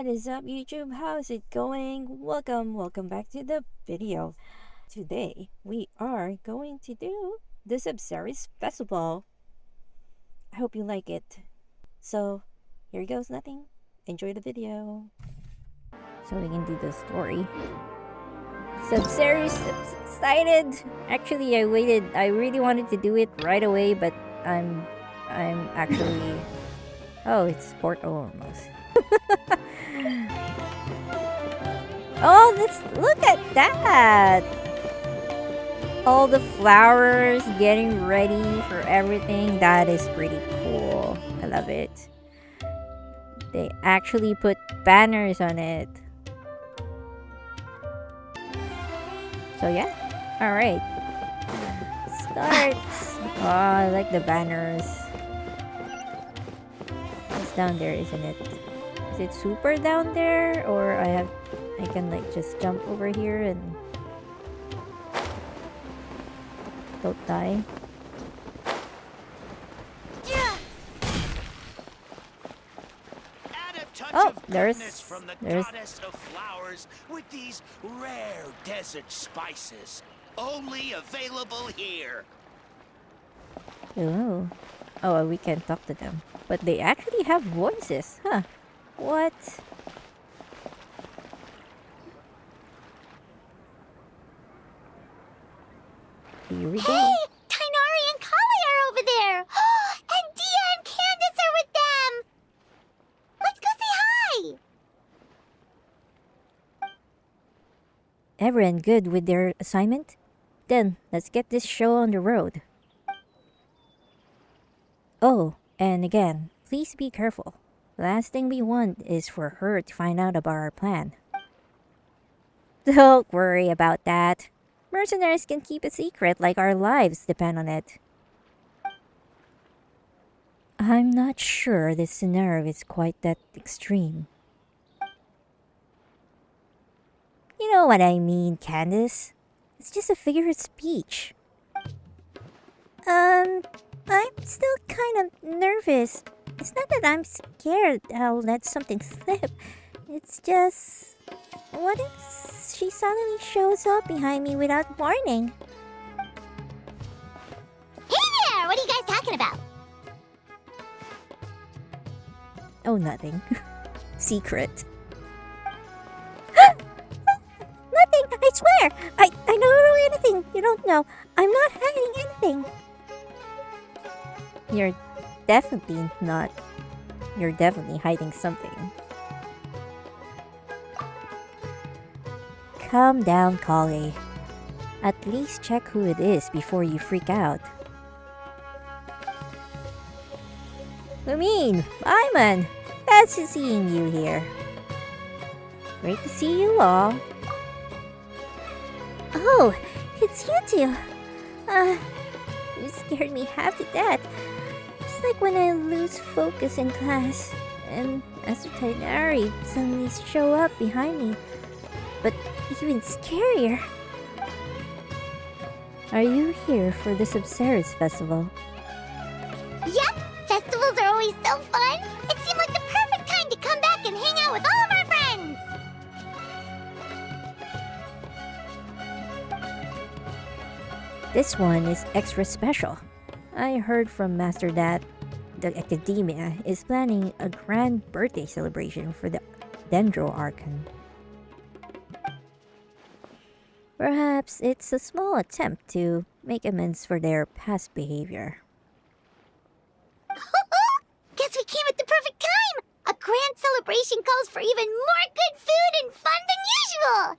What is up, YouTube? How's it going? Welcome back to the video. Today we are going to do the Sabzeruz festival. I hope you like it. So here goes nothing. Enjoy the video. So we can do the story. Sabzeruz, excited. Actually, I waited. I really wanted to do it right away, but I'm actually. Oh, it's Port almost. Oh, look at that! All the flowers getting ready for everything. That is pretty cool. I love it. They actually put banners on it. So yeah. Alright. Starts. Oh, I like the banners. It's down there, isn't it? Is it super down there? Or I can like just jump over here and don't die. Oh, there's goddess of flowers with these rare desert spices, only available here. Oh, we can talk to them, but they actually have voices, huh? What? Here we go. Hey! Tighnari and Kali are over there! And Dia and Candice are with them! Let's go say hi! Everyone good with their assignment? Then, let's get this show on the road. Oh, and again, please be careful. The last thing we want is for her to find out about our plan. Don't worry about that. Mercenaries can keep a secret like our lives depend on it. I'm not sure this scenario is quite that extreme. You know what I mean, Candice. It's just a figure of speech. I'm still kind of nervous. It's not that I'm scared I'll let something slip. It's just... what if she suddenly shows up behind me without warning? Hey there! What are you guys talking about? Oh, nothing. Secret. Nothing! I swear! I don't know anything you don't know. I'm not hiding anything. You're definitely not. You're definitely hiding something. Calm down, Kali. At least check who it is before you freak out. Lumine! Paimon! Fancy seeing you here. Great to see you all. Oh, it's you two. You scared me half to death. It's like when I lose focus in class, and Master Tighnari suddenly show up behind me. But even scarier. Are you here for the Sabzeruz festival? Yep! Festivals are always so fun! It seemed like the perfect time to come back and hang out with all of our friends! This one is extra special. I heard from Master that the Academia is planning a grand birthday celebration for the Dendro Archon. Perhaps it's a small attempt to make amends for their past behavior. Guess we came at the perfect time! A grand celebration calls for even more good food and fun than usual!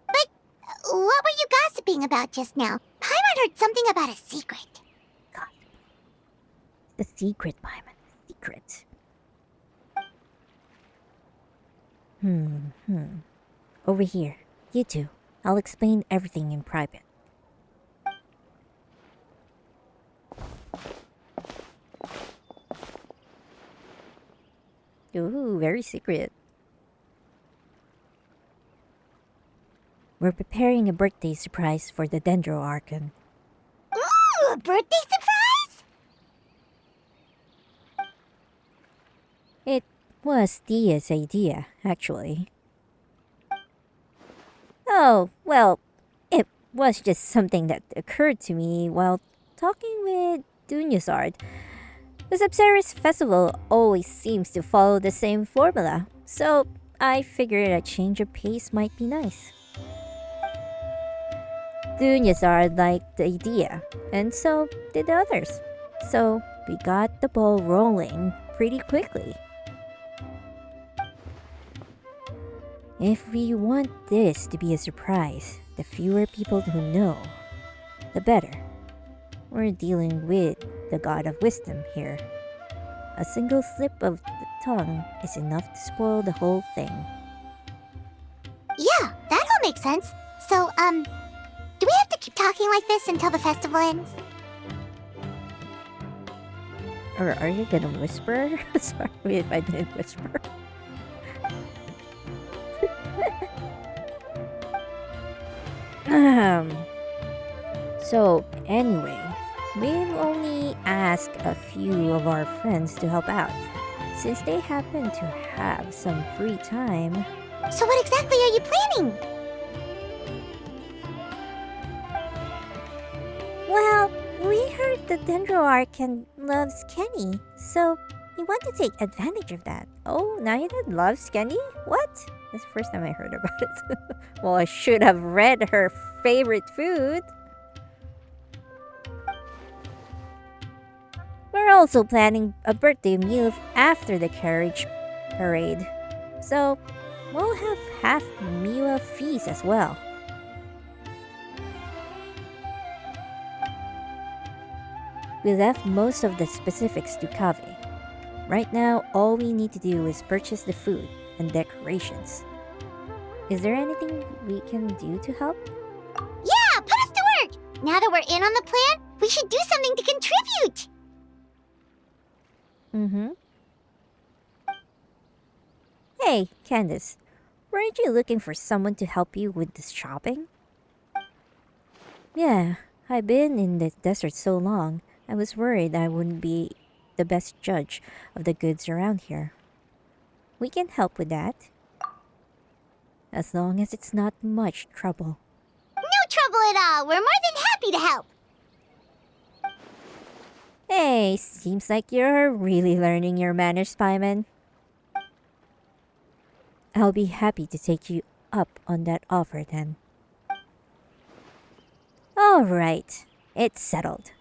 But what were you gossiping about just now? Paimon heard something about a secret. God. The secret, Paimon. The secret. Over here. You two. I'll explain everything in private. Ooh, very secret. We're preparing a birthday surprise for the Dendro Archon. a birthday surprise? It was Dia's idea, actually. Oh, well, it was just something that occurred to me while talking with Dunyazard. The Sabzeruz festival always seems to follow the same formula, so I figured a change of pace might be nice. Dunyazard liked the idea, and so did the others. So we got the ball rolling pretty quickly. If we want this to be a surprise, the fewer people who know, the better. We're dealing with the god of wisdom here. A single slip of the tongue is enough to spoil the whole thing. Yeah, that all makes sense. So, do we have to keep talking like this until the festival ends? Or are you gonna whisper? Sorry if I didn't whisper. So, anyway, we've only asked a few of our friends to help out, since they happen to have some free time. So what exactly are you planning? Well, we heard the Dendroarch loves Kenny, so we want to take advantage of that. Oh, NAHIDA loves Kenny? What? That's the first time I heard about it. Well, I should have read her favorite food. We're also planning a birthday meal after the carriage parade, so we'll have half Miwa feast as well. We left most of the specifics to Kave. Right now, all we need to do is purchase the food and decorations. Is there anything we can do to help? Yeah, put us to work! Now that we're in on the plan, we should do something to contribute! Hey, Candice, weren't you looking for someone to help you with this shopping? Yeah, I've been in the desert so long, I was worried I wouldn't be the best judge of the goods around here. We can help with that. As long as it's not much trouble. No trouble at all! We're more than happy to help! Hey, seems like you're really learning your manners, Paimon. I'll be happy to take you up on that offer then. Alright, it's settled.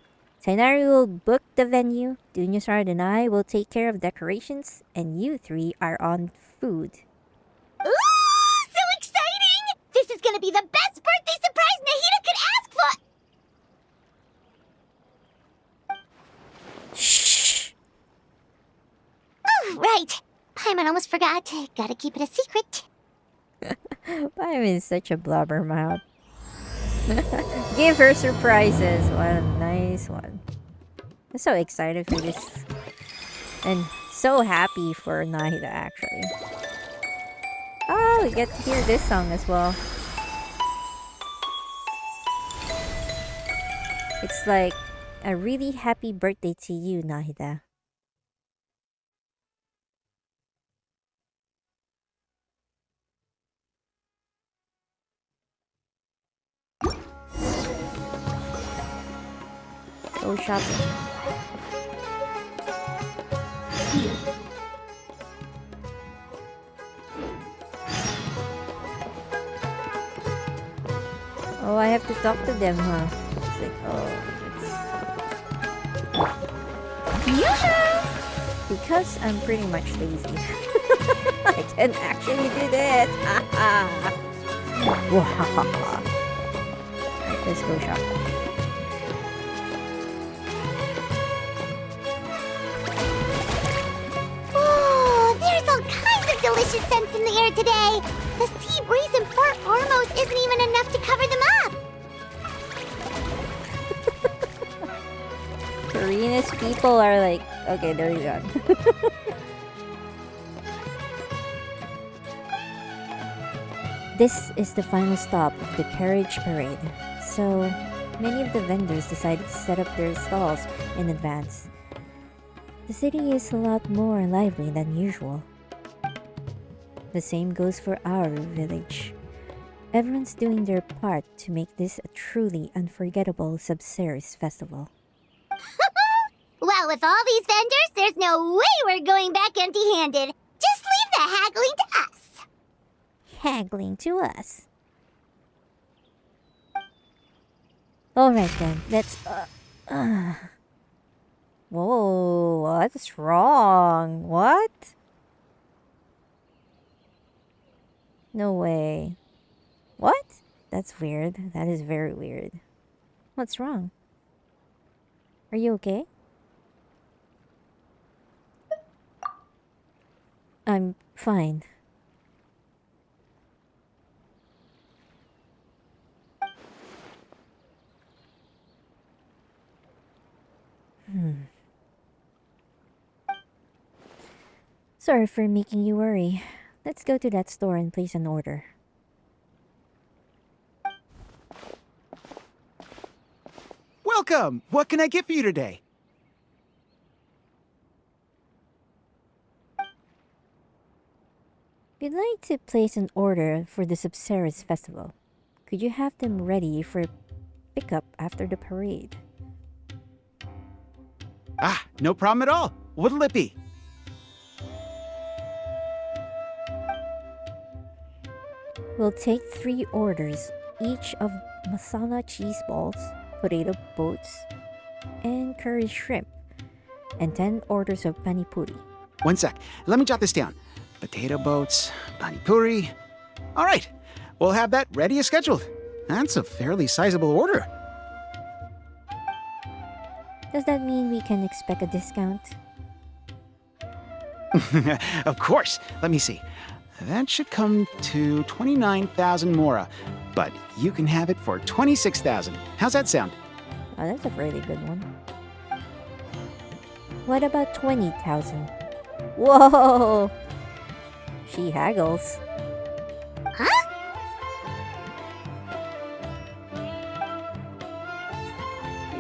Tighnari will book the venue, Dunyazard and I will take care of decorations, and you three are on food. Ooh, so exciting! This is gonna be the best birthday surprise NAHIDA could ask for! Shh! Oh, right. Paimon almost forgot. Gotta keep it a secret. Paimon is such a blubbermouth. Give her surprises. What a nice one. I'm so excited for this. And so happy for NAHIDA, actually. Oh, we get to hear this song as well. It's like a really happy birthday to you, NAHIDA. Go shopping. Oh, I have to talk to them, huh? It's like, because I'm pretty much lazy. I can actually do this. Alright, let's go shopping. Delicious scents in the air today. The sea breeze in Port Ormos isn't even enough to cover them up. Koreanist people are like, okay, there you go. This is the final stop of the carriage parade, so Many of the vendors decided to set up their stalls in advance. The city is a lot more lively than usual. The same goes for our village. Everyone's doing their part to make this a truly unforgettable Sabzeruz festival. Well, with all these vendors, there's no way we're going back empty-handed. Just leave the haggling to us. Haggling to us. Alright then, let's... Whoa, what's wrong? What? No way. What? That's weird. That is very weird. What's wrong? Are you okay? I'm fine. Sorry for making you worry. Let's go to that store and place an order. Welcome! What can I get for you today? We'd like to place an order for the Sabzeruz festival. Could you have them ready for pickup after the parade? Ah, no problem at all. What'll it be? We'll take 3 orders, each of masala cheese balls, potato boats, and curry shrimp, and 10 orders of pani puri. One sec. Let me jot this down. Potato boats, pani puri. All right. We'll have that ready as scheduled. That's a fairly sizable order. Does that mean we can expect a discount? Of course. Let me see. That should come to 29,000 mora, but you can have it for 26,000. How's that sound? Oh, that's a really good one. What about 20,000? Whoa! She haggles. Huh?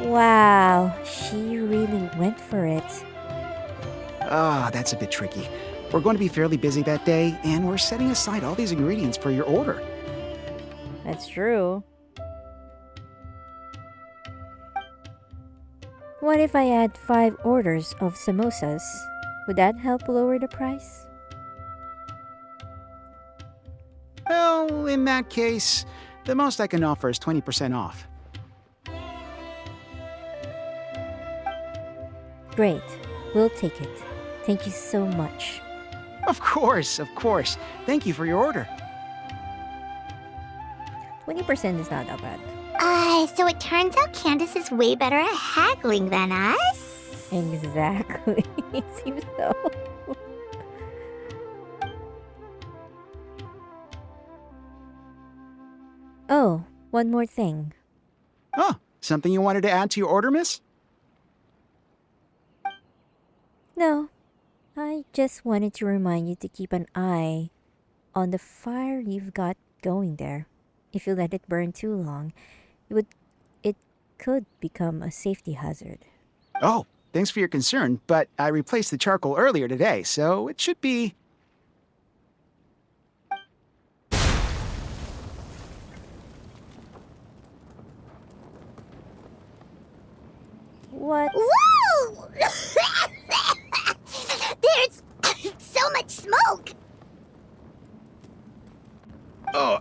Wow, she really went for it. Ah, that's a bit tricky. We're going to be fairly busy that day, and we're setting aside all these ingredients for your order. That's true. What if I add 5 orders of samosas? Would that help lower the price? Well, in that case, the most I can offer is 20% off. Great, we'll take it. Thank you so much. Of course, of course. Thank you for your order. 20% is not that bad. So it turns out Candice is way better at haggling than us? Exactly. It seems so. Oh, one more thing. Oh, something you wanted to add to your order, miss? No, I just wanted to remind you to keep an eye on the fire you've got going there. If you let it burn too long, it could become a safety hazard. Oh, thanks for your concern, but I replaced the charcoal earlier today, so it should be... What? Whoa! There's so much smoke! Oh,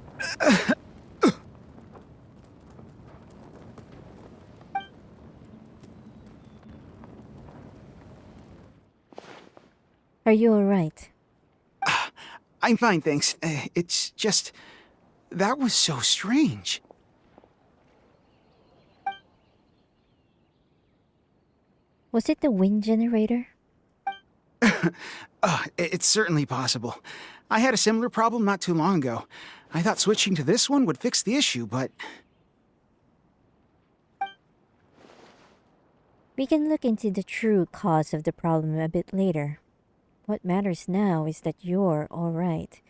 Are you alright? I'm fine, thanks. It's just... That was so strange. Was it the wind generator? It's certainly possible. I had a similar problem not too long ago. I thought switching to this one would fix the issue, but... We can look into the true cause of the problem a bit later. What matters now is that you're alright.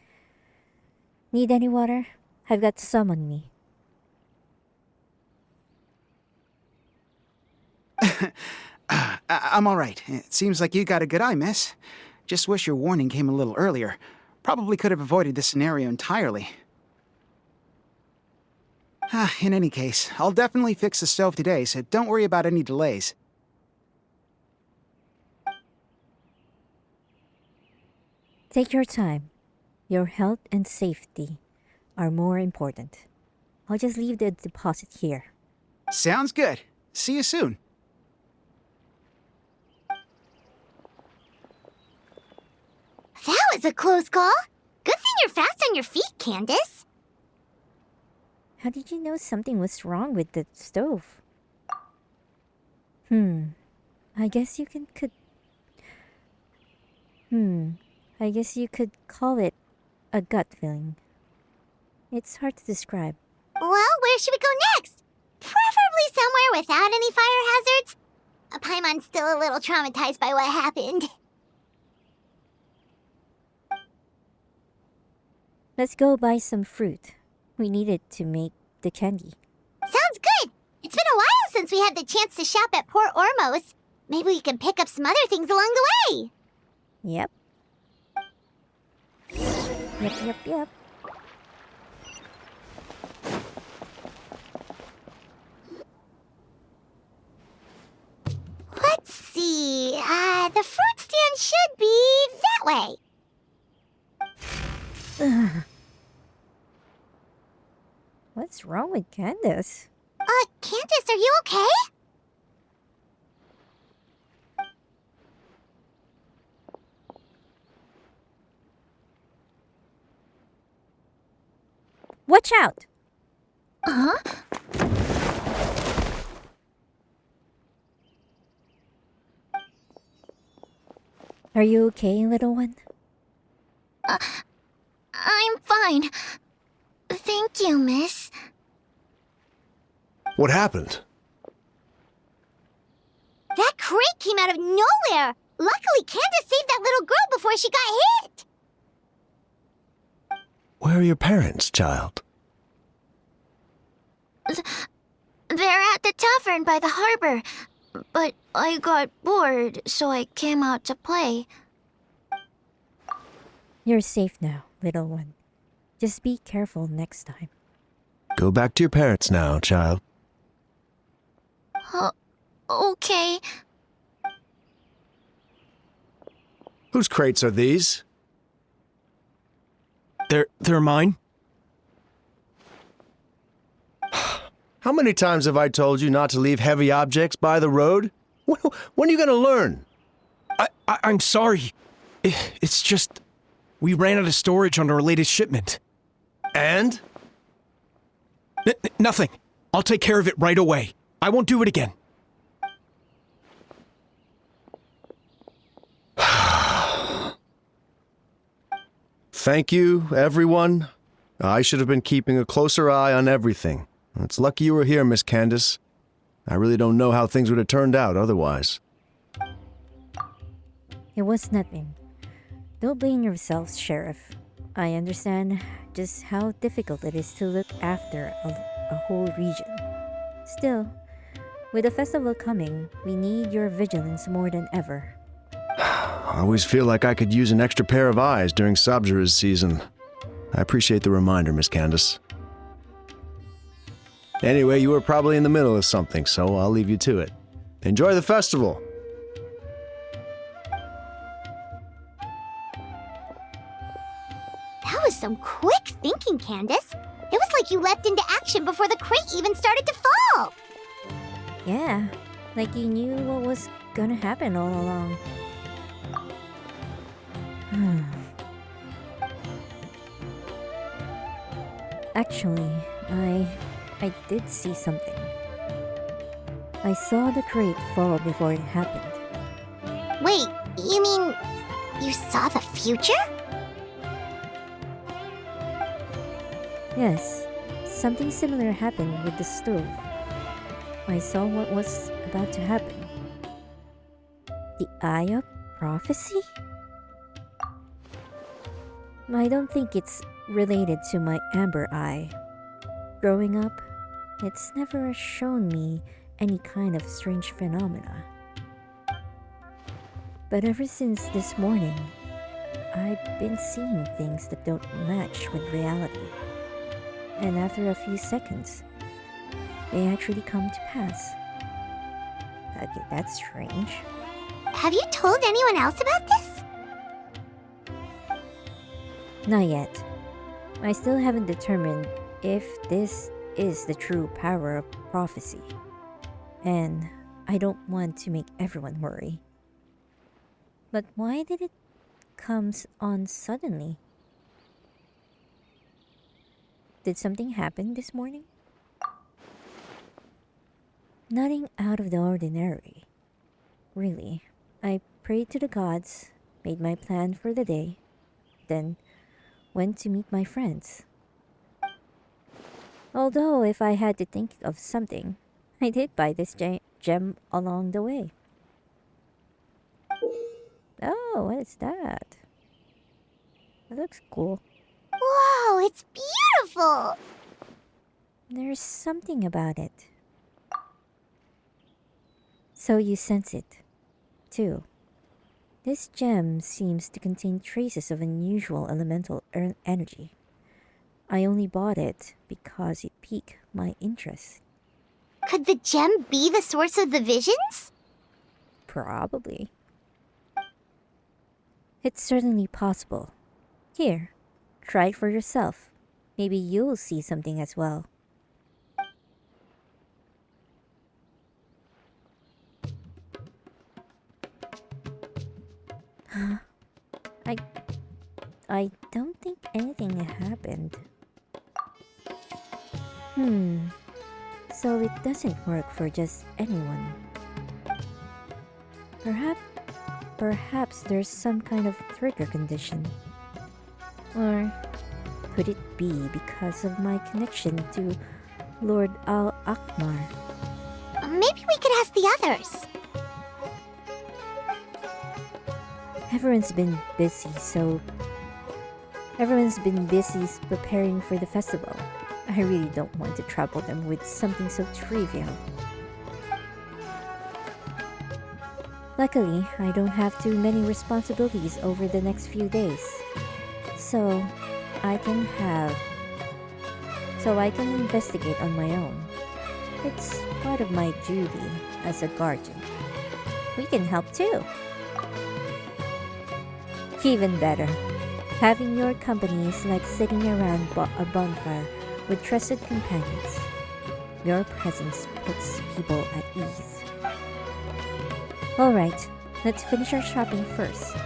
Need any water? I've got some on me. I'm all right. It seems like you got a good eye, miss. Just wish your warning came a little earlier. Probably could have avoided this scenario entirely. In any case, I'll definitely fix the stove today, so don't worry about any delays. Take your time. Your health and safety are more important. I'll just leave the deposit here. Sounds good. See you soon. That was a close call. Good thing you're fast on your feet, Candace. How did you know something was wrong with the stove? I guess you could call it a gut feeling. It's hard to describe. Well, where should we go next? Preferably somewhere without any fire hazards. Paimon's still a little traumatized by what happened. Let's go buy some fruit. We need it to make the candy. Sounds good. It's been a while since we had the chance to shop at Port Ormos. Maybe we can pick up some other things along the way. Yep. Yep. Let's see. The fruit stand should be that way. What's wrong with Candace? Candace, are you okay? Watch out! Huh? Are you okay, little one? I'm fine. Thank you, miss. What happened? That crate came out of nowhere. Luckily, Candace saved that little girl before she got hit. Where are your parents, child? They're at the tavern by the harbor. But I got bored, so I came out to play. You're safe now, little one. Just be careful next time. Go back to your parents now, child. Okay. Whose crates are these? They're mine. How many times have I told you not to leave heavy objects by the road? When are you gonna learn? I'm sorry. It's just... we ran out of storage on our latest shipment. And? Nothing. I'll take care of it right away. I won't do it again. Thank you, everyone. I should have been keeping a closer eye on everything. It's lucky you were here, Miss Candace. I really don't know how things would have turned out otherwise. It was nothing. Don't blame yourselves, Sheriff. I understand just how difficult it is to look after a whole region. Still, with the festival coming, we need your vigilance more than ever. I always feel like I could use an extra pair of eyes during Sabzeruz season. I appreciate the reminder, Miss Candace. Anyway, you were probably in the middle of something, so I'll leave you to it. Enjoy the festival! That was some quick thinking, Candace. It was like you leapt into action before the crate even started to fall. Yeah, like you knew what was gonna happen all along. Actually, I did see something. I saw the crate fall before it happened. Wait, you mean you saw the future? Yes, something similar happened with the stove. I saw what was about to happen. The Eye of Prophecy? I don't think it's related to my amber eye. Growing up, it's never shown me any kind of strange phenomena. But ever since this morning, I've been seeing things that don't match with reality. And after a few seconds, they actually come to pass. Okay, that's strange. Have you told anyone else about this? Not yet. I still haven't determined if this is the true power of prophecy. And I don't want to make everyone worry. But why did it come on suddenly? Did something happen this morning? Nothing out of the ordinary. Really, I prayed to the gods, made my plan for the day, then went to meet my friends. Although if I had to think of something, I did buy this gem along the way. Oh, what is that? That looks cool. Whoa, it's beautiful! There's something about it. So you sense it, too. This gem seems to contain traces of unusual elemental energy. I only bought it because it piqued my interest. Could the gem be the source of the visions? Probably. It's certainly possible. Here, try it for yourself. Maybe you'll see something as well. I don't think anything happened. So it doesn't work for just anyone. Perhaps there's some kind of trigger condition. Or could it be because of my connection to Lord Al-Akmar? Maybe we could ask the others. Everyone's been busy preparing for the festival. I really don't want to trouble them with something so trivial. Luckily, I don't have too many responsibilities over the next few days. So I can investigate on my own. It's part of my duty as a guardian. We can help too. Even better, having your company is like sitting around a bonfire with trusted companions. Your presence puts people at ease. Alright, let's finish our shopping first.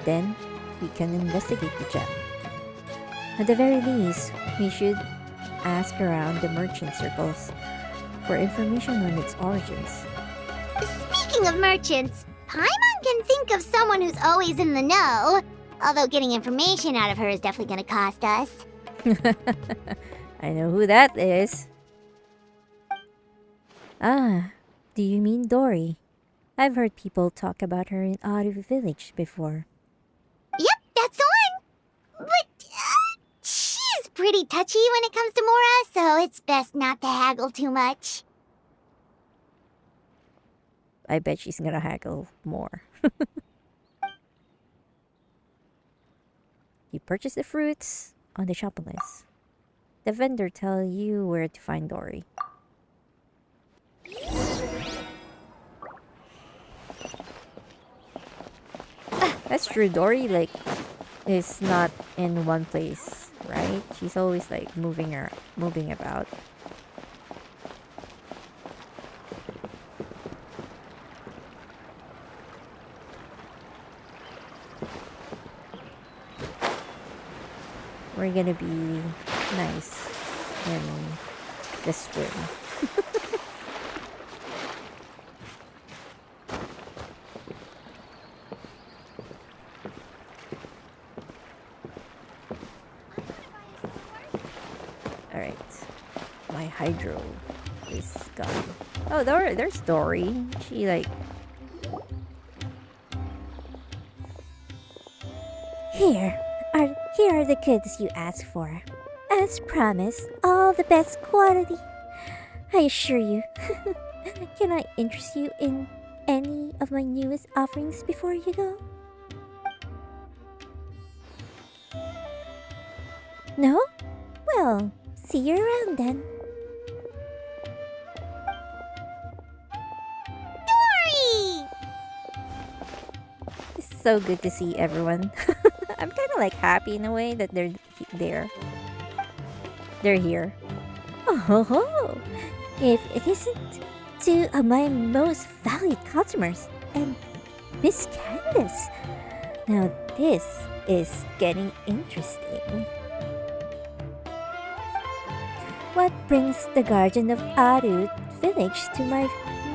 Then, we can investigate the gem. At the very least, we should ask around the merchant circles for information on its origins. Speaking of merchants, Paimon can think of someone who's always in the know. Although getting information out of her is definitely gonna cost us. I know who that is. Ah, do you mean Dory? I've heard people talk about her in Ode Village before. Yep, that's the one! But, she's pretty touchy when it comes to Mora, so it's best not to haggle too much. I bet she's gonna haggle more. You purchase the fruits on the shopping list. The vendor tell you where to find Dory. That's true. Dory is not in one place, right? She's always moving about. We're gonna be nice in the spring. Alright. My hydro is gone. Oh, there's Dory. She Here are the goods you asked for. As promised, all the best quality. I assure you, Can I interest you in any of my newest offerings before you go? No? Well, see you around then. Dory! It's so good to see everyone. I'm kind of like happy in a way that they're there. They're here. Oh ho ho! If it isn't two of my most valued customers and Miss Candice. Now this is getting interesting. What brings the guardian of Ode village to my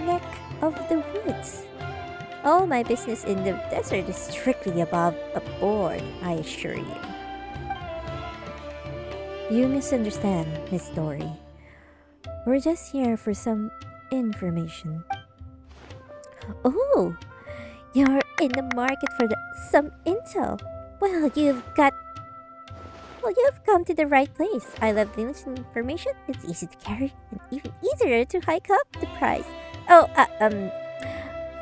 neck of the woods? All my business in the desert is strictly above board, I assure you. You misunderstand, Miss Dory. We're just here for some information. Oh, you're in the market for some intel. Well, you've come to the right place. I love this information. It's easy to carry and even easier to hike up the price.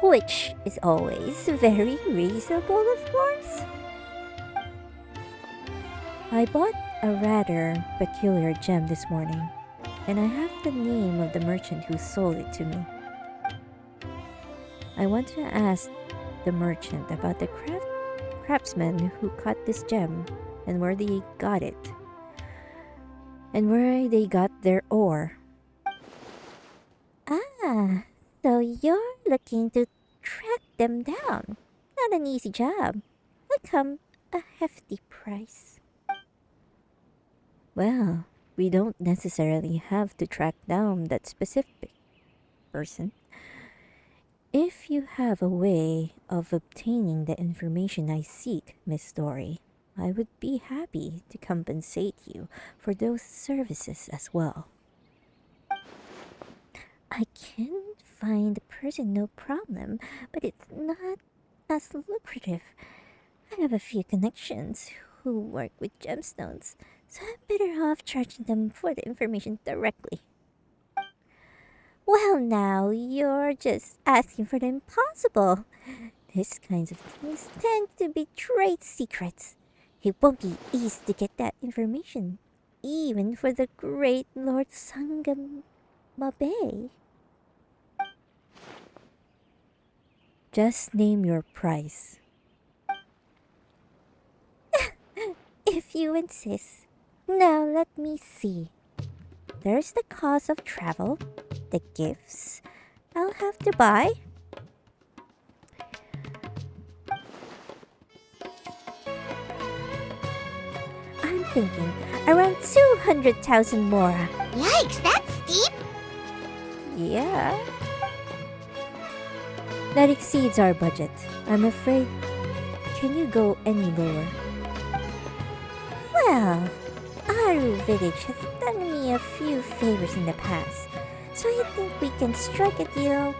Which is always very reasonable, of course. I bought a rather peculiar gem this morning, and I have the name of the merchant who sold it to me. I want to ask the merchant about the craftsman who cut this gem and where they got it, and where they got their ore. Ah, so you're looking to track them down. Not an easy job. Will come a hefty price. Well, we don't necessarily have to track down that specific person. If you have a way of obtaining the information I seek, Miss Story, I would be happy to compensate you for those services as well. I can find the person, no problem, but it's not as lucrative. I have a few connections who work with gemstones, so I'm better off charging them for the information directly. Well, now you're just asking for the impossible. These kinds of things tend to be trade secrets. It won't be easy to get that information, even for the great Lord Sangamabe. Just name your price. If you insist. Now let me see. There's the cost of travel, the gifts I'll have to buy. I'm thinking around 200,000 more. Yikes, that's steep! Yeah. That exceeds our budget. I'm afraid. Can you go any lower? Well, Aru Village has done me a few favors in the past, so I think we can strike a deal.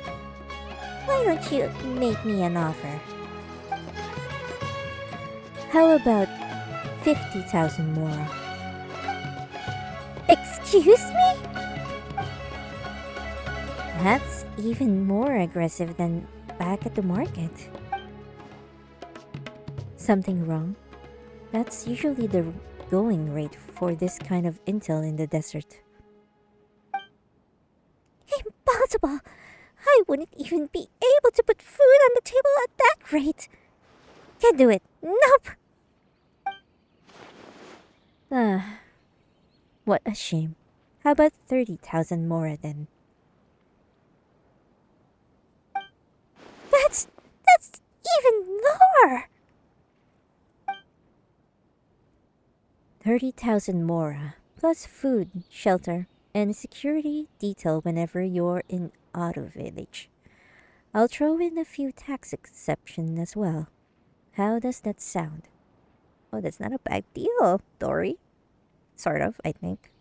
Why don't you make me an offer? How about 50,000 more? Excuse me? That's even more aggressive than back at the market. Something wrong? That's usually the going rate for this kind of intel in the desert. Impossible! I wouldn't even be able to put food on the table at that rate. Can't do it. Nope! What a shame. How about 30,000 more then? That's even lower! 30,000 more, plus food, shelter, and a security detail whenever you're in Ode Village. I'll throw in a few tax exceptions as well. How does that sound? Oh, that's not a bad deal, Dory. Sort of, I think.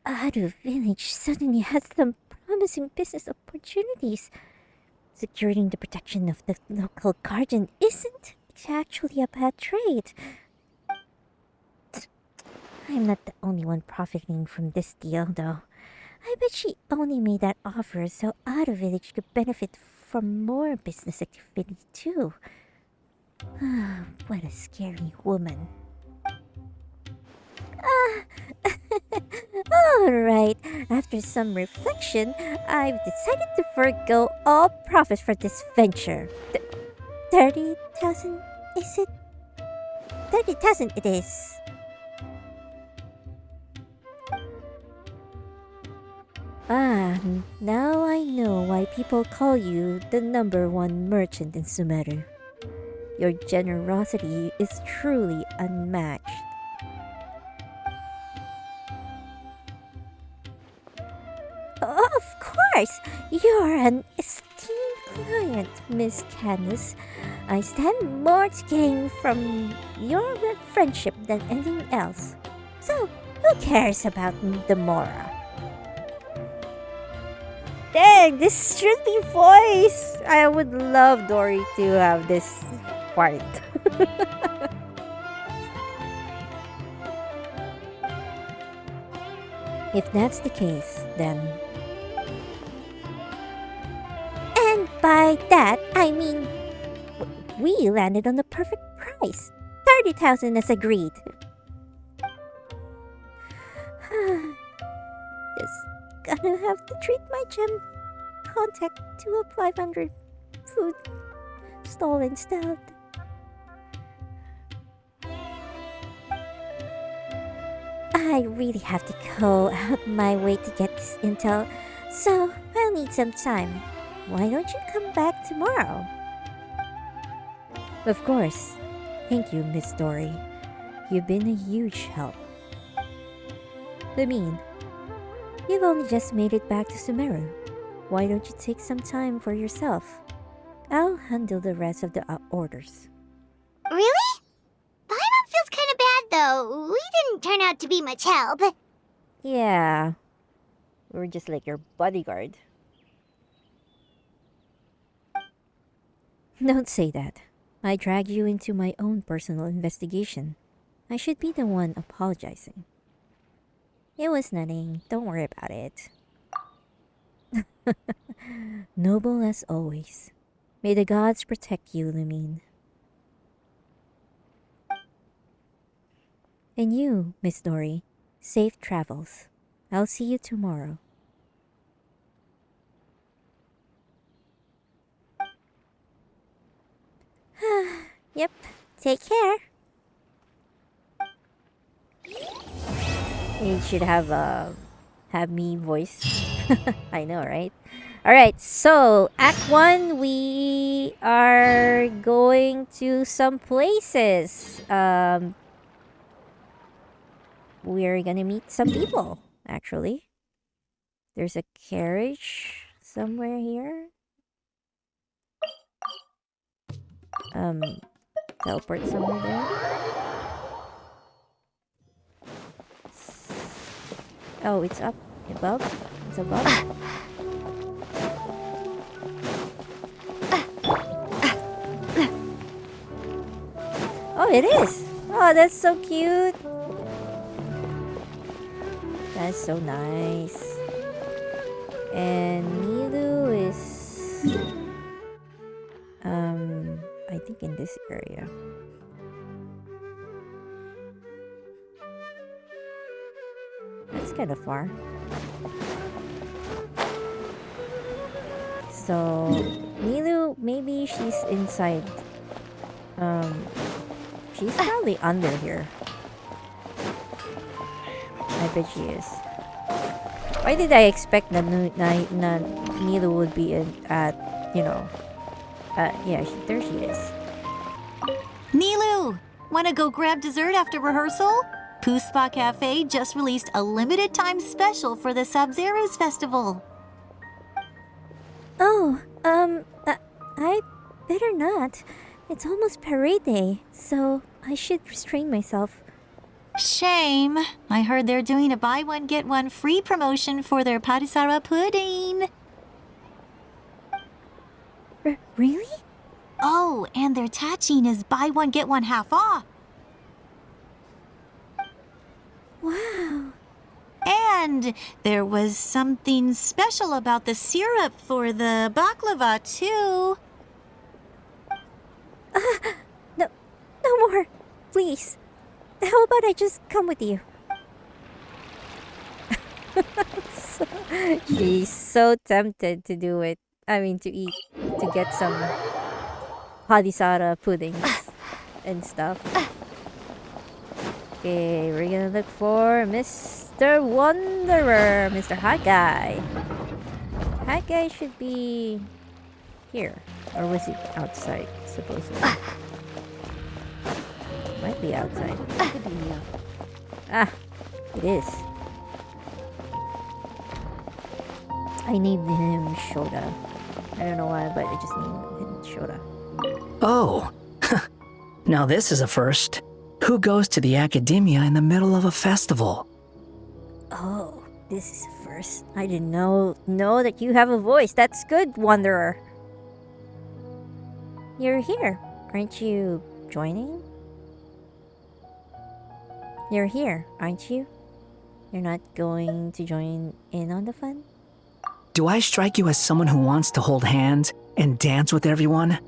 Ode Village suddenly has some promising business opportunities. Securing the protection of the local guardian isn't actually a bad trade. I'm not the only one profiting from this deal, though. I bet she only made that offer so Out of Village could benefit from more business activity, too. What a scary woman. Alright, after some reflection, I've decided to forego all profit for this venture. 30,000, is it? 30,000 it is. Now I know why people call you the #1 merchant in Sumeru. Your generosity is truly unmatched. Of course! You're an esteemed client, Miss Candice. I stand more to gain from your friendship than anything else. So, who cares about the Mora? Dang, this should be voice! I would love Dory to have this part. If that's the case, then... And by that, I mean... we landed on the perfect price. 30,000 as agreed. Just gonna have to treat my gem contact to a 500 food stall instead. I really have to go out my way to get this intel, so I'll need some time. Why don't you come back tomorrow? Of course. Thank you, Miss Dory. You've been a huge help. Lamine, you've only just made it back to Sumeru. Why don't you take some time for yourself? I'll handle the rest of the orders. Really? Paimon feels kind of bad, though. We didn't turn out to be much help. Yeah. We're just like your bodyguard. Don't say that. I dragged you into my own personal investigation. I should be the one apologizing. It was nothing. Don't worry about it. Noble as always. May the gods protect you, Lamine. And you, Miss Dory, safe travels. I'll see you tomorrow. Yep, take care. It should have me voice. I know, right? Alright, so Act 1, we are going to some places. We're gonna meet some people, actually. There's a carriage somewhere here. Teleport somewhere there. Oh, it's up above. It's above. Oh, it is. Oh, that's so cute. That's so nice. And Milu is I think in this area. That's kind of far. So Milu, maybe she's inside. She's probably under here. I bet she is. Why did I expect that Milu would be at, you know... yeah, there she is. Nilu, wanna go grab dessert after rehearsal? Pooh Spa Cafe just released a limited time special for the Sabzeruz festival. Oh, I better not. It's almost parade day, so I should restrain myself. Shame. I heard they're doing a buy one get one free promotion for their patisara pudding. Really? Oh, and their tachin is buy one get one half off. Wow. And there was something special about the syrup for the baklava, too. No, no more. Please. How about I just come with you? She's so tempted to do it. I mean, to eat, to get some hadisara puddings and stuff. Okay, we're gonna look for Mr. Wanderer, Mr. Hot Guy. Hot Guy should be here. Or was he outside, supposedly? Might be outside. Ah, it is. I named him Shoda. I don't know why, but I just named him Shoda. Oh, now this is a first. Who goes to the academia in the middle of a festival? Oh, this is a first. I didn't know that you have a voice. That's good, Wanderer. You're here. Aren't you joining? You're here, aren't you? You're not going to join in on the fun? Do I strike you as someone who wants to hold hands and dance with everyone?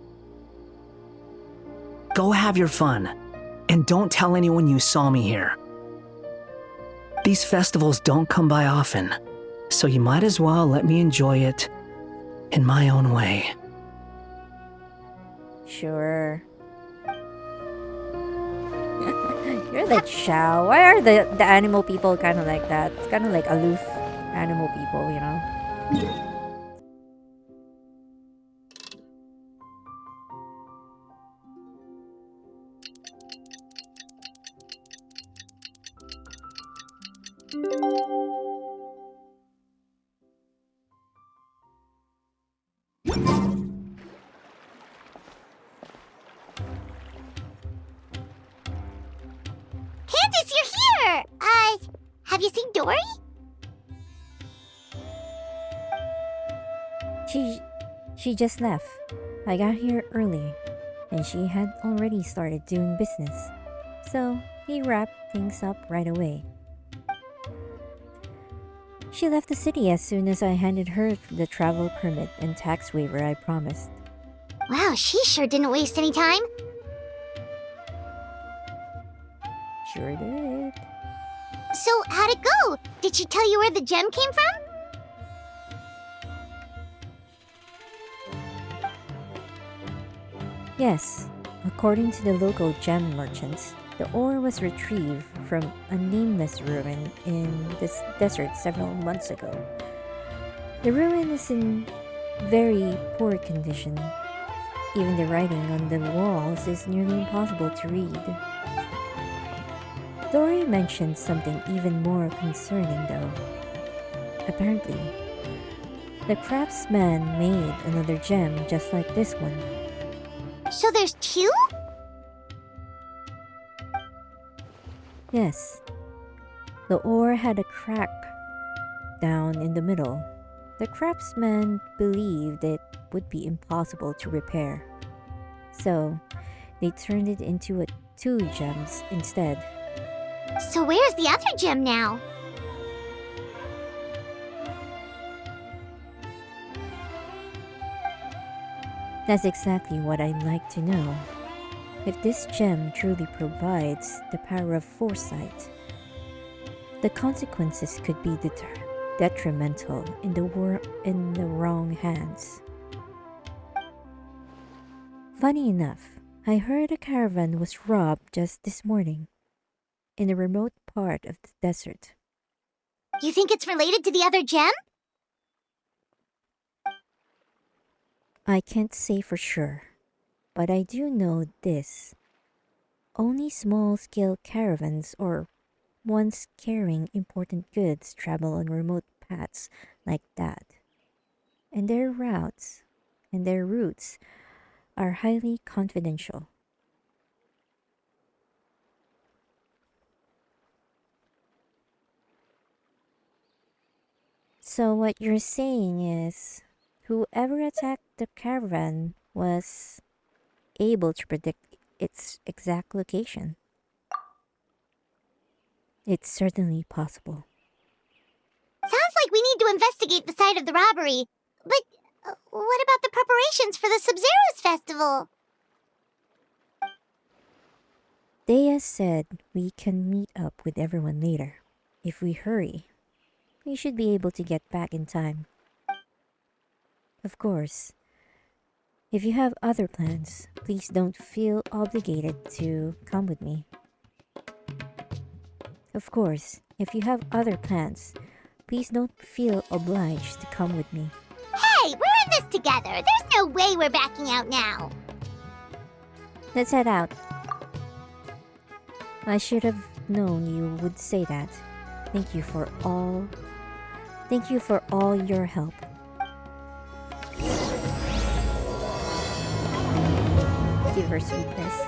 Go have your fun, and don't tell anyone you saw me here. These festivals don't come by often, so you might as well let me enjoy it in my own way. Sure. You're like Shao. Why are the animal people kind of like that? It's kind of like aloof animal people, you know? Candice, you're here! Have you seen Dory? She just left. I got here early, and she had already started doing business. So he wrapped things up right away. She left the city as soon as I handed her the travel permit and tax waiver I promised. Wow, she sure didn't waste any time. Sure did. So, how'd it go? Did she tell you where the gem came from? Yes, according to the local gem merchants, the ore was retrieved from a nameless ruin in this desert several months ago. The ruin is in very poor condition. Even the writing on the walls is nearly impossible to read. Dory mentioned something even more concerning though. Apparently, the craftsman made another gem just like this one. So there's two? Yes. The ore had a crack down in the middle. The craftsman believed it would be impossible to repair. So, they turned it into two gems instead. So where's the other gem now? That's exactly what I'd like to know. If this gem truly provides the power of foresight, the consequences could be detrimental in the wrong hands. Funny enough, I heard a caravan was robbed just this morning in a remote part of the desert. You think it's related to the other gem? I can't say for sure, but I do know this. Only small-scale caravans or ones carrying important goods travel on remote paths like that. And their routes are highly confidential. So what you're saying is, whoever attacked the caravan was able to predict its exact location. It's certainly possible. Sounds like we need to investigate the site of the robbery. But what about the preparations for the Sabzeruz festival? Dea said we can meet up with everyone later. If we hurry, we should be able to get back in time. Of course, if you have other plans, please don't feel obligated to come with me. Of course, if you have other plans, please don't feel obliged to come with me. Hey, we're in this together. There's no way we're backing out now. Let's head out. I should have known you would say that. Thank you for all your help. Give her sweetness.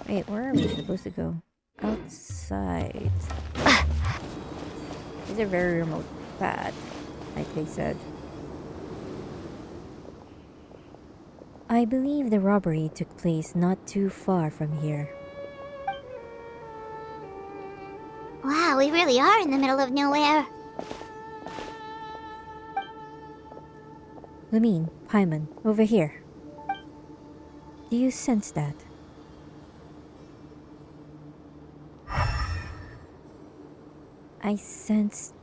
Wait, where are we supposed to go? Outside. It's a very remote path, like they said. I believe the robbery took place not too far from here. Wow, we really are in the middle of nowhere. Lamine, Paimon, over here. Do you sense that? I sense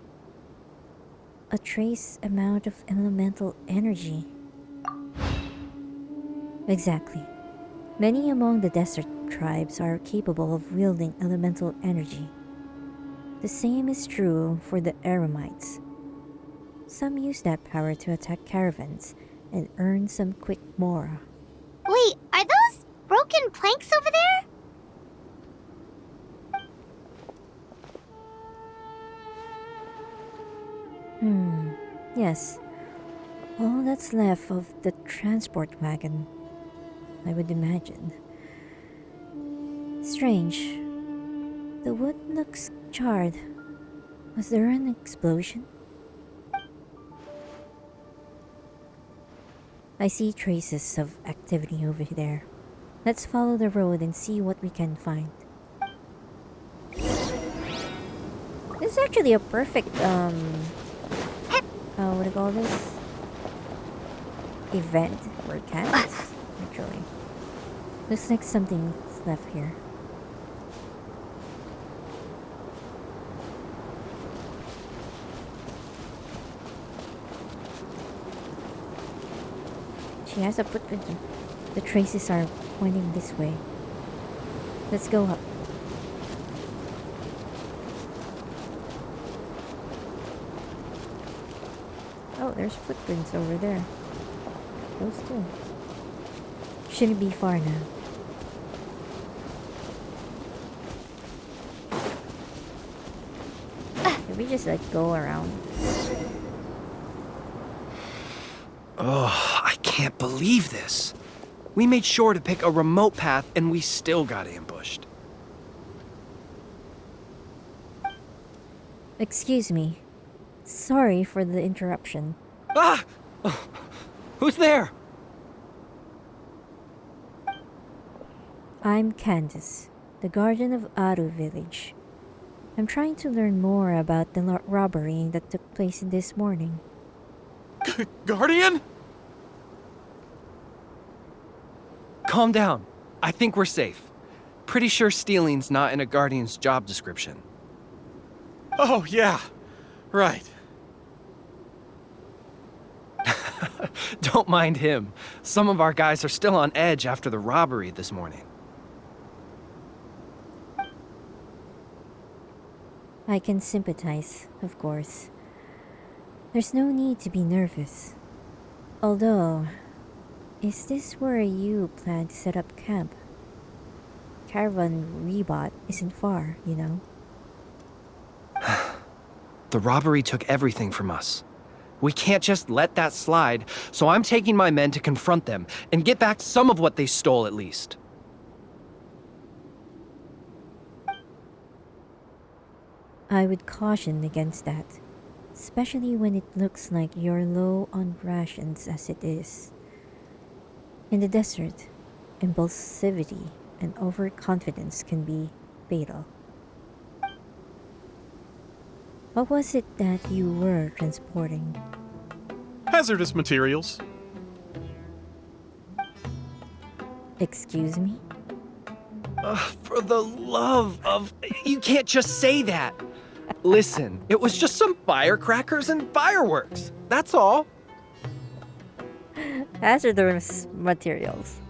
a trace amount of elemental energy. Exactly. Many among the desert tribes are capable of wielding elemental energy. The same is true for the Eremites. Some use that power to attack caravans and earn some quick mora. Wait, are those broken planks over there? Yes. All that's left of the transport wagon, I would imagine. Strange. The wood looks charred. Was there an explosion? I see traces of activity over there. Let's follow the road and see what we can find. This is actually a perfect, what do you call this? Event for cats, actually. Looks like something's left here. She has a footprint. The traces are pointing this way. Let's go up. Oh, there's footprints over there. Those two. Shouldn't be far now. Can we just go around? Oh, I can't believe this. We made sure to pick a remote path and we still got ambushed. Excuse me. Sorry for the interruption. Ah! Oh, who's there? I'm Candice, the guardian of Ado village. I'm trying to learn more about the robbery that took place this morning. Guardian? Calm down. I think we're safe. Pretty sure stealing's not in a guardian's job description. Oh, yeah. Right. Don't mind him. Some of our guys are still on edge after the robbery this morning. I can sympathize, of course. There's no need to be nervous. Although, is this where you plan to set up camp? Caravan Rebot isn't far, you know. The robbery took everything from us. We can't just let that slide, so I'm taking my men to confront them and get back some of what they stole at least. I would caution against that, especially when it looks like you're low on rations as it is. In the desert, impulsivity and overconfidence can be fatal. What was it that you were transporting? Hazardous materials. Excuse me? For the love of... You can't just say that. Listen, it was just some firecrackers and fireworks. That's all. Hazardous materials.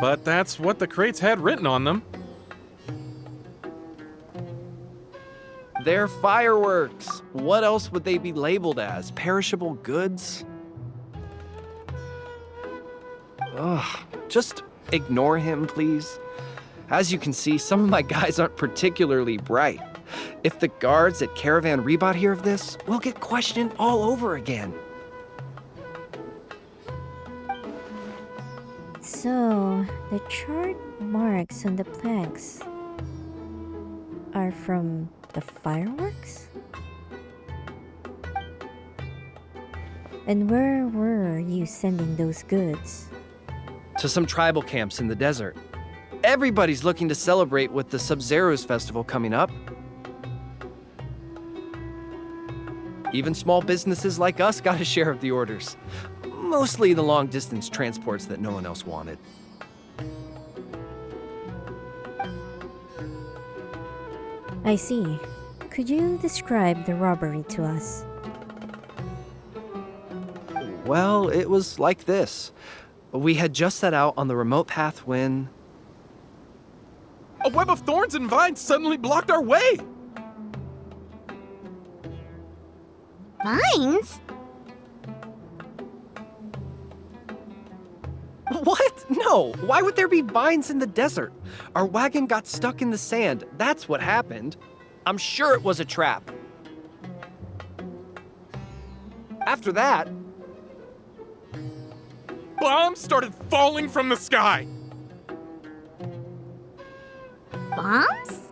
But that's what the crates had written on them. They're fireworks. What else would they be labeled as? Perishable goods? Ugh, just ignore him, please. As you can see, some of my guys aren't particularly bright. If the guards at Caravan Rebot hear of this, we'll get questioned all over again. So, the charred marks on the planks are from the fireworks? And where were you sending those goods? To some tribal camps in the desert. Everybody's looking to celebrate with the Sabzeruz festival coming up. Even small businesses like us got a share of the orders. Mostly the long-distance transports that no one else wanted. I see. Could you describe the robbery to us? Well, it was like this. We had just set out on the remote path when... A web of thorns and vines suddenly blocked our way! Vines? What? No! Why would there be vines in the desert? Our wagon got stuck in the sand. That's what happened. I'm sure it was a trap. After that... Bombs started falling from the sky! Bombs?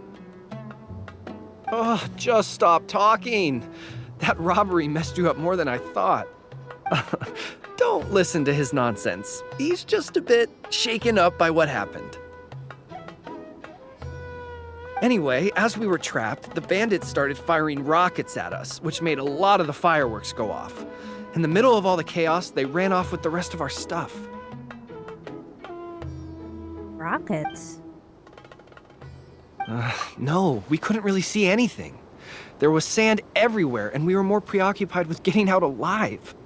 Oh, just stop talking. That robbery messed you up more than I thought. Don't listen to his nonsense. He's just a bit shaken up by what happened. Anyway, as we were trapped, the bandits started firing rockets at us, which made a lot of the fireworks go off. In the middle of all the chaos, they ran off with the rest of our stuff. Rockets? No, we couldn't really see anything. There was sand everywhere, and we were more preoccupied with getting out alive.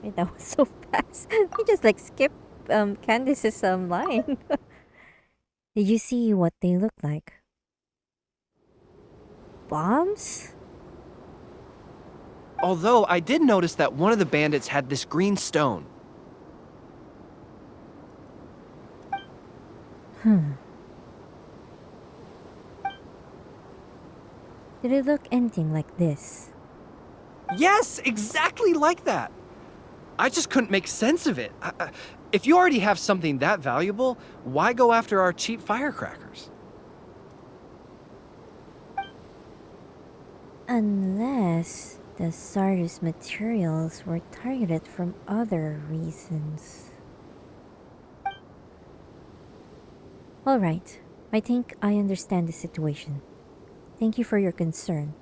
Wait, that was so fast. You just like skipped Candice's line. Did you see what they looked like? Bombs? Although I did notice that one of the bandits had this green stone. Did it look anything like this? Yes, exactly like that. I just couldn't make sense of it. If you already have something that valuable, why go after our cheap firecrackers? Unless the Sabzeruz materials were targeted from other reasons. Alright, I think I understand the situation. Thank you for your concern.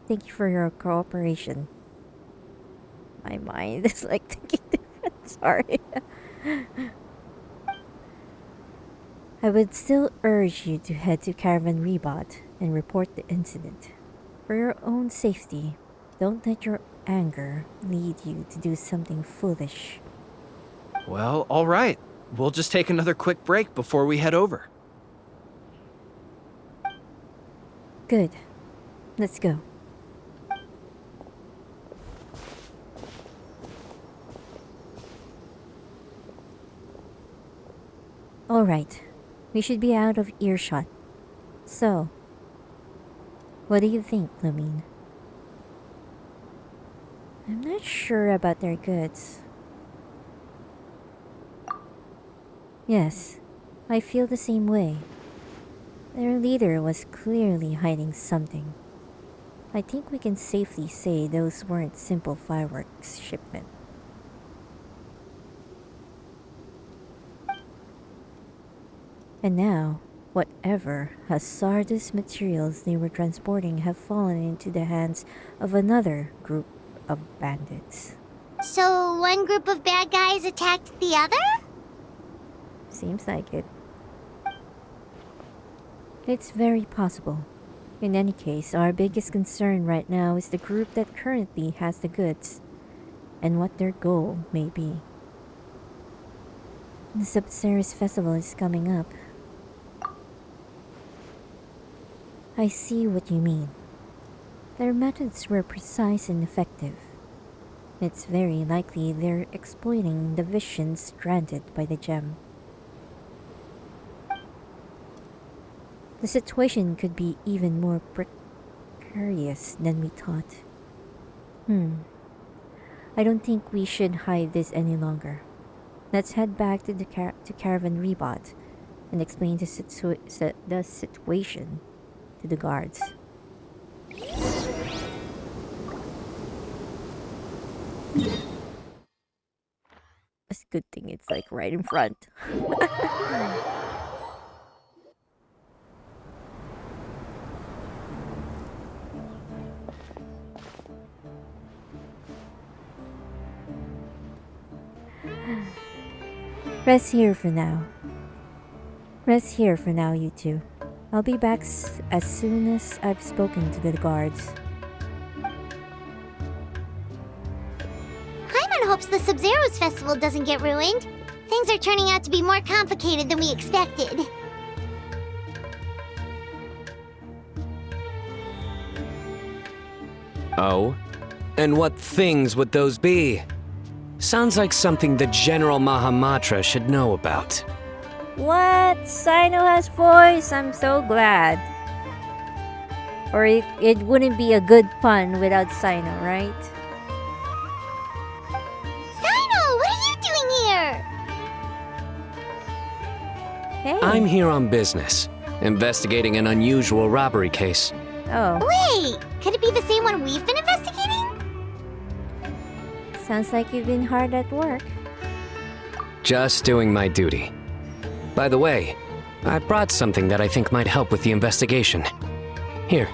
Thank you for your cooperation. My mind is like thinking different, sorry. I would still urge you to head to Caravan Rebot and report the incident. For your own safety, don't let your anger lead you to do something foolish. Well, all right. We'll just take another quick break before we head over. Good. Let's go. Alright. We should be out of earshot. So, what do you think, Lumine? I'm not sure about their goods. Yes, I feel the same way. Their leader was clearly hiding something. I think we can safely say those weren't simple fireworks shipment. And now, whatever hazardous materials they were transporting have fallen into the hands of another group of bandits. So one group of bad guys attacked the other? Seems like it. It's very possible. In any case, our biggest concern right now is the group that currently has the goods, and what their goal may be. The Sabzeruz festival is coming up. I see what you mean. Their methods were precise and effective. It's very likely they're exploiting the visions granted by the gem. The situation could be even more precarious than we thought. I don't think we should hide this any longer. Let's head back to the Caravan Rebot and explain the situation to the guards. It's a good thing it's like right in front. Rest here for now. Rest here for now, you two. I'll be back as soon as I've spoken to the guards. Paimon hopes the Sabzeruz festival doesn't get ruined. Things are turning out to be more complicated than we expected. Oh? And what things would those be? Sounds like something the General Mahamatra should know about. What? Cyno has voice? I'm so glad. Or it wouldn't be a good pun without Cyno, right? Cyno, what are you doing here? Hey. I'm here on business, investigating an unusual robbery case. Oh. Wait, could it be the same one we've been investigating? Sounds like you've been hard at work. Just doing my duty. By the way, I brought something that I think might help with the investigation. Here,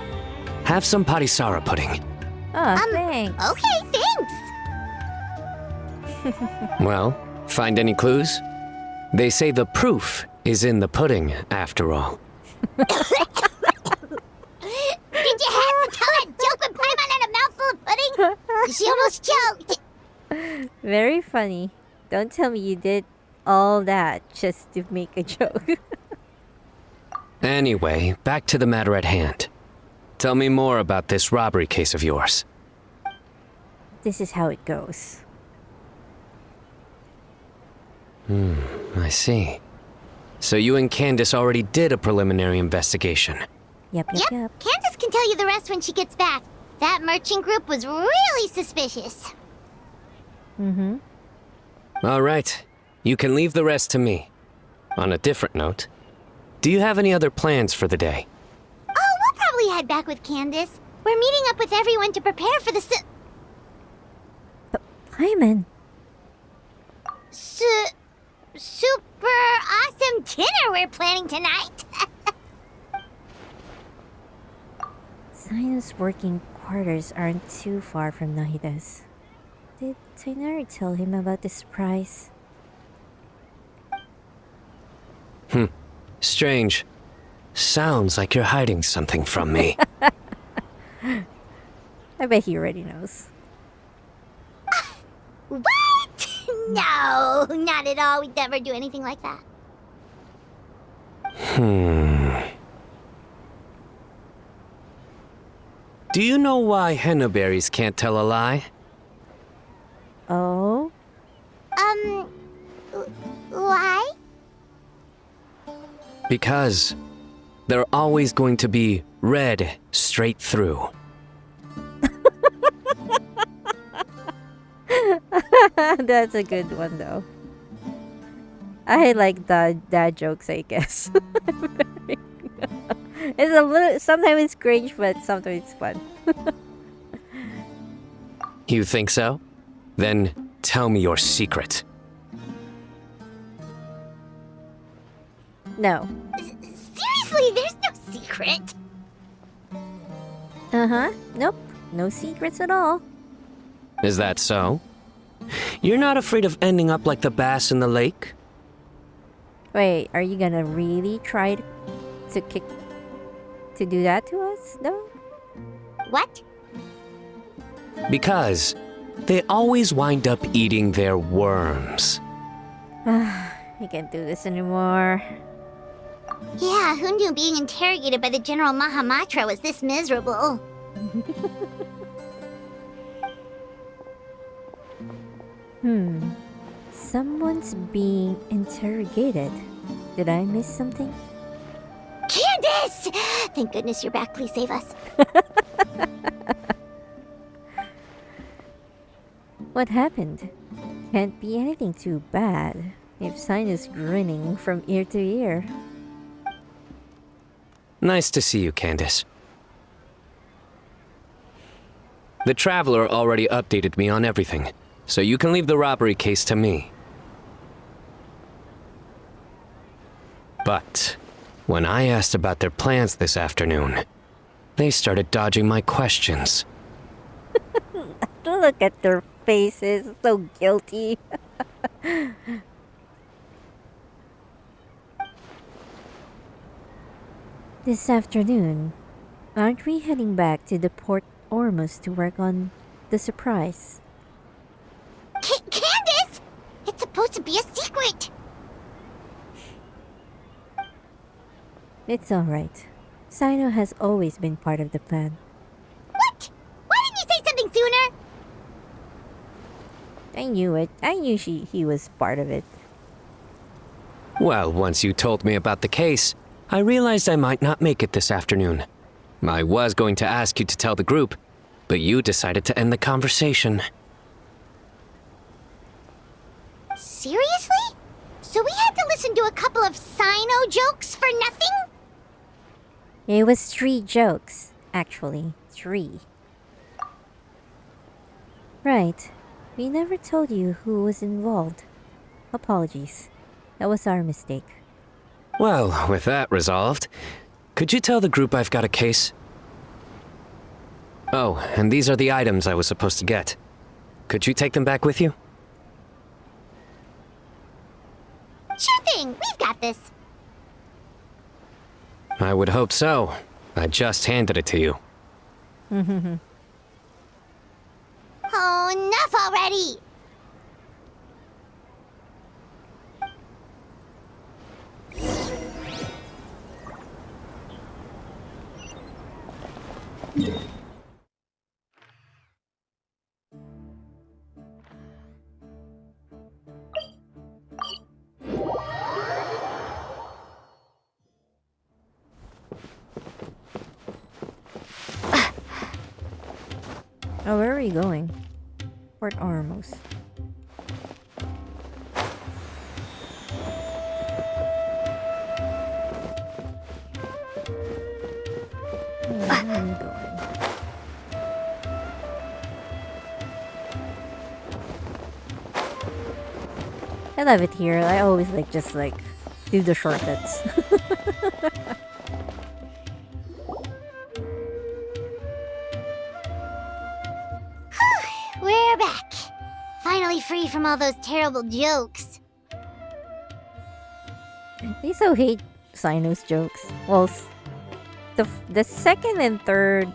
have some patisara pudding. Oh, thanks. Okay, thanks. Well, find any clues? They say the proof is in the pudding, after all. Did you have to tell that joke when Paimon had a mouthful of pudding? She almost choked. Very funny. Don't tell me you did all that just to make a joke. Anyway, back to the matter at hand. Tell me more about this robbery case of yours. This is how it goes. I see. So you and Candice already did a preliminary investigation. Yep. Candace can tell you the rest when she gets back. That merchant group was really suspicious. All right. You can leave the rest to me. On a different note, do you have any other plans for the day? Oh, we'll probably head back with Candace. We're meeting up with everyone to prepare for the Paimon. super awesome dinner we're planning tonight. Cyno's working quarters aren't too far from NAHIDA's. Did Cyno tell him about the surprise? Strange. Sounds like you're hiding something from me. I bet he already knows. What? No, not at all. We'd never do anything like that. Do you know why henna berries can't tell a lie? Oh? Why? Because they're always going to be red straight through. That's a good one, though. I like dad jokes, I guess. It's a little. Sometimes it's cringe, but sometimes it's fun. You think so? Then tell me your secret. No. Seriously, there's no secret. Nope. No secrets at all. Is that so? You're not afraid of ending up like the bass in the lake? Wait, are you gonna really try to do that to us? No. What? Because they always wind up eating their worms. I can't do this anymore. Yeah, who knew being interrogated by the General Mahamatra was this miserable? Someone's being interrogated. Did I miss something? Candice! Thank goodness you're back. Please save us. What happened? Can't be anything too bad if Cyno's grinning from ear to ear. Nice to see you, Candice. The Traveler already updated me on everything, so you can leave the robbery case to me. But when I asked about their plans this afternoon, they started dodging my questions. Look at their faces, so guilty. This afternoon, aren't we heading back to the Port Ormus to work on the surprise? Candice! It's supposed to be a secret! It's alright. Cyno has always been part of the plan. What? Why didn't you say something sooner? I knew it. I knew he was part of it. Well, once you told me about the case, I realized I might not make it this afternoon. I was going to ask you to tell the group, but you decided to end the conversation. Seriously? So we had to listen to a couple of Cyno jokes for nothing? It was 3 jokes, actually. 3. Right. We never told you who was involved. Apologies. That was our mistake. Well, with that resolved, could you tell the group I've got a case? Oh, and these are the items I was supposed to get. Could you take them back with you? Sure thing, we've got this. I would hope so. I just handed it to you. Oh, enough already! Oh, where are we going? Port Ormus. Where are we going? I love it here. I always just do the shortcuts. We're back. Finally free from all those terrible jokes. I so hate Cyno's jokes. Well, the second and third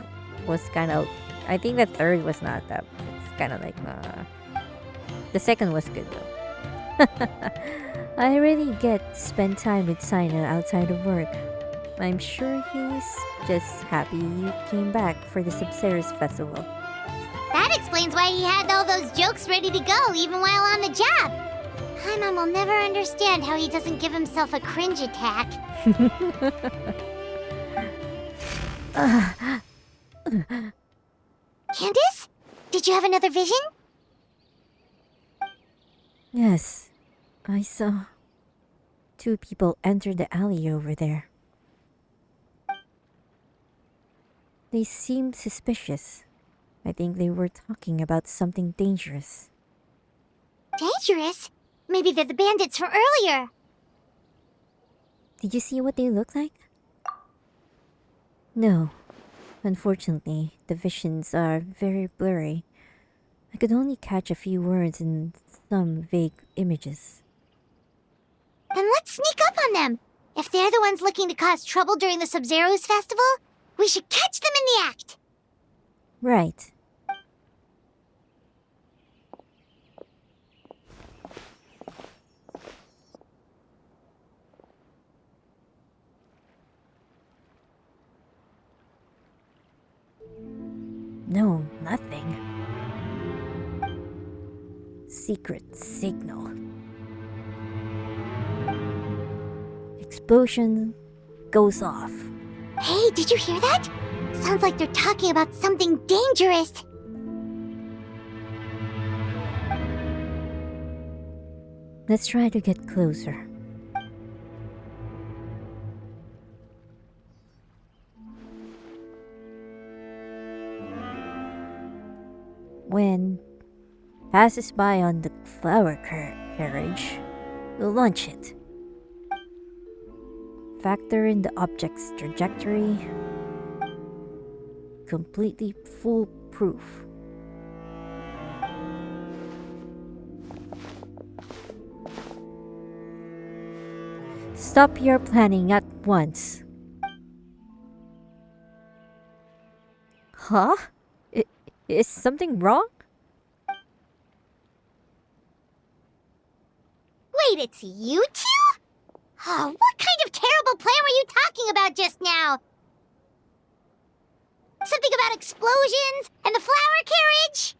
was kind of... I think the third was not that... It's kind of like... The second was good though. I really get to spend time with Cyno outside of work. I'm sure he's just happy you came back for the Sabzeruz festival. That explains why he had all those jokes ready to go even while on the job. Paimon will never understand how he doesn't give himself a cringe attack. Candice? Did you have another vision? Yes, I saw 2 people enter the alley over there. They seemed suspicious. I think they were talking about something dangerous. Dangerous? Maybe they're the bandits from earlier. Did you see what they looked like? No. Unfortunately, the visions are very blurry. I could only catch a few words and some vague images. Then let's sneak up on them. If they're the ones looking to cause trouble during the Sabzeruz festival, we should catch them in the act. Right. No, nothing. Secret signal. Explosion goes off. Hey, did you hear that? Sounds like they're talking about something dangerous. Let's try to get closer. When passes by on the flower carriage, we'll launch it. Factor in the object's trajectory. Completely foolproof. Stop your planning at once. Huh? Is something wrong? Wait, it's you two? Oh, what kind of terrible plan were you talking about just now? Something about explosions and the flower carriage?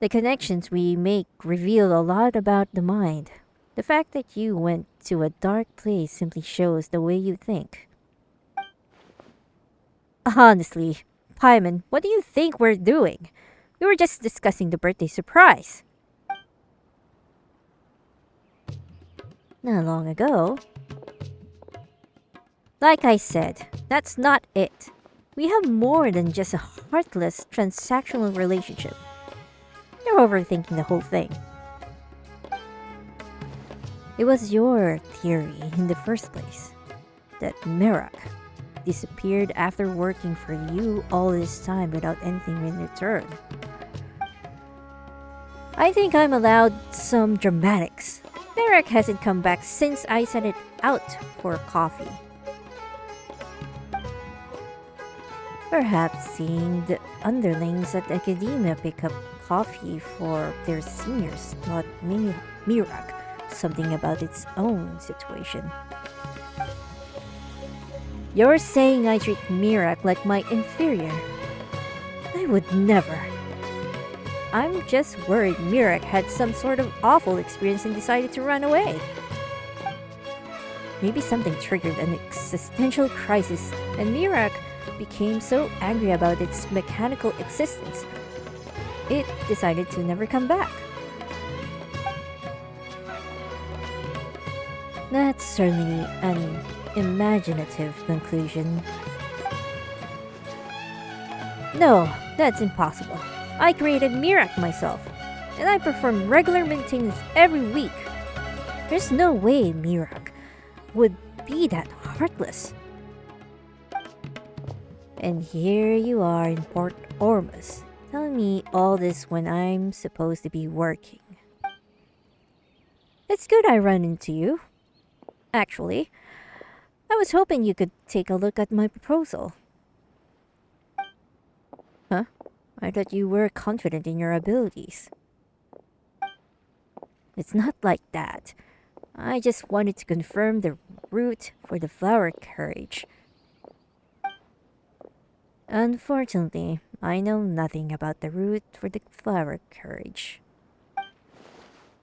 The connections we make reveal a lot about the mind. The fact that you went to a dark place simply shows the way you think. Honestly, Paimon, what do you think we're doing? We were just discussing the birthday surprise. Not long ago. Like I said, that's not it. We have more than just a heartless transactional relationship. You're overthinking the whole thing. It was your theory in the first place that Mirak disappeared after working for you all this time without anything in return. I think I'm allowed some dramatics. Mirak hasn't come back since I sent it out for coffee. Perhaps seeing the underlings at academia pick up coffee for their seniors taught Mirak something about its own situation. You're saying I treat Mirak like my inferior. I would never. I'm just worried Mirak had some sort of awful experience and decided to run away. Maybe something triggered an existential crisis and Mirak became so angry about its mechanical existence, it decided to never come back. That's certainly an imaginative conclusion. No, that's impossible. I created Mirak myself, and I perform regular maintenance every week. There's no way Mirak would be that heartless. And here you are in Port Ormus, telling me all this when I'm supposed to be working. It's good I run into you. Actually, I was hoping you could take a look at my proposal. Huh? I thought you were confident in your abilities. It's not like that. I just wanted to confirm the route for the flower carriage. Unfortunately, I know nothing about the route for the flower carriage.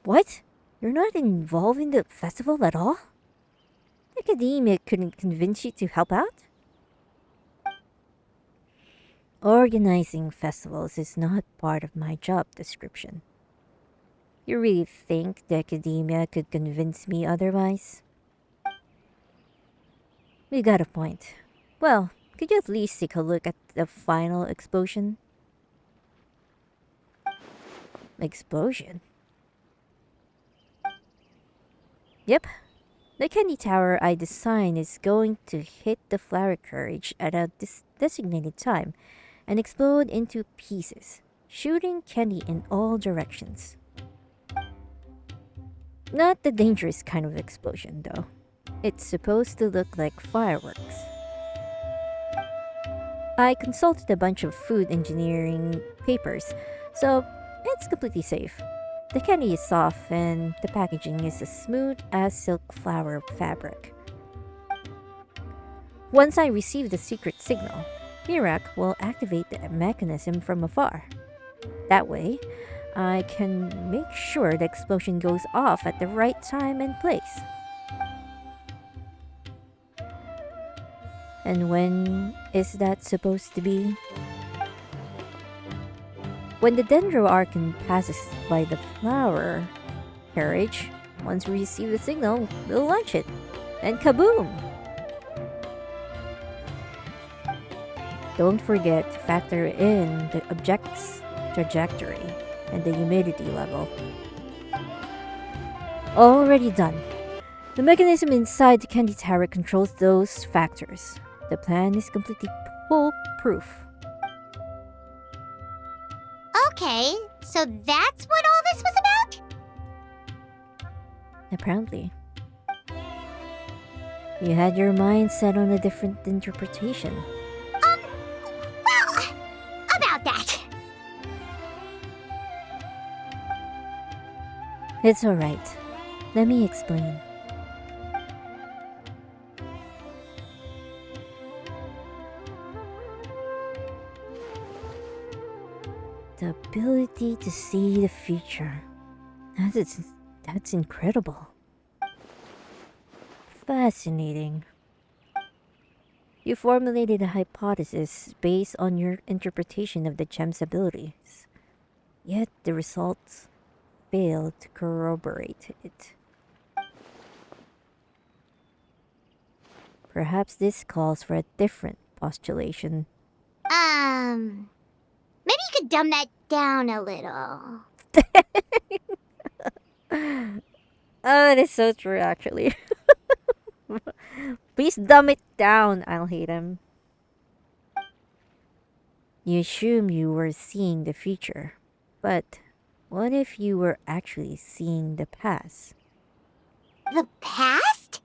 What? You're not involved in the festival at all? Academia couldn't convince you to help out? Organizing festivals is not part of my job description. You really think the academia could convince me otherwise? You got a point. Well, could you at least take a look at the final explosion? Explosion? Yep. The candy tower I designed is going to hit the flower carriage at a designated time and explode into pieces, shooting candy in all directions. Not the dangerous kind of explosion, though. It's supposed to look like fireworks. I consulted a bunch of food engineering papers, so it's completely safe. The candy is soft and the packaging is as smooth as silk flower fabric. Once I receive the secret signal, Mirak will activate the mechanism from afar. That way, I can make sure the explosion goes off at the right time and place. And when is that supposed to be? When the Dendroarchon passes by the flower carriage, once we receive the signal, we'll launch it. And kaboom! Don't forget to factor in the object's trajectory and the humidity level. Already done. The mechanism inside the candy tower controls those factors. The plan is completely foolproof. Okay, so that's what all this was about? Apparently. You had your mind set on a different interpretation. Well, about that. It's alright. Let me explain. The ability to see the future. That's incredible. Fascinating. You formulated a hypothesis based on your interpretation of the gem's abilities. Yet the results failed to corroborate it. Perhaps this calls for a different postulation. Maybe you could dumb that down a little. Oh, it is so true, actually. Please dumb it down, I'll hate him. You assume you were seeing the future, but what if you were actually seeing the past? The past?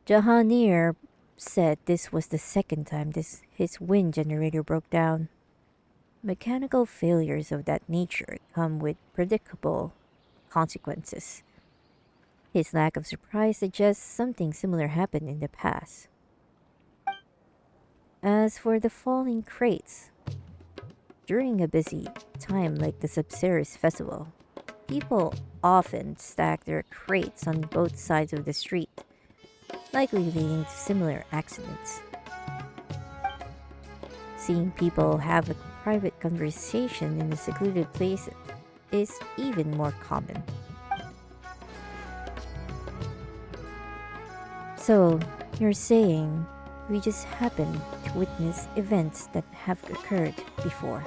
Jahangir said this was the second time his wind generator broke down. Mechanical failures of that nature come with predictable consequences. His lack of surprise suggests something similar happened in the past. As for the falling crates, during a busy time like the Sabzeruz festival, people often stack their crates on both sides of the street, likely leading to similar accidents. Seeing people have a private conversation in a secluded place is even more common. So, you're saying we just happen to witness events that have occurred before.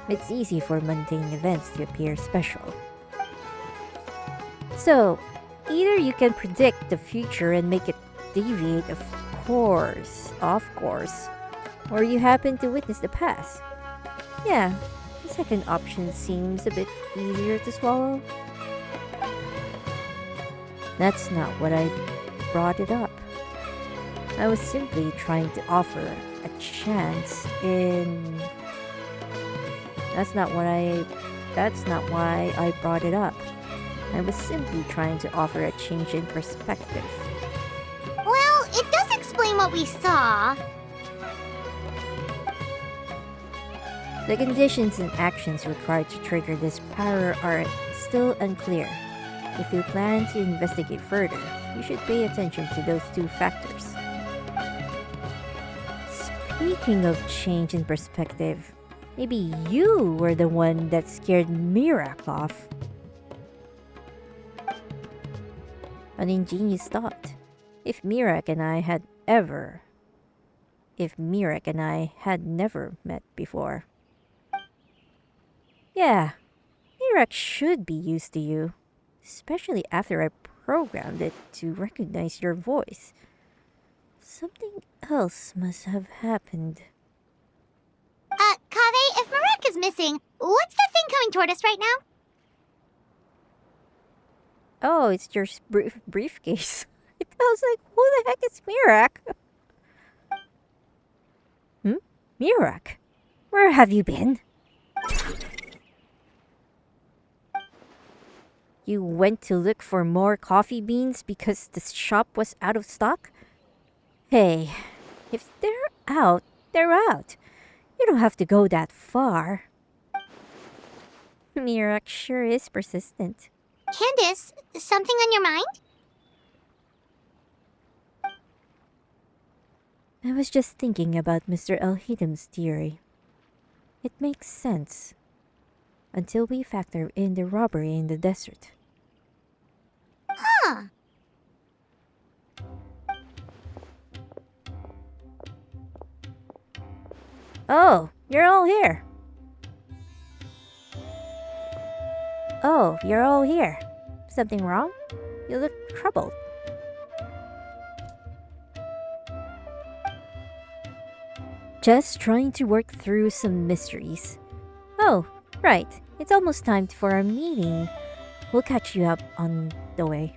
It's easy for mundane events to appear special. So, either you can predict the future and make it deviate off course, or you happen to witness the past. Yeah, the second option seems a bit easier to swallow. That's not what I brought it up. I was simply trying to offer a chance in... That's not why I brought it up. I was simply trying to offer a change in perspective. Well, it does explain what we saw. The conditions and actions required to trigger this power are still unclear. If you plan to investigate further, you should pay attention to those two factors. Speaking of change in perspective, Maybe you were the one that scared Mirak off. An ingenious thought. If Mirak and I had never met before. Yeah, Mirak should be used to you. Especially after I programmed it to recognize your voice. Something else must have happened. Kaveh, if Marek is missing, what's that thing coming toward us right now? Oh, it's your briefcase. I was like, who the heck is Mirak? Mirak? Where have you been? You went to look for more coffee beans because the shop was out of stock? Hey, if they're out, they're out. You don't have to go that far. Mirak sure is persistent. Candice, something on your mind? I was just thinking about Mr. Elhidam's theory. It makes sense. Until we factor in the robbery in the desert. Huh. Oh, you're all here. Oh, you're all here. Something wrong? You look troubled. Just trying to work through some mysteries. Oh, right. It's almost time for our meeting. We'll catch you up on the way.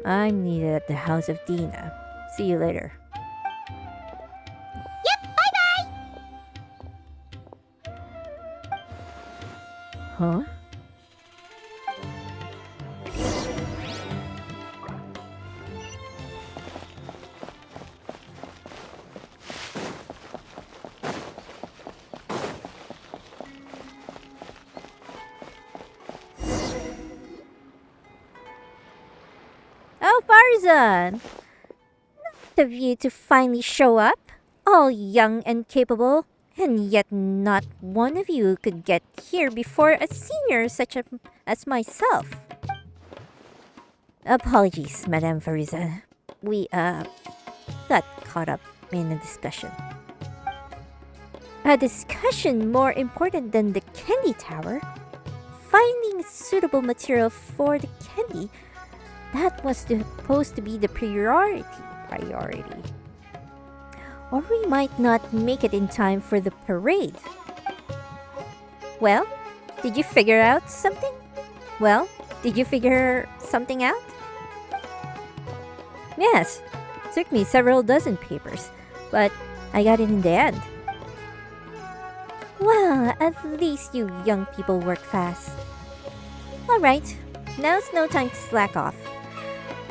I'm needed at the house of Dina. See you later. Yep, bye-bye! Huh? Oh, Farzan! Nice of you to finally show up. All young and capable. And yet not one of you could get here before a senior as myself. Apologies, Madame Fariza. We, got caught up in a discussion. A discussion more important than the candy tower? Finding suitable material for the candy, that was supposed to be the priority. Or we might not make it in time for the parade. Well, did you figure something out? Yes, took me several dozen papers, but I got it in the end. Well, at least you young people work fast. Alright, now's no time to slack off.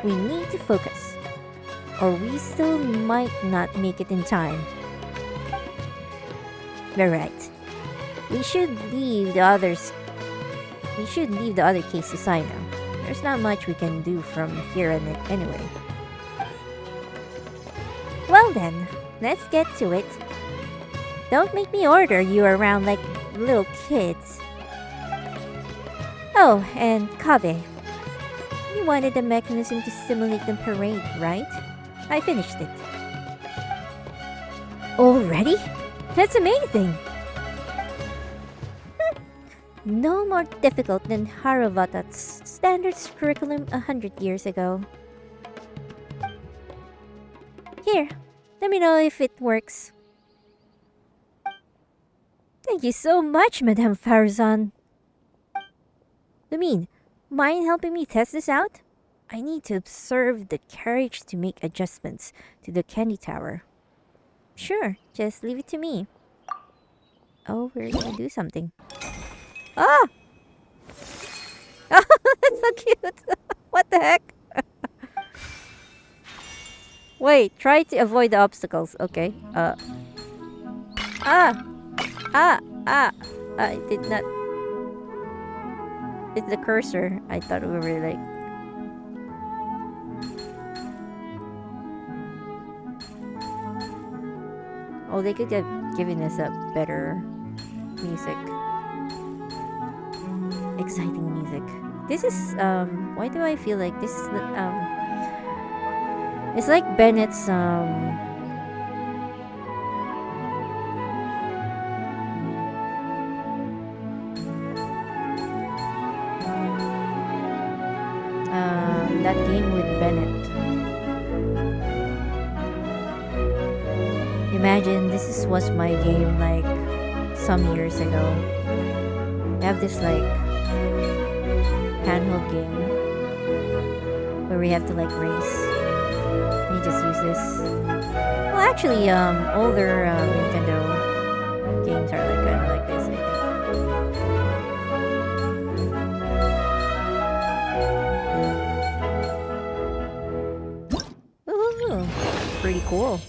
We need to focus, or we still might not make it in time. You're right. We should leave the other case to Cyno. There's not much we can do from here anyway. Well then, let's get to it. Don't make me order you around like little kids. Oh, and Kaveh. You wanted a mechanism to simulate the parade, right? I finished it. Already? That's amazing! No more difficult than Haravatat's standards curriculum 100 years ago. Here, let me know if it works. Thank you so much, Madame Farzan. Lumine, mind helping me test this out? I need to observe the carriage to make adjustments to the candy tower. Sure, just leave it to me. Oh, we're gonna do something. Ah! Oh, that's so cute! What the heck? Wait, try to avoid the obstacles. Okay. I did not. It's the cursor. I thought we were like. Oh, they could giving us a better music. Exciting music. This is why do I feel like this is it's like Bennett's that game with Bennett. Imagine this was my game like some years ago. I have this like handheld game where we have to like race. You just use this. Well, actually, older Nintendo games are like kind of like this, I think. Woohoo! Pretty cool.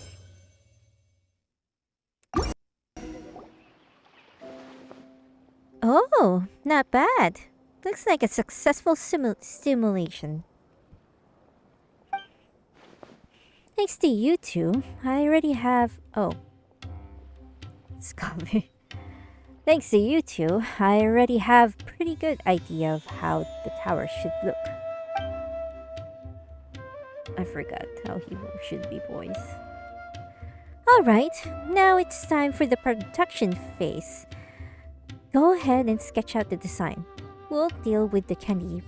Oh, not bad. Looks like a successful simulation. Thanks to you two, I already have... Oh. It's coming. Thanks to you two, I already have pretty good idea of how the tower should look. I forgot how he should be voiced. Alright, now it's time for the production phase. Go ahead and sketch out the design. We'll deal with the candy.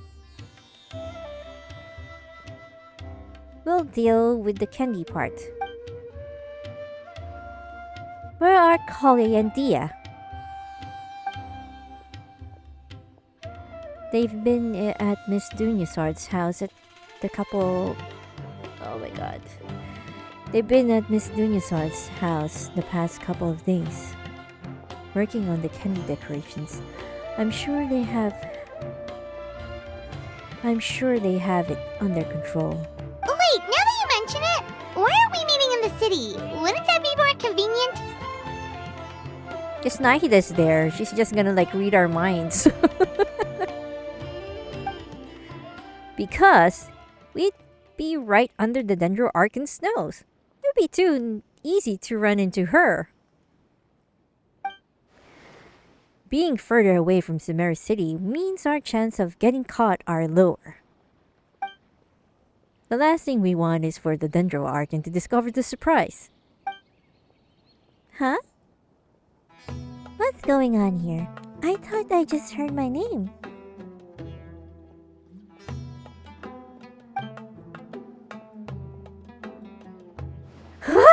We'll deal with the candy part. Where are Kali and Dia? They've been at Miss Dunyasard's house at the couple... Oh my god. They've been at Miss Dunyasard's house the past couple of days, working on the candy decorations. I'm sure they have it under control. Oh wait, now that you mention it, why aren't we meeting in the city? Wouldn't that be more convenient? Just Nahida's there. She's just gonna like read our minds. Because we'd be right under the Dendro Archon's nose. It would be too easy to run into her. Being further away from Sumeru City means our chance of getting caught are lower. The last thing we want is for the Dendro Archon to discover the surprise. Huh? What's going on here? I thought I just heard my name. Huh?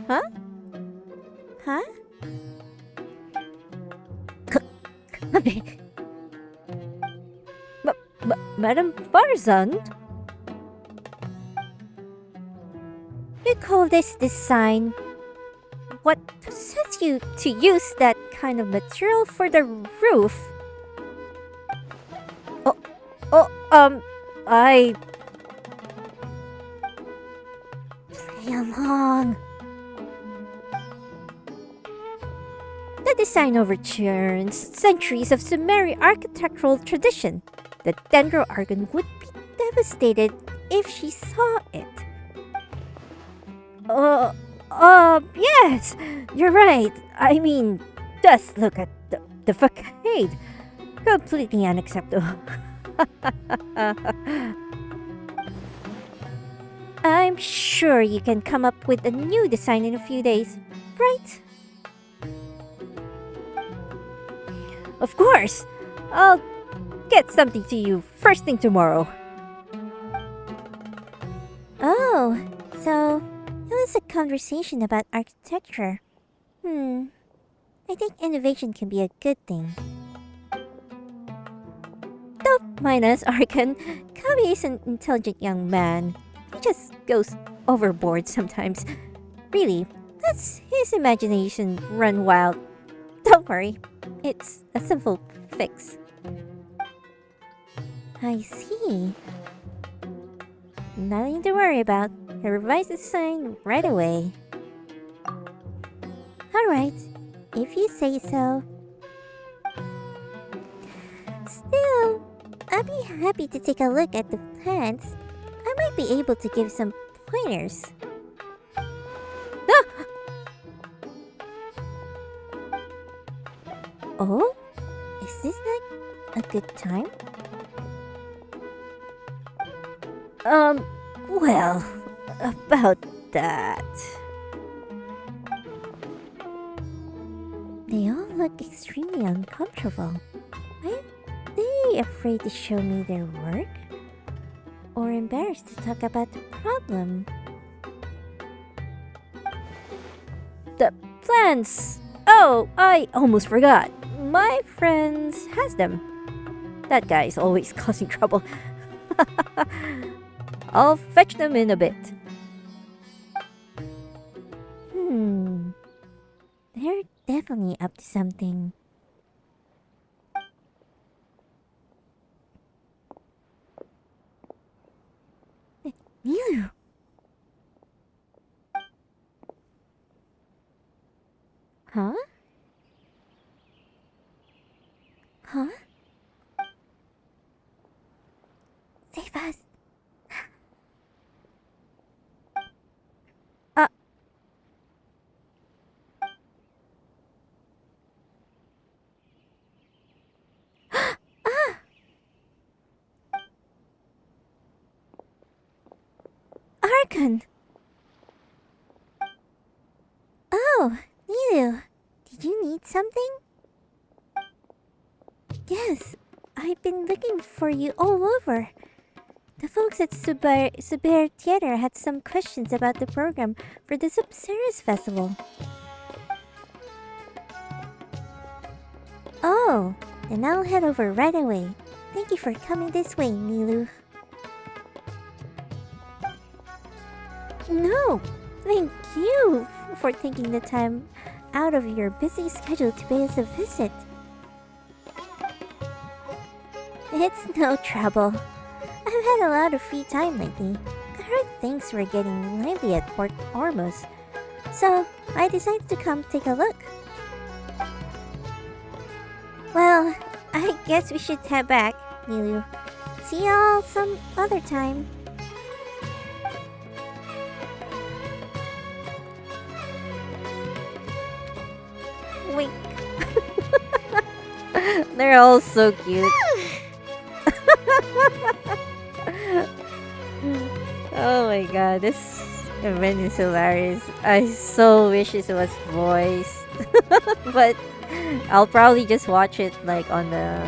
Huh? Huh? Madam Farzan? You call this design? What possessed you to use that kind of material for the roof? I... Play along. The design overturns centuries of Sumerian architectural tradition. The Dendro Archon would be devastated if she saw it. Yes, you're right. I mean, just look at the facade. Completely unacceptable. I'm sure you can come up with a new design in a few days, right? Of course! I'll get something to you first thing tomorrow. Oh, so it was a conversation about architecture. I think innovation can be a good thing. Don't mind us, Archon. Kami is an intelligent young man. He just goes overboard sometimes. Really, that's his imagination run wild. Don't worry, it's a simple fix. I see. Nothing to worry about. I'll revise the design right away. Alright, if you say so. Still, I'd be happy to take a look at the plans. I might be able to give some pointers. Ah! Oh? Is this like a good time? Well, about that. They all look extremely uncomfortable. Are they afraid to show me their work? Or embarrassed to talk about the problem? The plans! Oh, I almost forgot. My friends has them. That guy is always causing trouble. I'll fetch them in a bit. They're definitely up to something. Nilu! Huh? Huh? Save us! Archon! Oh, Nilu, did you need something? Yes, I've been looking for you all over. The folks at Subir Theater had some questions about the program for the Sabzeruz Festival. Oh, then I'll head over right away. Thank you for coming this way, Nilu. No, thank you for taking the time out of your busy schedule to pay us a visit. It's no trouble. I've had a lot of free time lately. I heard things were getting lively at Port Ormuz, so I decided to come take a look. Well, I guess we should head back, Nilu. See y'all some other time. Wink. They're all so cute. Oh my god, this event is hilarious. I so wish it was voiced. But I'll probably just watch it like on the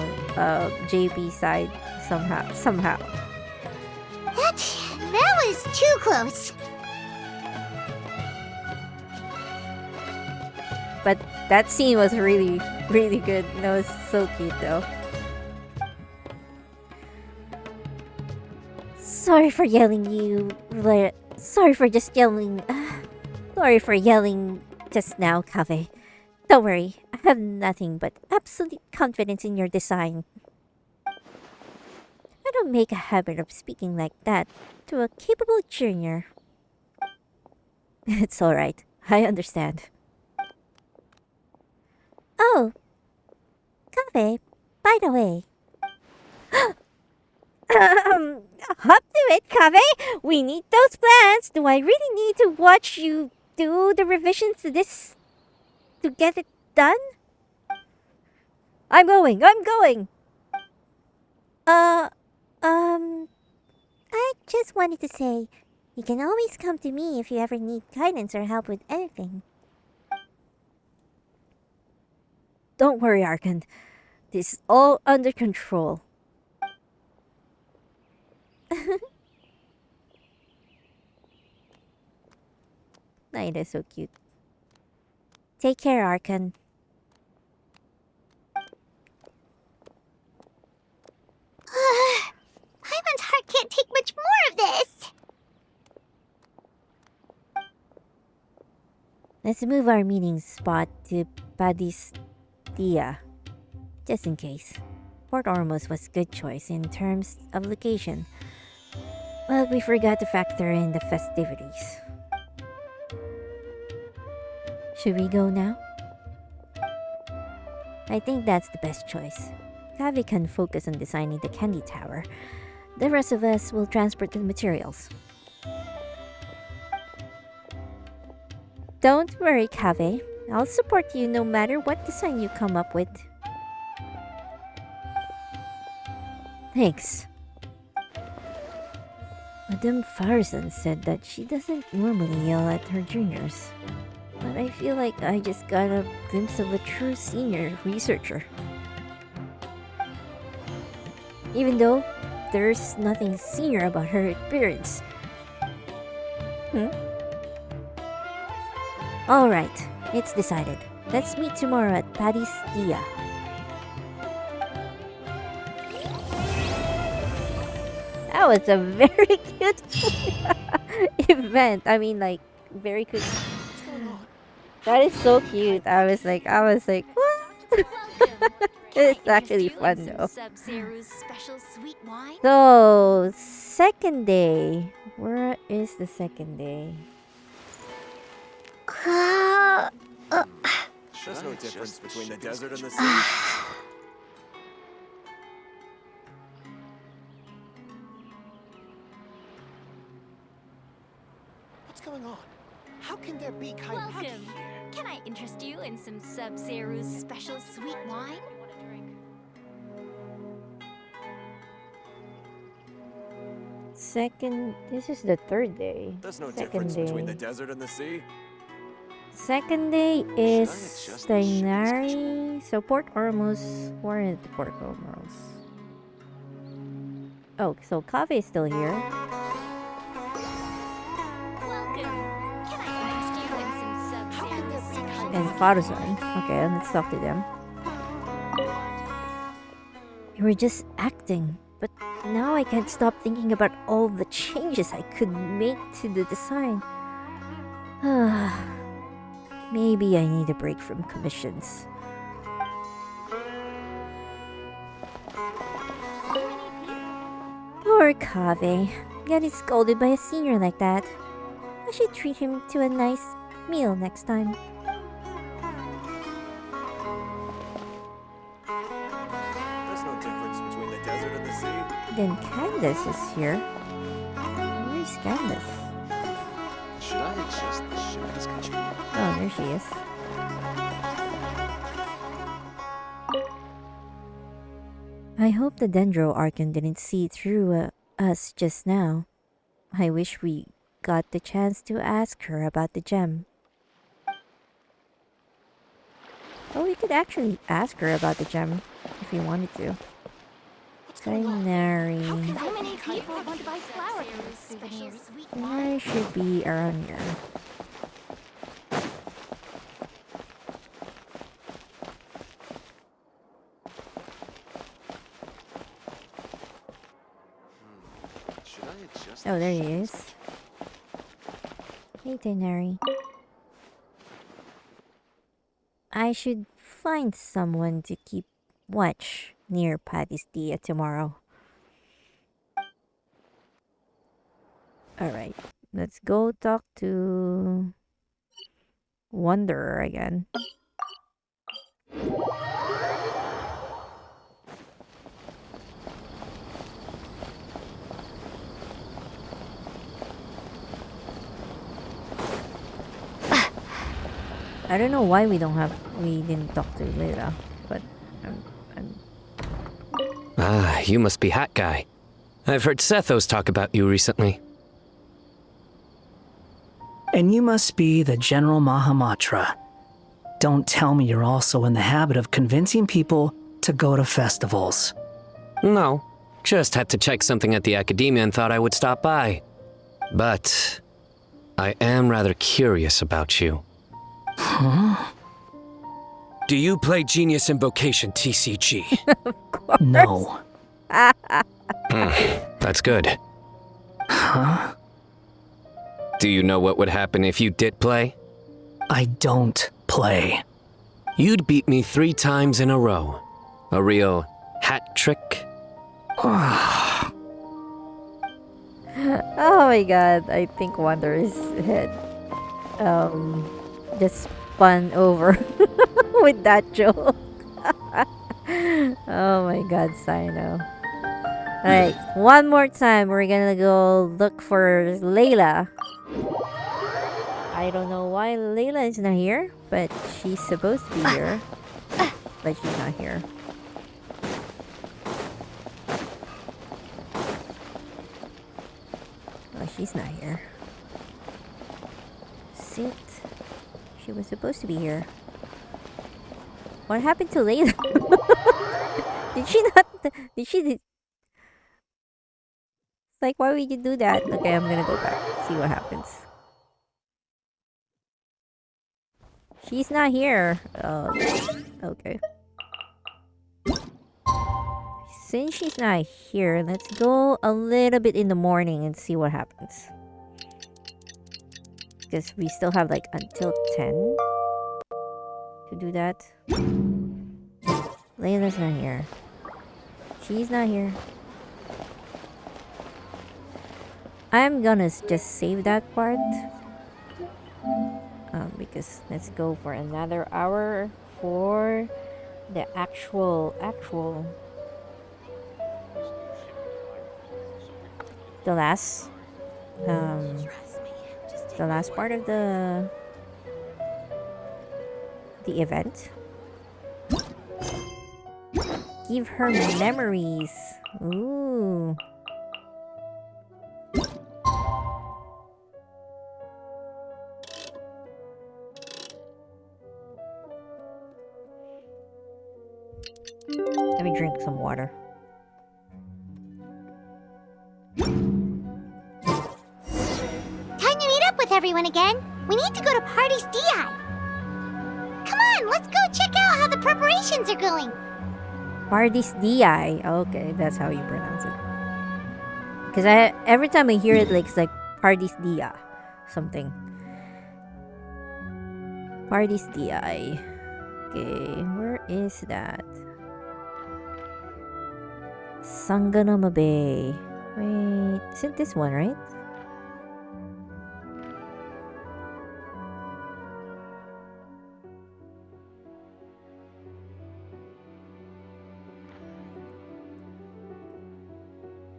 JP side somehow. That was too close. But that scene was really, really good. That was so cute though. Sorry for yelling Sorry for yelling just now, Kave. Don't worry, I have nothing but absolute confidence in your design. I don't make a habit of speaking like that to a capable junior. It's alright. I understand. Oh, Kave, by the way. Hop to it, Kave! We need those plans! Do I really need to watch you do the revisions to this to get it done? I'm going! I just wanted to say, you can always come to me if you ever need guidance or help with anything. Don't worry, Arkan. This is all under control. NAHIDA is so cute. Take care, Arkan. Paimon's heart can't take much more of this. Let's move our meeting spot to Padistia, just in case. Port Ormuz was a good choice in terms of location, but we forgot to factor in the festivities. Should we go now? I think that's the best choice. Kavi can focus on designing the candy tower. The rest of us will transport the materials. Don't worry, Kave. I'll support you no matter what design you come up with. Thanks. Madame Farzan said that she doesn't normally yell at her juniors. But I feel like I just got a glimpse of a true senior researcher. Even though there's nothing senior about her appearance. Alright, it's decided. Let's meet tomorrow at Paddy's Dia. That was a very cute event. I mean, like, very cute. That is so cute. I was like, what? It's actually fun though. Sabzeruz special sweet wine? So, second day. Where is the second day? There's no difference between the desert and the sea. What's going on? How can there be kind of... Welcome. Can I interest you in some Sabzeruz special sweet wine? Second, this is the third day. There's no Second difference day. between the desert and the sea. Second day is Steinari. So Port Ormuz. Where is the Port Ormuz? Oh, so Kave is still here. Welcome. Can I interest you in some Sabzeruz special And Farzan. Okay, let's talk to them. You were just acting, but now I can't stop thinking about all the changes I could make to the design. Maybe I need a break from commissions. Poor Kave, getting scolded by a senior like that. I should treat him to a nice meal next time. There's no difference between the desert and the sea. Then Candace is here. Where's Candace? Should I adjust the ship's control? Oh, there she is. I hope the Dendro Archon didn't see through us just now. I wish we got the chance to ask her about the gem. Oh, we could actually ask her about the gem if we wanted to. Binary. How many people want to buy flower special sweet Binary should be around here. Should I adjust? Oh, there he is. Hey, Binary. I should find someone to keep watch near Paddy's Dia tomorrow. Alright, let's go talk to Wanderer again. I don't know why we didn't talk to Lila, but Ah, you must be Hat Guy. I've heard Sethos talk about you recently. And you must be the General Mahamatra. Don't tell me you're also in the habit of convincing people to go to festivals. No, just had to check something at the Academia and thought I would stop by. But I am rather curious about you. Huh? Do you play Genius Invocation TCG? No. That's good. Huh? Do you know what would happen if you did play? I don't play. You'd beat me 3 times in a row. A real hat trick? oh my god, I think Wanderer's head just spun over with that joke. Oh my god, Cyno. Alright, one more time. We're gonna go look for Layla. I don't know why Layla is not here, but she's supposed to be here. But she's not here. Oh, she's not here. Sit. She was supposed to be here. What happened to Layla? Did she not? Did she? Like, why would you do that? Okay, I'm gonna go back. See what happens. She's not here. Oh, okay. Since she's not here, let's go a little bit in the morning and see what happens. Because we still have like until 10 to do that. Layla's not here. She's not here. I'm gonna just save that part. Because let's go for another hour for the actual the last part of the event. Give her memories. Ooh. Let me drink some water. Time to meet up with everyone again. We need to go to Party's DI. Come on, let's go check out how the preparations are going. Party's DI. Okay, that's how you pronounce it. Because every time I hear it, like, it's like Party's DI. Something. Party's DI. Okay, where is that? Sanganama Bay. Wait, isn't this one, right?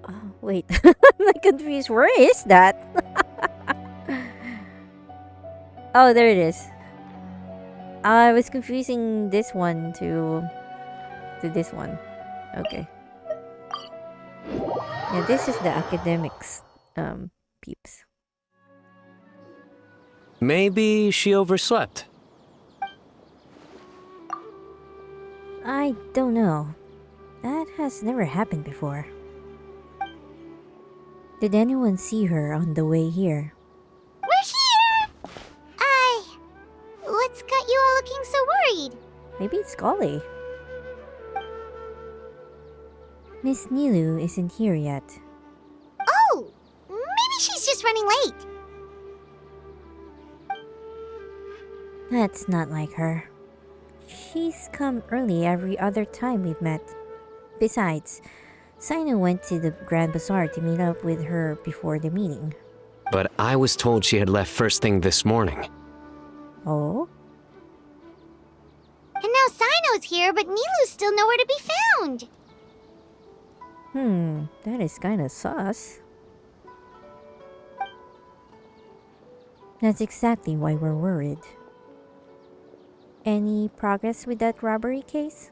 Oh, wait. I'm confused. Where is that? Oh, there it is. I was confusing this one to this one. Okay. Yeah, this is the academics peeps. Maybe she overslept. I don't know. That has never happened before. Did anyone see her on the way here? We're here! What's got you all looking so worried? Maybe it's Golly. Miss Nilu isn't here yet. Oh! Maybe she's just running late. That's not like her. She's come early every other time we've met. Besides, Cyno went to the Grand Bazaar to meet up with her before the meeting. But I was told she had left first thing this morning. Oh? And now Cyno's here, but Nilu's still nowhere to be found. That is kinda sus. That's exactly why we're worried. Any progress with that robbery case?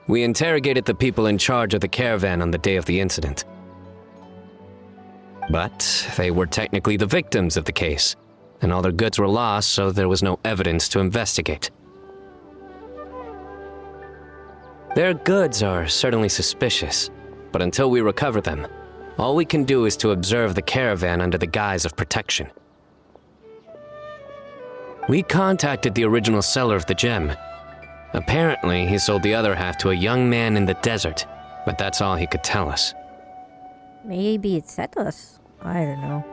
We interrogated the people in charge of the caravan on the day of the incident. But they were technically the victims of the case, and all their goods were lost, so there was no evidence to investigate. Their goods are certainly suspicious, but until we recover them, all we can do is to observe the caravan under the guise of protection. We contacted the original seller of the gem. Apparently, he sold the other half to a young man in the desert, but that's all he could tell us. Maybe it's Setos. I don't know.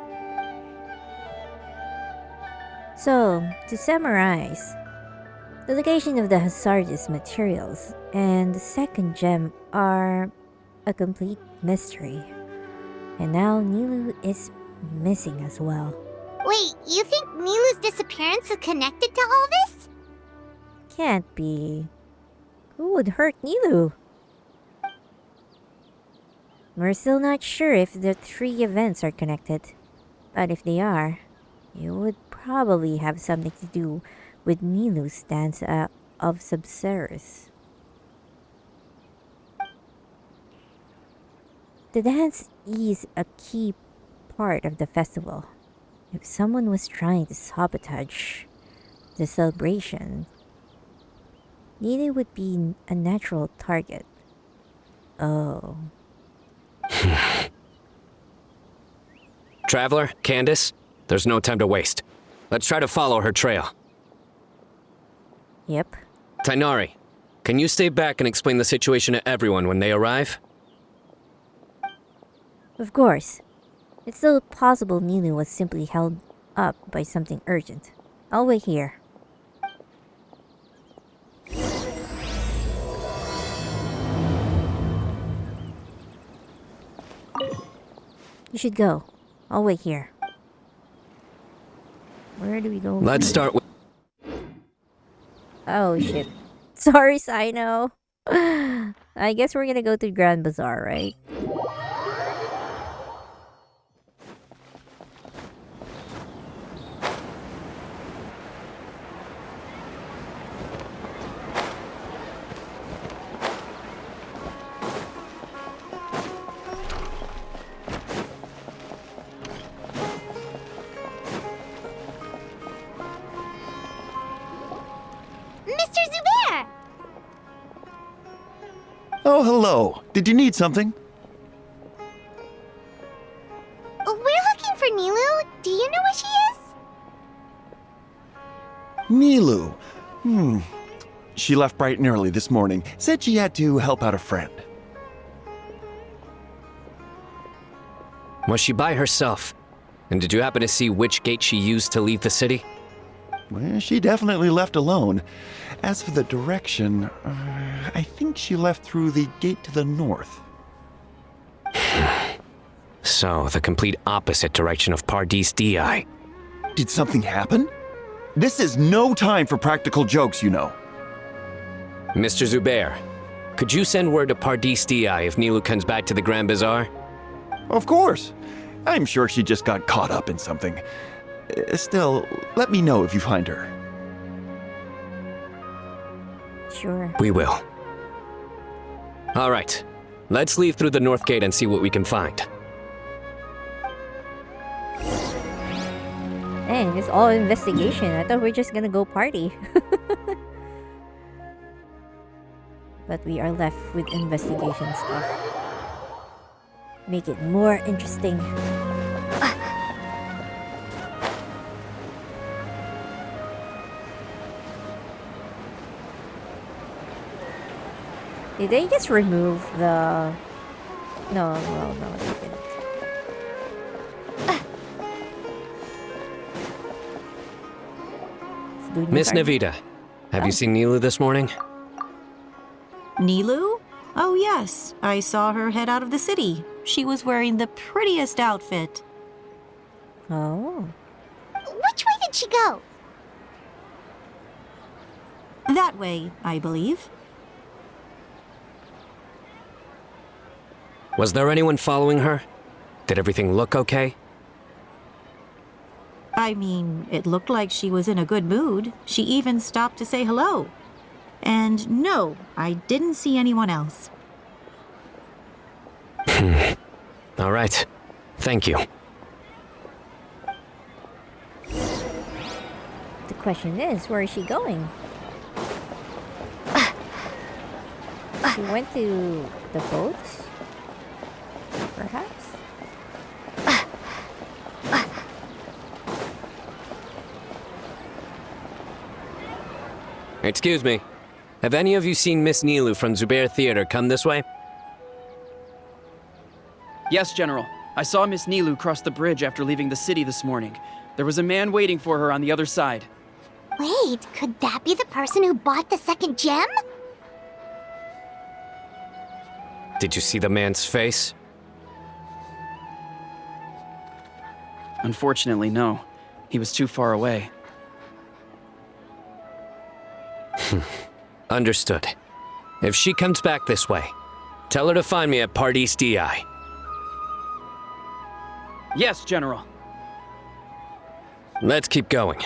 So, to summarize, the location of the hazardous materials and the second gem are a complete mystery. And now Nilu is missing as well. Wait, you think Nilu's disappearance is connected to all this? Can't be. Who would hurt Nilu? We're still not sure if the three events are connected. But if they are, it would probably have something to do with Nilu's stance of Sabzeruz. The dance is a key part of the festival. If someone was trying to sabotage the celebration, Nilu would be a natural target. Oh. Traveler, Candice, there's no time to waste. Let's try to follow her trail. Yep. Tainari, can you stay back and explain the situation to everyone when they arrive? Of course. It's still possible Nilu was simply held up by something urgent. I'll wait here. You should go. I'll wait here. Where do we go? Let's start with... Oh shit. Sorry, Cyno. I guess we're gonna go to Grand Bazaar, right? Mr. Zubair! Oh, hello. Did you need something? We're looking for Nilu. Do you know where she is? Nilu. She left bright and early this morning. Said she had to help out a friend. Was she by herself? And did you happen to see which gate she used to leave the city? Well, she definitely left alone. As for the direction, I think she left through the gate to the north. So, the complete opposite direction of Paradis Di. Did something happen? This is no time for practical jokes, you know. Mr. Zubair, could you send word to Paradis Di if Nilu comes back to the Grand Bazaar? Of course. I'm sure she just got caught up in something. Still, let me know if you find her. Sure. We will. All right. Let's leave through the north gate and see what we can find. Dang, it's all investigation. I thought we were just gonna go party. But we are left with investigation stuff. Make it more interesting. Did they just remove the... No, they didn't. Miss Nahida, have you seen Nilu this morning? Nilu? Oh yes, I saw her head out of the city. She was wearing the prettiest outfit. Oh. Which way did she go? That way, I believe. Was there anyone following her? Did everything look okay? I mean, it looked like she was in a good mood. She even stopped to say hello. And no, I didn't see anyone else. All right. Thank you. The question is, where is she going? She went to the boats? Perhaps? Excuse me. Have any of you seen Miss Nilu from Zubair Theater come this way? Yes, General. I saw Miss Nilu cross the bridge after leaving the city this morning. There was a man waiting for her on the other side. Wait, could that be the person who bought the second gem? Did you see the man's face? Unfortunately, no. He was too far away. Understood. If she comes back this way, tell her to find me at Pardis DI. Yes, General. Let's keep going.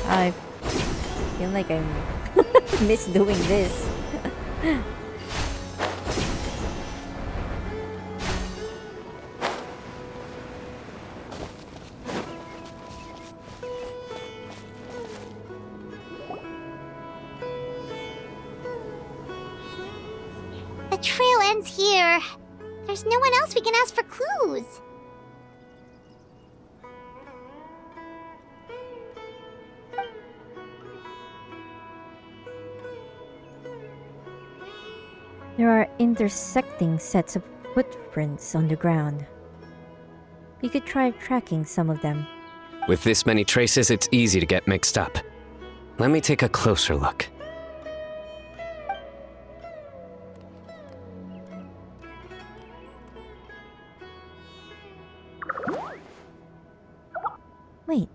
I feel like I miss doing this. The trail ends here. There's no one else we can ask for clues. There are intersecting sets of footprints on the ground. You could try tracking some of them. With this many traces, it's easy to get mixed up. Let me take a closer look. Wait,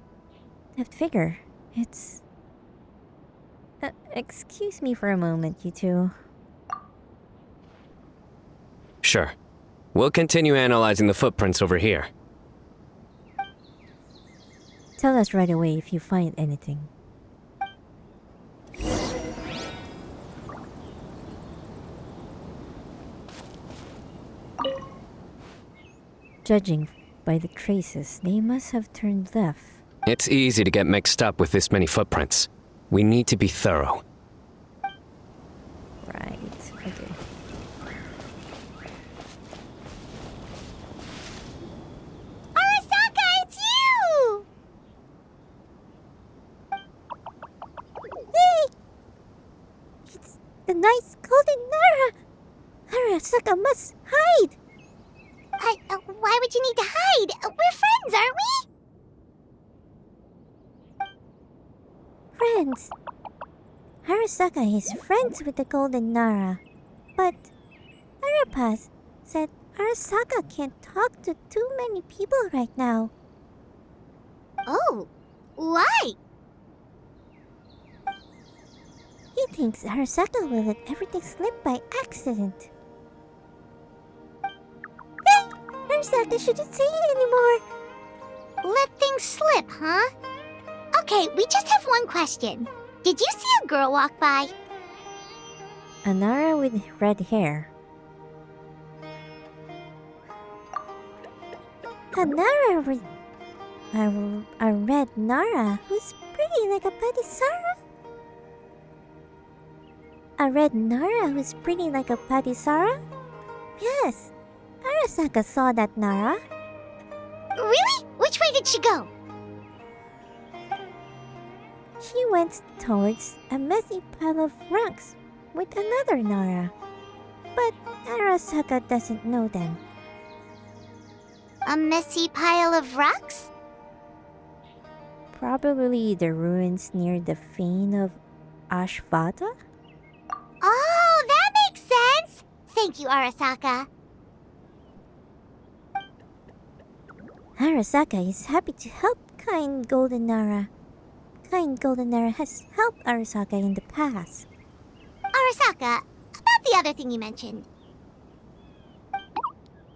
that figure. It's... excuse me for a moment, you two. Sure. We'll continue analyzing the footprints over here. Tell us right away if you find anything. Judging by the traces, they must have turned left. It's easy to get mixed up with this many footprints. We need to be thorough. Right, okay. Arasaka, it's you! Hey! It's the nice golden Nara! Arasaka must hide! Why would you need to hide? We're friends, aren't we? Friends. Arasaka is friends with the golden Nara. But Arapas said Arasaka can't talk to too many people right now. Oh, why? He thinks Arasaka will let everything slip by accident. Arasaka shouldn't say it anymore. Let things slip, huh? Okay, we just have one question. Did you see a girl walk by? A Nara with red hair. A Nara with... A red Nara who's pretty like a Patisara? A red Nara who's pretty like a Patisara? Yes, Arasaka saw that Nara. Really? Which way did she go? She went towards a messy pile of rocks with another Nara. But Arasaka doesn't know them. A messy pile of rocks? Probably the ruins near the fane of Ashvata? Oh, that makes sense! Thank you, Arasaka. Arasaka is happy to help kind Golden Nara. Kind Golden Nara has helped Arasaka in the past. Arasaka, about the other thing you mentioned.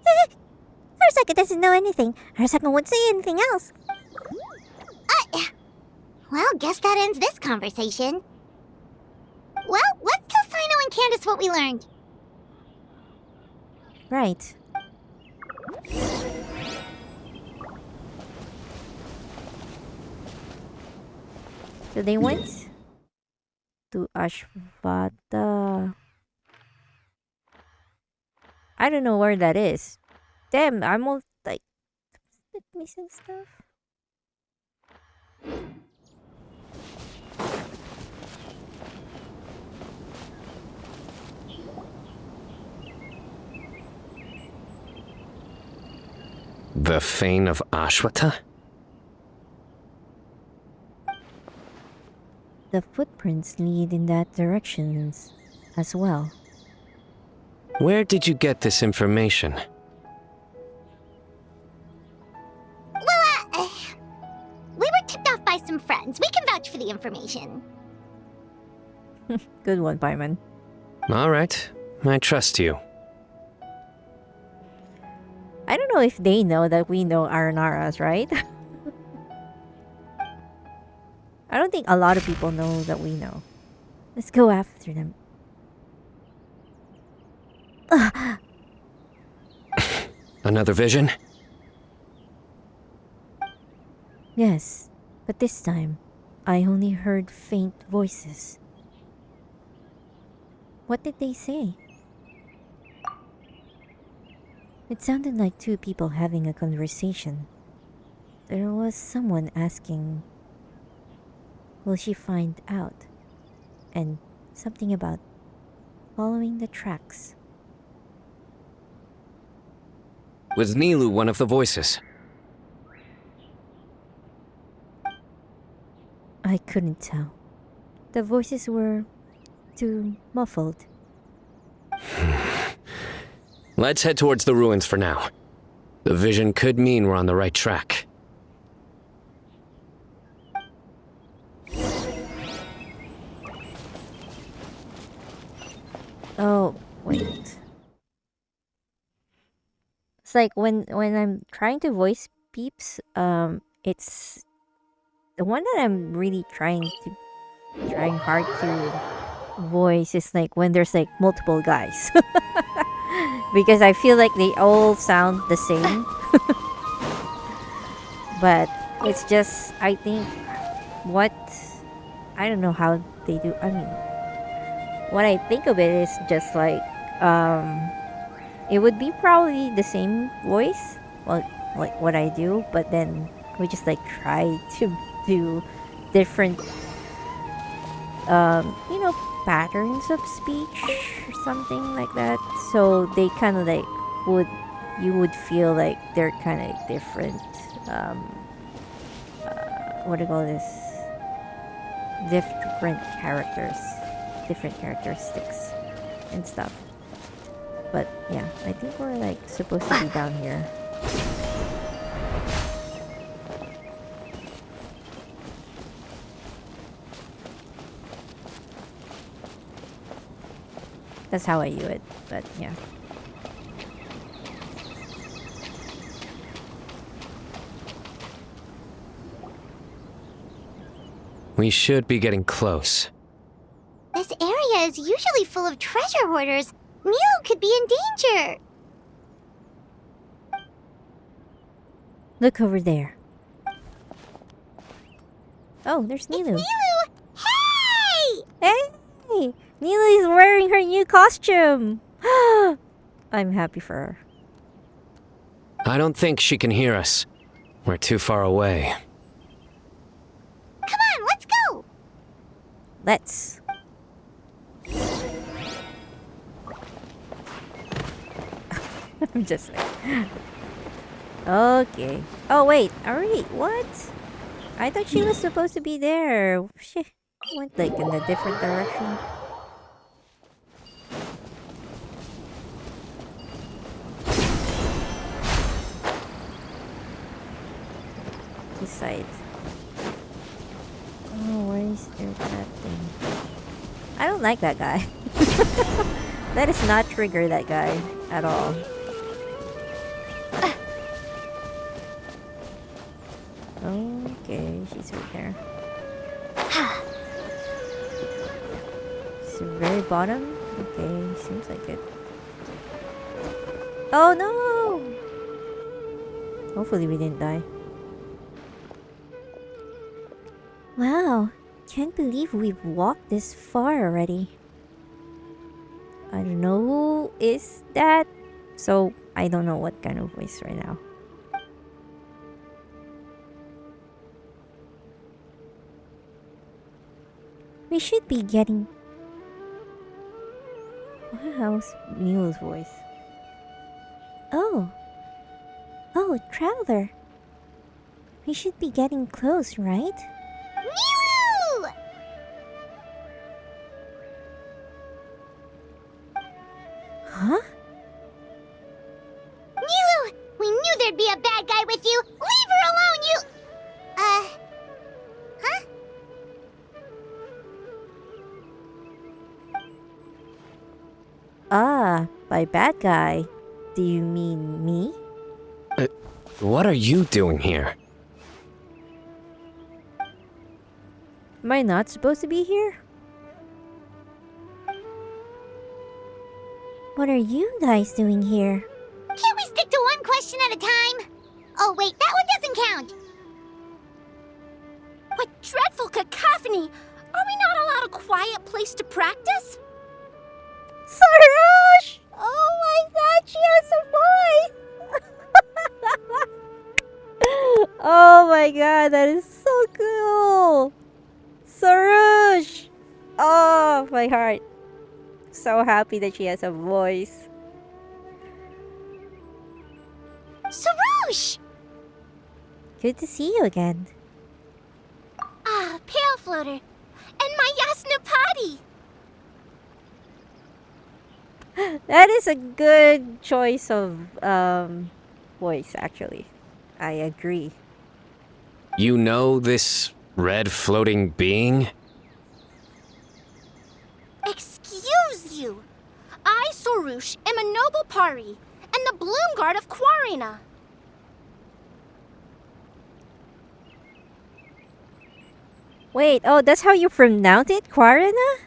Arasaka doesn't know anything. Arasaka won't say anything else. Well, guess that ends this conversation. Well, let's tell Cyno and Candice what we learned. Right. So they went to Ashvata. I don't know where that is. Damn, I'm all like missing stuff. The fane of Ashvata? The footprints lead in that direction as well. Where did you get this information? Well, we were tipped off by some friends. We can vouch for the information. Good one, Paimon. All right, I trust you. I don't know if they know that we know Aranara's, right? I don't think a lot of people know that we know. Let's go after them. Another vision? Yes, but this time, I only heard faint voices. What did they say? It sounded like two people having a conversation. There was someone asking, will she find out? And something about following the tracks. Was Nilou one of the voices? I couldn't tell. The voices were too muffled. Let's head towards the ruins for now. The vision could mean we're on the right track. Oh, wait. It's like when I'm trying to voice peeps, it's the one that I'm really trying hard to voice is like when there's like multiple guys. Because I feel like they all sound the same. But it's just, I think, I don't know how they do. I mean, what I think of it is just like, it would be probably the same voice, well, like what I do, but then we just like try to do different, patterns of speech or something like that. So they kind of like you would feel like they're kind of different, what do you call this? Different characters, different characteristics and stuff. But yeah, I think we're like supposed to be down here. That's how I do it, but yeah. We should be getting close. This area is usually full of treasure hoarders. Nilou could be in danger. Look over there. Oh, there's Nilou. Nilou! Hey! Hey! Nilou is wearing her new costume. I'm happy for her. I don't think she can hear us. We're too far away. Come on, let's go! Let's. I'm just like... Okay. Oh, wait. Already. What? I thought she was supposed to be there. She went like in a different direction. This side. Oh, where is there that thing? I don't like that guy. That is not trigger that guy at all. Okay, she's right there. It's the very bottom? Okay, seems like it. Oh no! Hopefully we didn't die. Wow, can't believe we've walked this far already. I don't know who is that, so I don't know what kind of voice right now. We should be getting... How's Nilou's voice? Oh, Traveler. We should be getting close, right? Nilou! Huh? By bad guy, do you mean me? What are you doing here? Am I not supposed to be here? What are you guys doing here? Can't we stick to one question at a time? Oh wait, that one doesn't count. What dreadful cacophony! Are we not allowed a quiet place to practice? Sorush! Oh my god, she has a voice! Oh my god, that is so cool! Sorush! Oh, my heart. So happy that she has a voice. Sorush! Good to see you again. Ah, Pale Floater. And my Yasnapati! That is a good choice of voice, actually. I agree. You know this red floating being? Excuse you! I, Sorush, am a noble Pari, and the Bloom Guard of Quarina. Wait, oh, that's how you pronounce it? Quarina?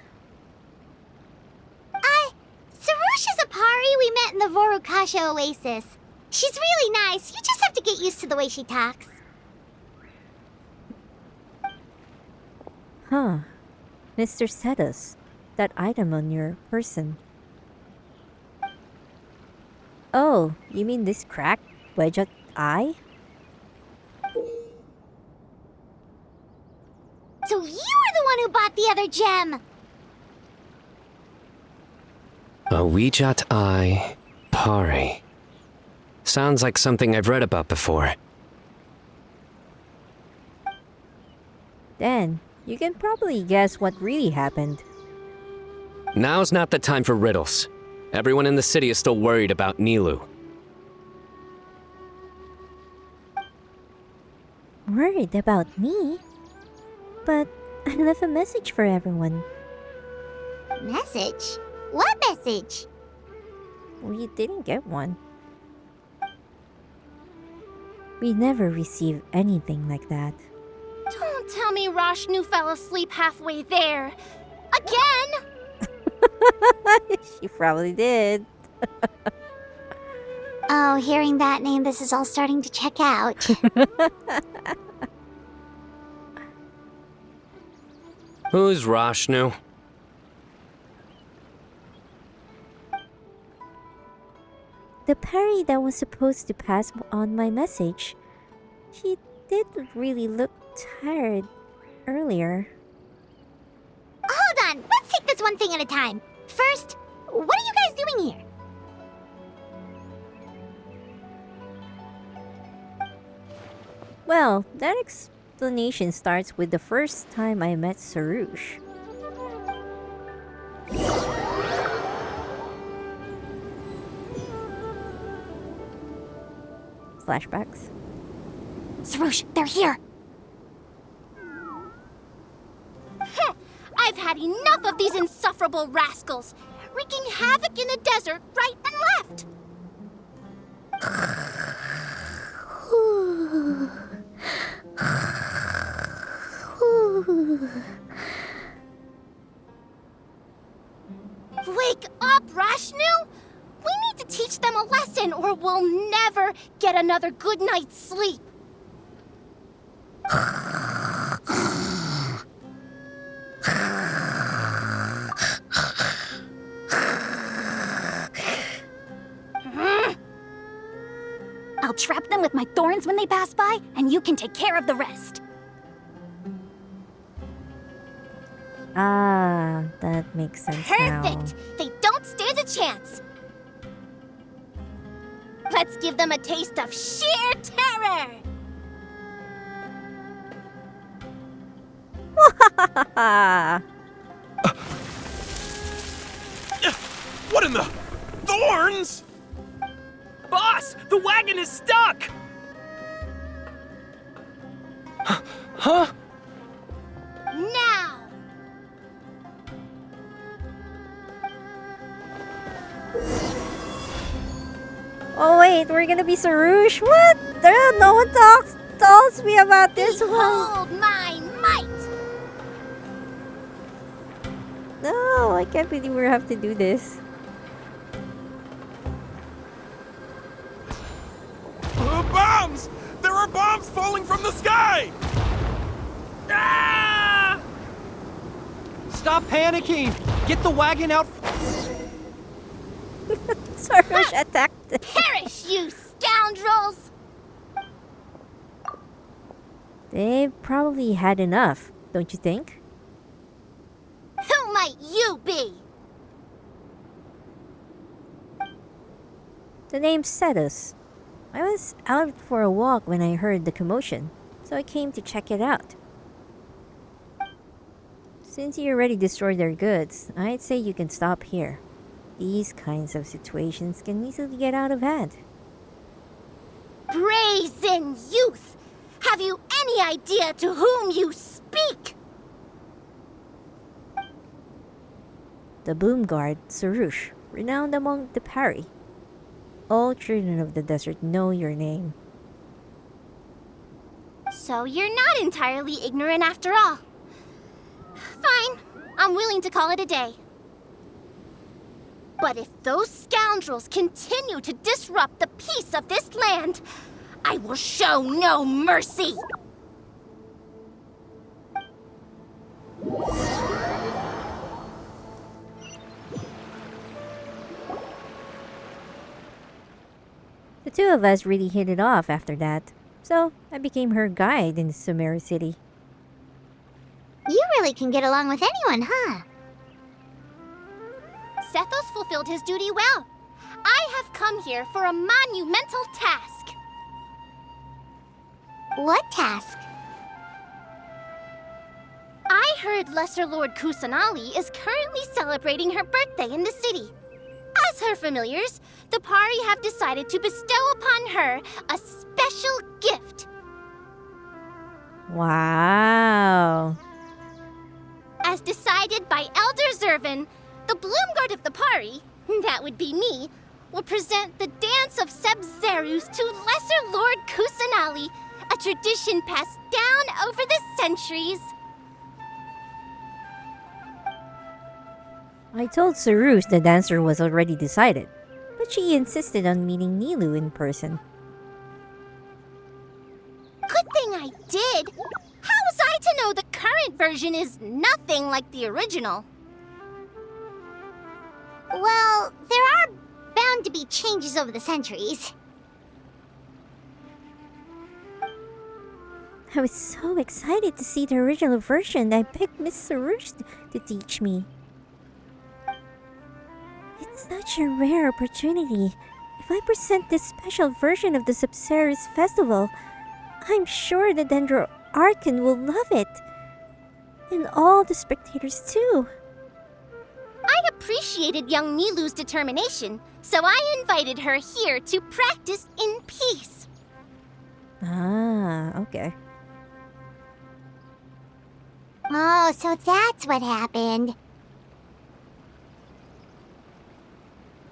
Sorush is a Pari we met in the Vorukasha Oasis. She's really nice. You just have to get used to the way she talks. Huh. Mr. Sedus, that item on your person. Oh, you mean this cracked wedge eye? So you were the one who bought the other gem! A Weejat Eye Pari. Sounds like something I've read about before. Then, you can probably guess what really happened. Now's not the time for riddles. Everyone in the city is still worried about Nilou. Worried about me? But I left a message for everyone. Message? What message? We didn't get one. We never received anything like that. Don't tell me Roshnu fell asleep halfway there. Again! She probably did. Oh, hearing that name, this is all starting to check out. Who's Roshnu? The Pari that was supposed to pass on my message. She did really look tired earlier. Hold on, let's take this one thing at a time. First, what are you guys doing here? Well, that explanation starts with the first time I met Sorush. Flashbacks. Sorush, they're here! I've had enough of these insufferable rascals, wreaking havoc in the desert right and left. Wake up, Roshnu! We need to teach them a lesson or we'll never get another good night's sleep. I'll trap them with my thorns when they pass by, and you can take care of the rest. Ah, that makes sense now. Perfect! They don't stand a chance. Let's give them a taste of sheer terror! What in the... Thorns?! Boss, the wagon is stuck! Huh? Now! Oh wait, we're gonna be Sorush? What? No one tells me about this one. Behold my might! No, I can't believe we have to do this. Bombs! There are bombs falling from the sky! Ah! Stop panicking! Get the wagon out! Sorush attacked them. Perish, you scoundrels! They probably had enough, don't you think? Who might you be? The name's Sabzeruz. I was out for a walk when I heard the commotion, so I came to check it out. Since you already destroyed their goods, I'd say you can stop here. These kinds of situations can easily get out of hand. Brazen youth! Have you any idea to whom you speak? The boom guard, Sorush, renowned among the party. All children of the desert know your name. So you're not entirely ignorant after all. Fine, I'm willing to call it a day. But if those scoundrels continue to disrupt the peace of this land, I will show no mercy! The two of us really hit it off after that, so I became her guide in Sumeru City. You really can get along with anyone, huh? Sethos fulfilled his duty well. I have come here for a monumental task. What task? I heard Lesser Lord Kusanali is currently celebrating her birthday in the city. As her familiars, the party have decided to bestow upon her a special gift. Wow. As decided by Elder Zervin, the Bloomguard of the party, that would be me, will present the Dance of Sabzeruz to Lesser Lord Kusanali, a tradition passed down over the centuries. I told Sorush the dancer was already decided, but she insisted on meeting Nilou in person. Good thing I did. How was I to know the current version is nothing like the original? Well, there are bound to be changes over the centuries. I was so excited to see the original version that I begged Miss Sorush to teach me. It's such a rare opportunity. If I present this special version of the Sabzeruz festival, I'm sure the Dendro Archon will love it. And all the spectators too. I appreciated young Nilou's determination, so I invited her here to practice in peace. Ah, okay. Oh, so that's what happened.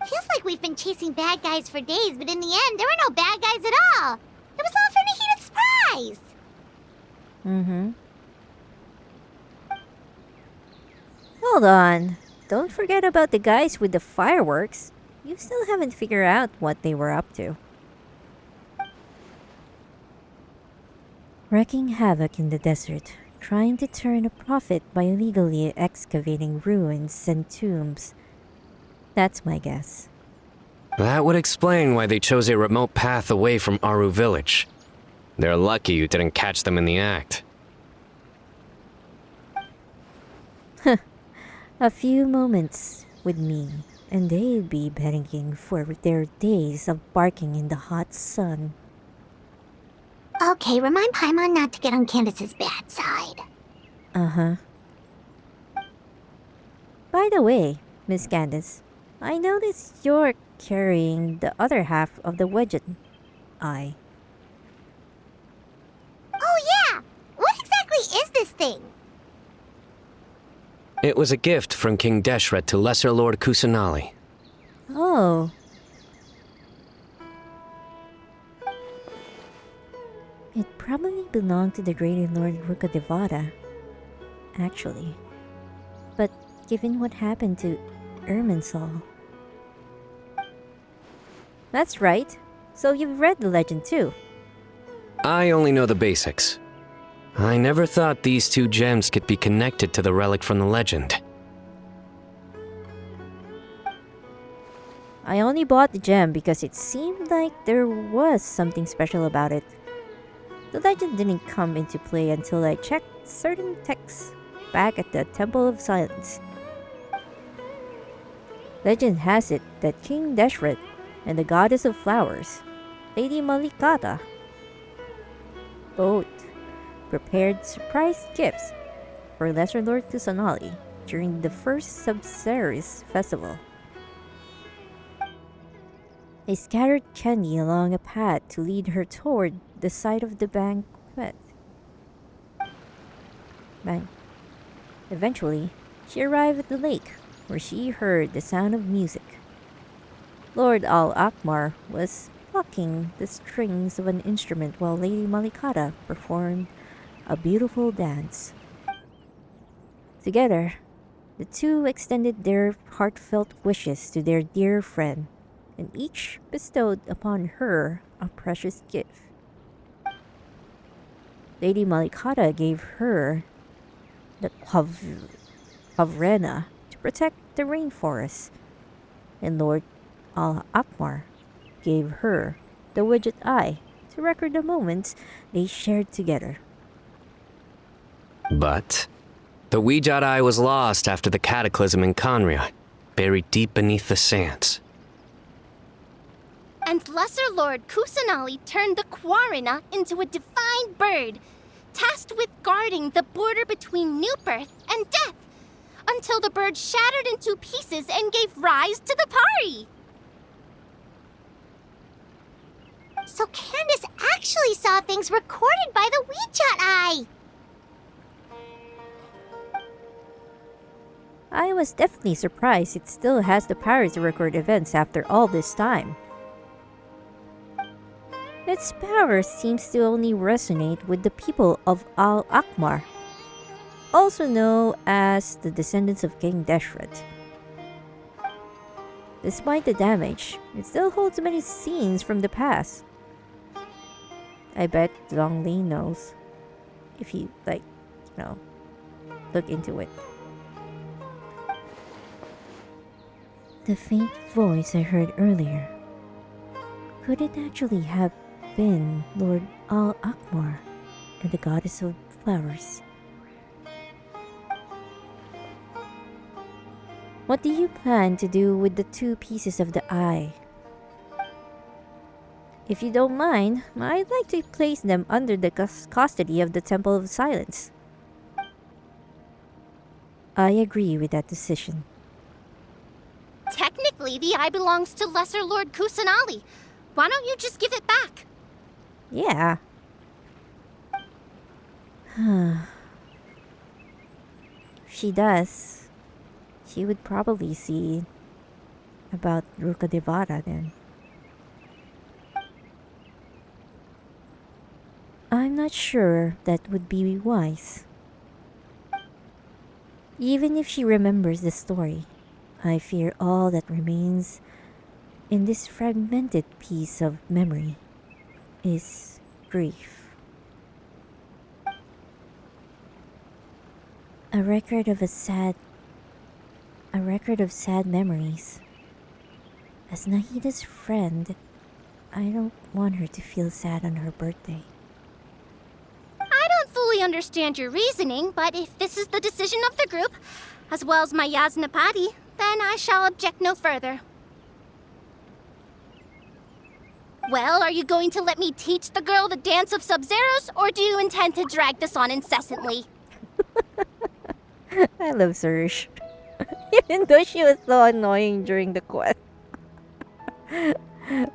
Feels like we've been chasing bad guys for days, but in the end, there were no bad guys at all. It was all for NAHIDA's surprise. Mm-hmm. Hold on. Don't forget about the guys with the fireworks. You still haven't figured out what they were up to. Wreaking havoc in the desert, trying to turn a profit by illegally excavating ruins and tombs. That's my guess. That would explain why they chose a remote path away from Aru village. They're lucky you didn't catch them in the act. A few moments with me, and they'd be begging for their days of barking in the hot sun. Okay, remind Paimon not to get on Candace's bad side. Uh-huh. By the way, Miss Candace, I noticed you're carrying the other half of the wedget eye. Oh yeah! What exactly is this thing? It was a gift from King Deshret to Lesser Lord Kusanali. Oh. probably belong to the greater Lord Rukkhadevata, actually. But given what happened to Irminsul... That's right. So you've read the legend too. I only know the basics. I never thought these two gems could be connected to the relic from the legend. I only bought the gem because it seemed like there was something special about it. The legend didn't come into play until I checked certain texts back at the Temple of Silence. Legend has it that King Deshret and the Goddess of Flowers, Lady Malikata, both prepared surprise gifts for Lesser Lord Kusanali during the first Sabzeruz festival. They scattered candy along a path to lead her toward the site of the banquet. Eventually, she arrived at the lake, where she heard the sound of music. Lord Al-Akmar was plucking the strings of an instrument while Lady Malikata performed a beautiful dance. Together, the two extended their heartfelt wishes to their dear friend, and each bestowed upon her a precious gift. Lady Malikata gave her the Kavrena to protect the rainforest, and Lord Al-Akmar gave her the Widget Eye to record the moments they shared together. But the Widget Eye was lost after the cataclysm in Conria, buried deep beneath the sands. And Lesser Lord Kusanali turned the Quarina into a divine bird, tasked with guarding the border between new birth and death, until the bird shattered into pieces and gave rise to the Pari. So Candace actually saw things recorded by the Widget Eye! I was definitely surprised it still has the power to record events after all this time. Its power seems to only resonate with the people of Al-Akmar, also known as the descendants of King Deshret. Despite the damage, it still holds many scenes from the past. I bet Zhongli knows, if you, look into it. The faint voice I heard earlier, could it actually have been Lord Al-Akmar and the Goddess of Flowers? What do you plan to do with the two pieces of the eye? If you don't mind, I'd like to place them under the custody of the Temple of Silence. I agree with that decision. Technically, the eye belongs to Lesser Lord Kusanali. Why don't you just give it back? Yeah. If she does, she would probably see about Rukkhadevata then. I'm not sure that would be wise. Even if she remembers the story, I fear all that remains in this fragmented piece of memory is grief. A record of sad memories. As Nahida's friend, I don't want her to feel sad on her birthday. I don't fully understand your reasoning, but if this is the decision of the group, as well as my Yasnapati, then I shall object no further. Well, are you going to let me teach the girl the dance of Sabzeruz, or do you intend to drag this on incessantly? I love Sorush. Even though she was so annoying during the quest.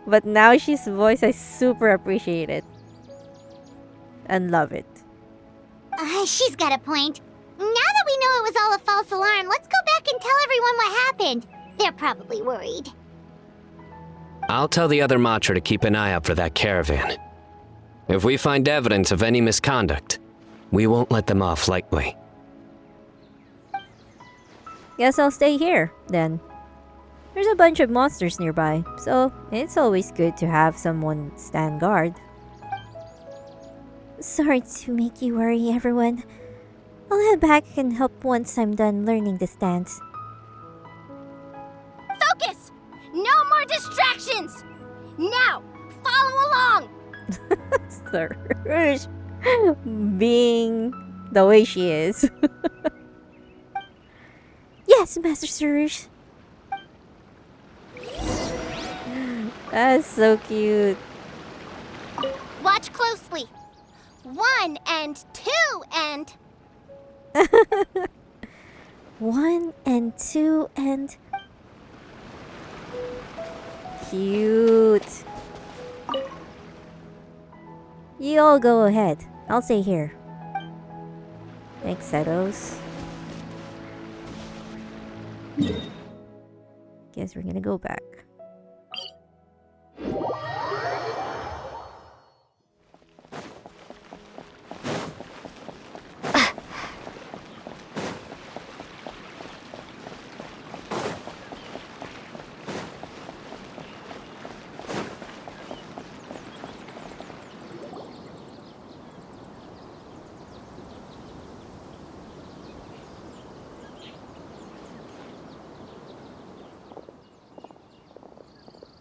But now she's voice, I super appreciate it. And love it. She's got a point. Now that we know it was all a false alarm, let's go back and tell everyone what happened. They're probably worried. I'll tell the other Matra to keep an eye out for that caravan. If we find evidence of any misconduct, we won't let them off lightly. Guess I'll stay here, then. There's a bunch of monsters nearby, so it's always good to have someone stand guard. Sorry to make you worry, everyone. I'll head back and help once I'm done learning the stance. Focus! No more distractions! Now, follow along! Sorush being the way she is. Yes, Master Sorush. That's so cute. Watch closely. 1 and 2 and... 1 and 2 and... Cute. You all go ahead. I'll stay here. Thanks, Sabzeruz. Guess we're gonna go back.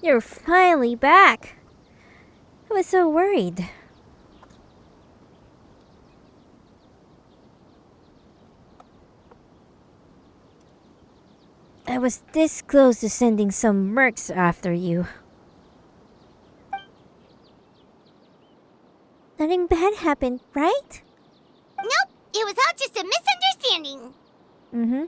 You're finally back! I was so worried. I was this close to sending some mercs after you. Nothing bad happened, right? Nope, it was all just a misunderstanding. Mm-hmm.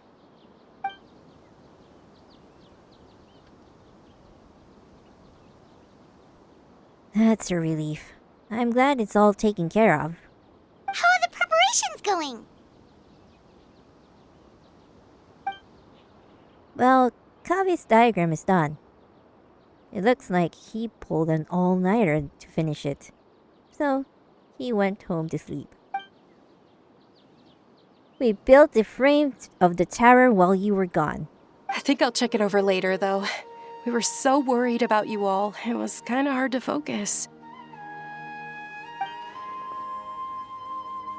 That's a relief. I'm glad it's all taken care of. How are the preparations going? Well, Kavi's diagram is done. It looks like he pulled an all-nighter to finish it. So, he went home to sleep. We built the frame of the tower while you were gone. I think I'll check it over later, though. We were so worried about you all. It was kind of hard to focus.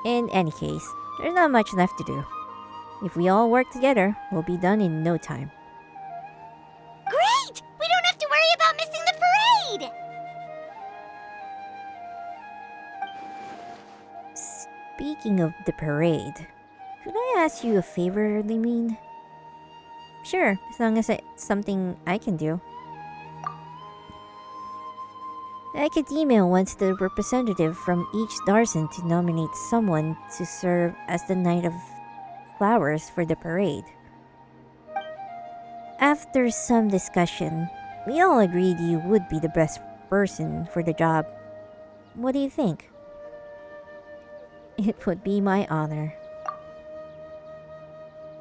In any case, there's not much left to do. If we all work together, we'll be done in no time. Great! We don't have to worry about missing the parade! Speaking of the parade, could I ask you a favor, Limine? Sure, as long as it's something I can do. The Academia wants the representative from each Darson to nominate someone to serve as the Knight of Flowers for the parade. After some discussion, we all agreed you would be the best person for the job. What do you think? It would be my honor.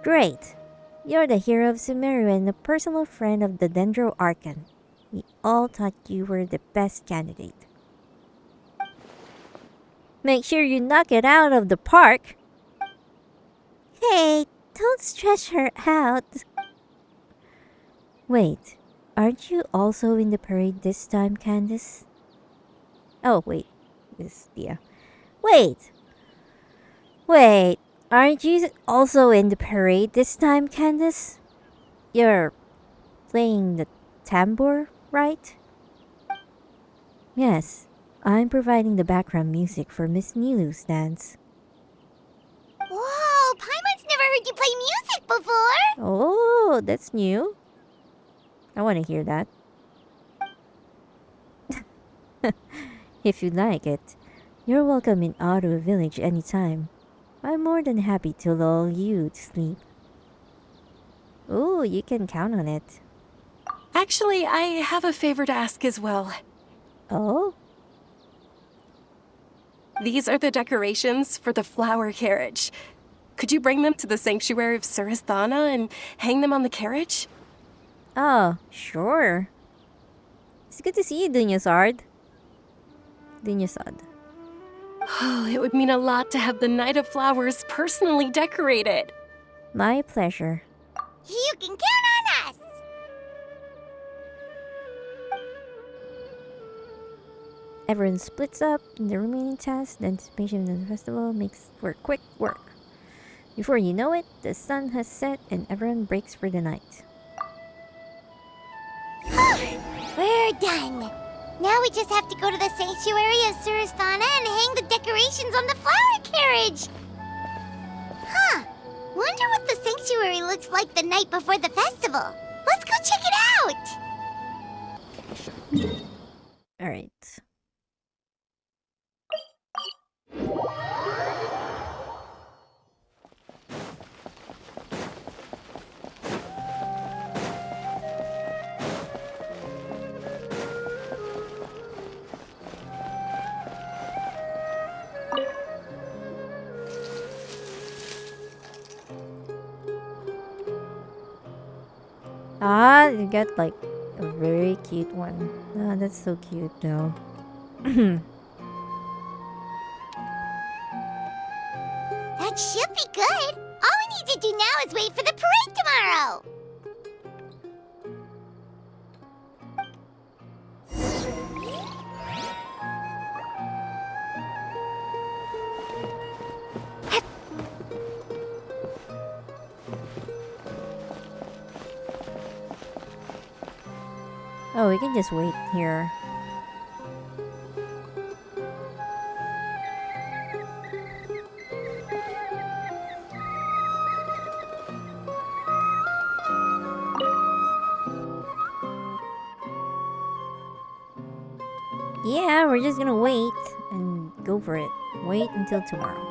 Great! You're the hero of Sumeru and a personal friend of the Dendro Archon. We all thought you were the best candidate. Make sure you knock it out of the park! Hey, don't stress her out. Wait, aren't you also in the parade this time, Candice? Oh, wait. This, yeah. Wait! Wait, aren't you also in the parade this time, Candice? You're playing the tambour, right? Yes, I'm providing the background music for Miss Nilu's dance. Whoa, Paimon's never heard you play music before! Oh, that's new. I want to hear that. If you'd like it, you're welcome in Ottawa Village anytime. I'm more than happy to lull you to sleep. Oh, you can count on it. Actually, I have a favor to ask as well. Oh? These are the decorations for the flower carriage. Could you bring them to the sanctuary of Surasthana and hang them on the carriage? Oh, sure. It's good to see you, Dunyasard. Dunyasad. Oh, it would mean a lot to have the Night of Flowers personally decorated. My pleasure. You can count on us! Everyone splits up in the remaining tasks. The anticipation of the festival makes for quick work. Before you know it, the sun has set and everyone breaks for the night. We're done. Now we just have to go to the sanctuary of Surasthana and hang the decorations on the flower carriage. Huh. Wonder what the sanctuary looks like the night before the festival. Let's go check it out. Alright. Ah, you get like a very cute one. Ah, that's so cute though. That should be good. All we need to do now is wait for the parade tomorrow. Oh, we can just wait here. Yeah, we're just gonna wait and go for it. Wait until tomorrow.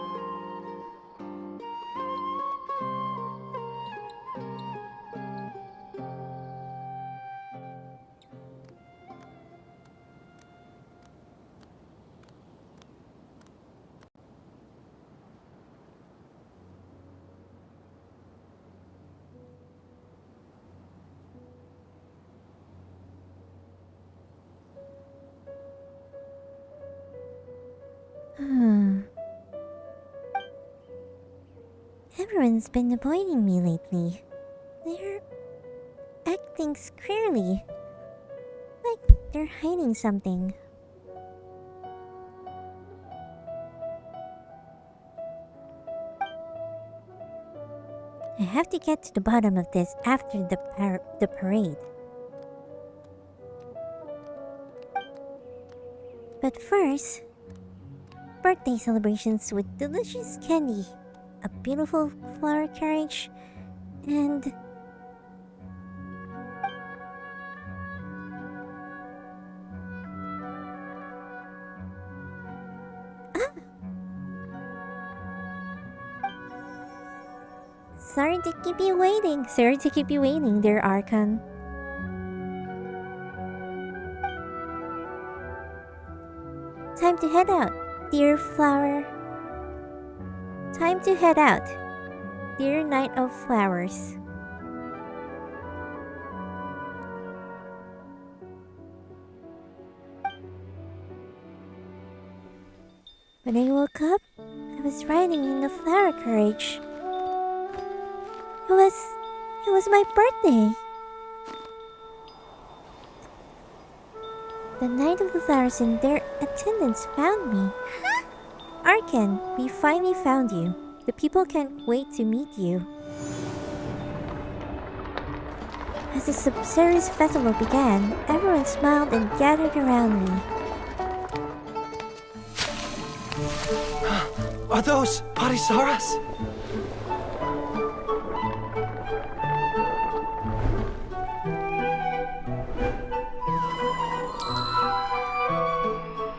Everyone's been avoiding me lately. They're acting squarely. Like they're hiding something. I have to get to the bottom of this after the parade. But first, birthday celebrations with delicious candy, a beautiful flower carriage, and sorry to keep you waiting. Sorry to keep you waiting, dear Archon. Time to head out, dear flower. Time to head out, dear Knight of Flowers. When I woke up, I was riding in the flower carriage. It was my birthday. The Knight of the Flowers and their attendants found me. Arkan, we finally found you. The people can't wait to meet you. As the Sabzeruz festival began, everyone smiled and gathered around me. Are those Parisaras?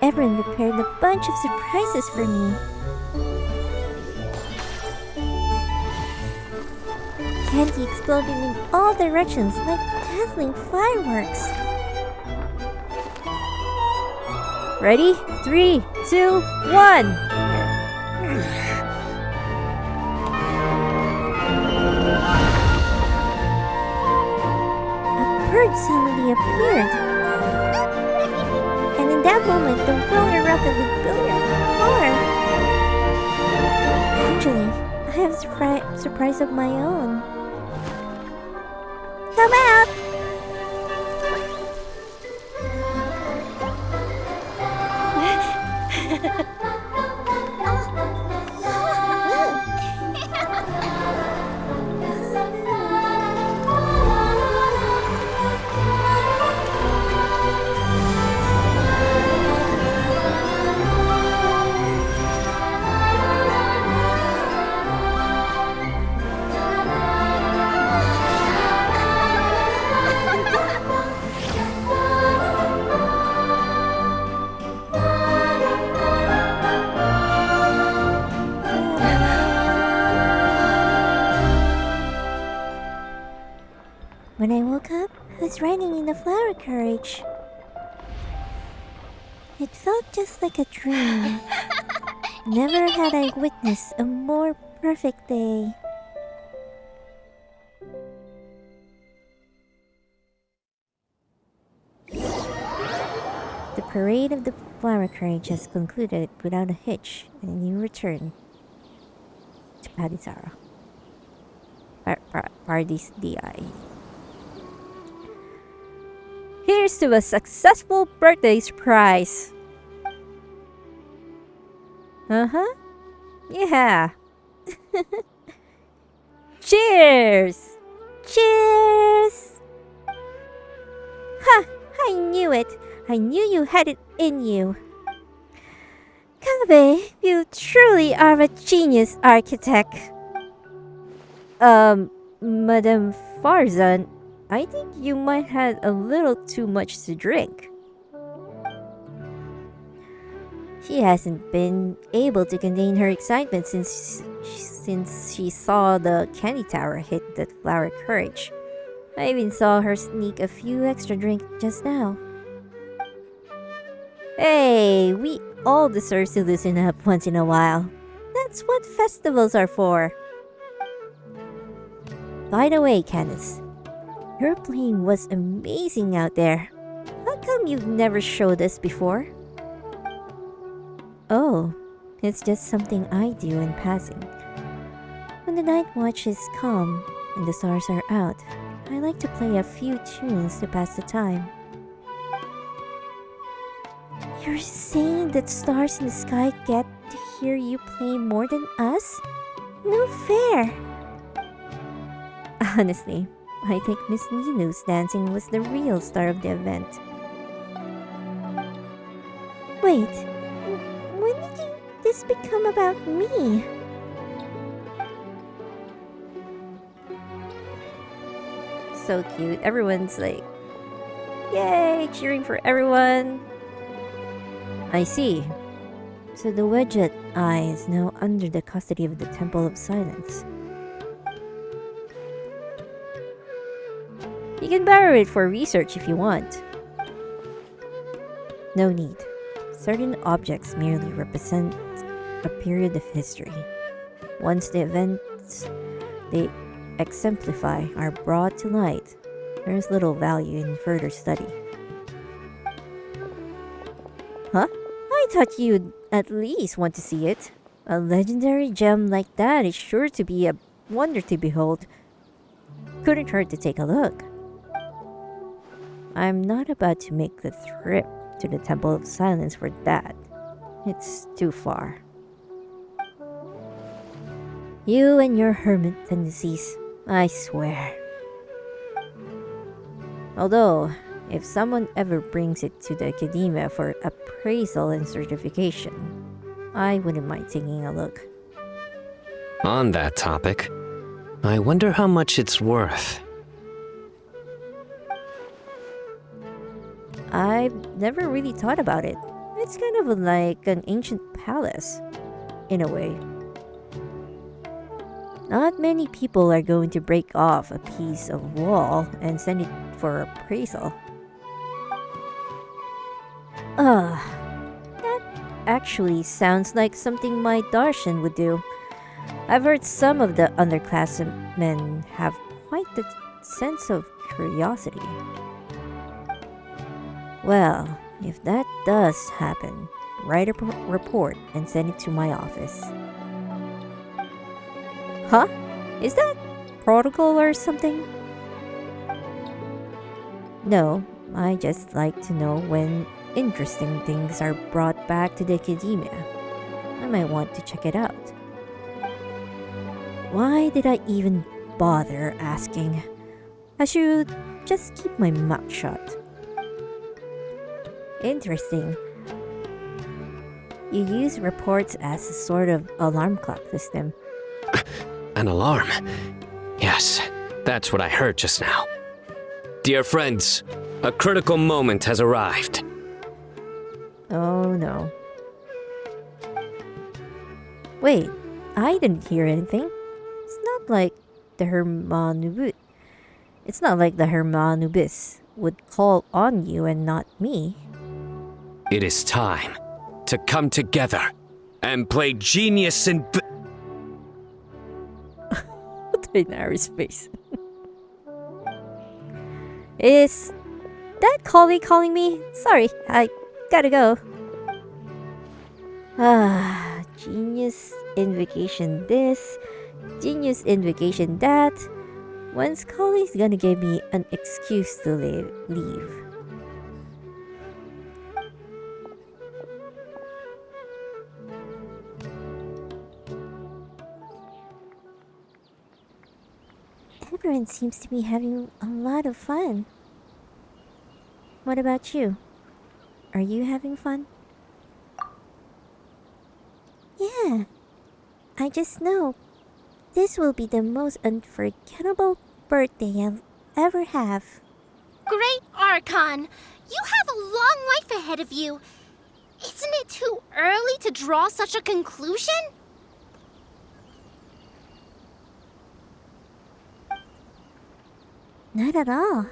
Everyone prepared a bunch of surprises for me. Candy exploded in all directions like dazzling fireworks. Ready? 3, 2, 1! A bird suddenly appeared. And in that moment, the world erupted with brilliant color. Actually, I have a surprise of my own. Come out! When I woke up, I was riding in the flower carriage. It felt just like a dream. Never had I witnessed a more perfect day. The parade of the flower carriage has concluded without a hitch, and you return to Padisara. Paradis DI. Here's to a successful birthday surprise! Uh-huh. Yeah. Cheers! Cheers! Ha! I knew it! I knew you had it in you. Kabe, you truly are a genius architect. Madame Farzan, I think you might have a little too much to drink. She hasn't been able to contain her excitement since she saw the candy tower hit that flower carriage. I even saw her sneak a few extra drinks just now. Hey, we all deserve to loosen up once in a while. That's what festivals are for. By the way, Candice, your playing was amazing out there. How come you've never showed us before? Oh, it's just something I do in passing. When the night watch is calm and the stars are out, I like to play a few tunes to pass the time. You're saying that stars in the sky get to hear you play more than us? No fair! Honestly, I think Miss Ninu's dancing was the real star of the event. Wait, when did this become about me? So cute. Everyone's like, yay, cheering for everyone. I see. So the Wedget Eye is now under the custody of the Temple of Silence. You can borrow it for research if you want. No need. Certain objects merely represent a period of history. Once the events they exemplify are brought to light, there is little value in further study. Huh? I thought you'd at least want to see it. A legendary gem like that is sure to be a wonder to behold. Couldn't hurt to take a look. I'm not about to make the trip to the Temple of Silence for that. It's too far. You and your hermit tendencies, I swear. Although, if someone ever brings it to the academia for appraisal and certification, I wouldn't mind taking a look. On that topic, I wonder how much it's worth. I've never really thought about it. It's kind of like an ancient palace, in a way. Not many people are going to break off a piece of wall and send it for appraisal. That actually sounds like something my Darshan would do. I've heard some of the underclassmen have quite the sense of curiosity. Well, if that does happen, write a report and send it to my office. Huh? Is that protocol or something? No, I just like to know when interesting things are brought back to the academia. I might want to check it out. Why did I even bother asking? I should just keep my mouth shut. Interesting. You use reports as a sort of alarm clock system. An alarm? Yes, that's what I heard just now. Dear friends, a critical moment has arrived. Oh no. Wait, I didn't hear anything. It's not like the Hermanubis would call on you and not me. It is time to come together and play genius in Daenerys' face. Is that Collie calling me? Sorry, I gotta go. Genius invocation this, genius invocation that. When's Collie's gonna give me an excuse to leave? Everyone seems to be having a lot of fun. What about you? Are you having fun? Yeah. I just know this will be the most unforgettable birthday I'll ever have. Great Archon, you have a long life ahead of you. Isn't it too early to draw such a conclusion? Not at all.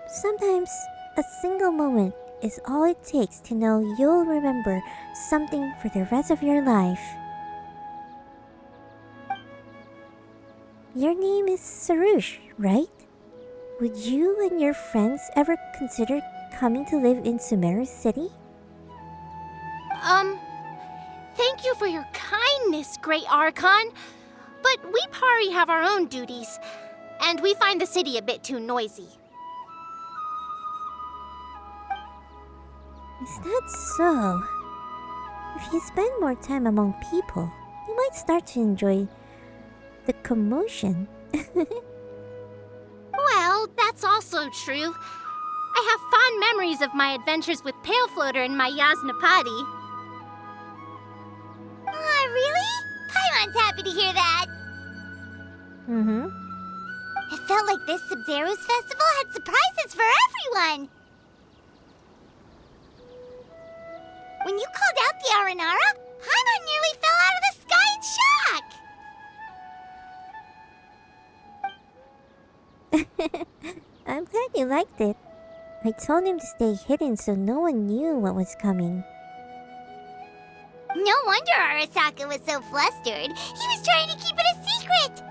Sometimes a single moment is all it takes to know you'll remember something for the rest of your life. Your name is Sorush, right? Would you and your friends ever consider coming to live in Sumeru's city? Thank you for your kindness, Great Archon. But we Pari have our own duties, and we find the city a bit too noisy. Is that so? If you spend more time among people, you might start to enjoy the commotion. Well, that's also true. I have fond memories of my adventures with Pale Floater and my Yasnapati. Aw, really? Paimon's happy to hear that. Mm-hmm. It felt like this Sabzeruz festival had surprises for everyone. When you called out the Aranara, Paimon nearly fell out of the sky in shock. I'm glad you liked it. I told him to stay hidden so no one knew what was coming. No wonder Arasaka was so flustered. He was trying to keep it a secret.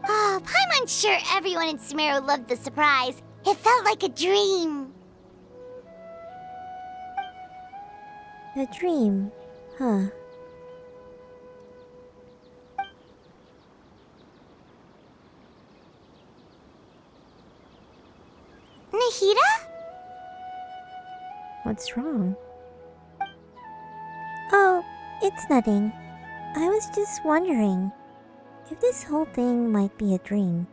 Oh, Paimon's sure everyone in Sumeru loved the surprise. It felt like a dream. A dream, huh? Nahida? What's wrong? Oh, it's nothing. I was just wondering if this whole thing might be a dream.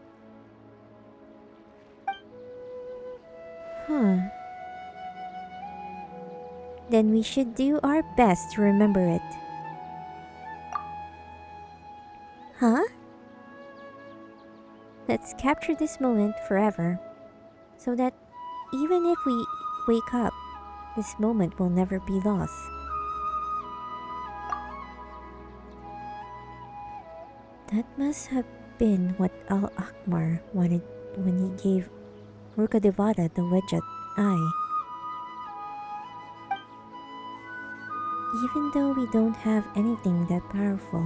Huh. Then we should do our best to remember it. Huh? Let's capture this moment forever, so that even if we wake up, this moment will never be lost. That must have been what Al-Akmar wanted when he gave Rukadevada the Wedjat eye. Even though we don't have anything that powerful,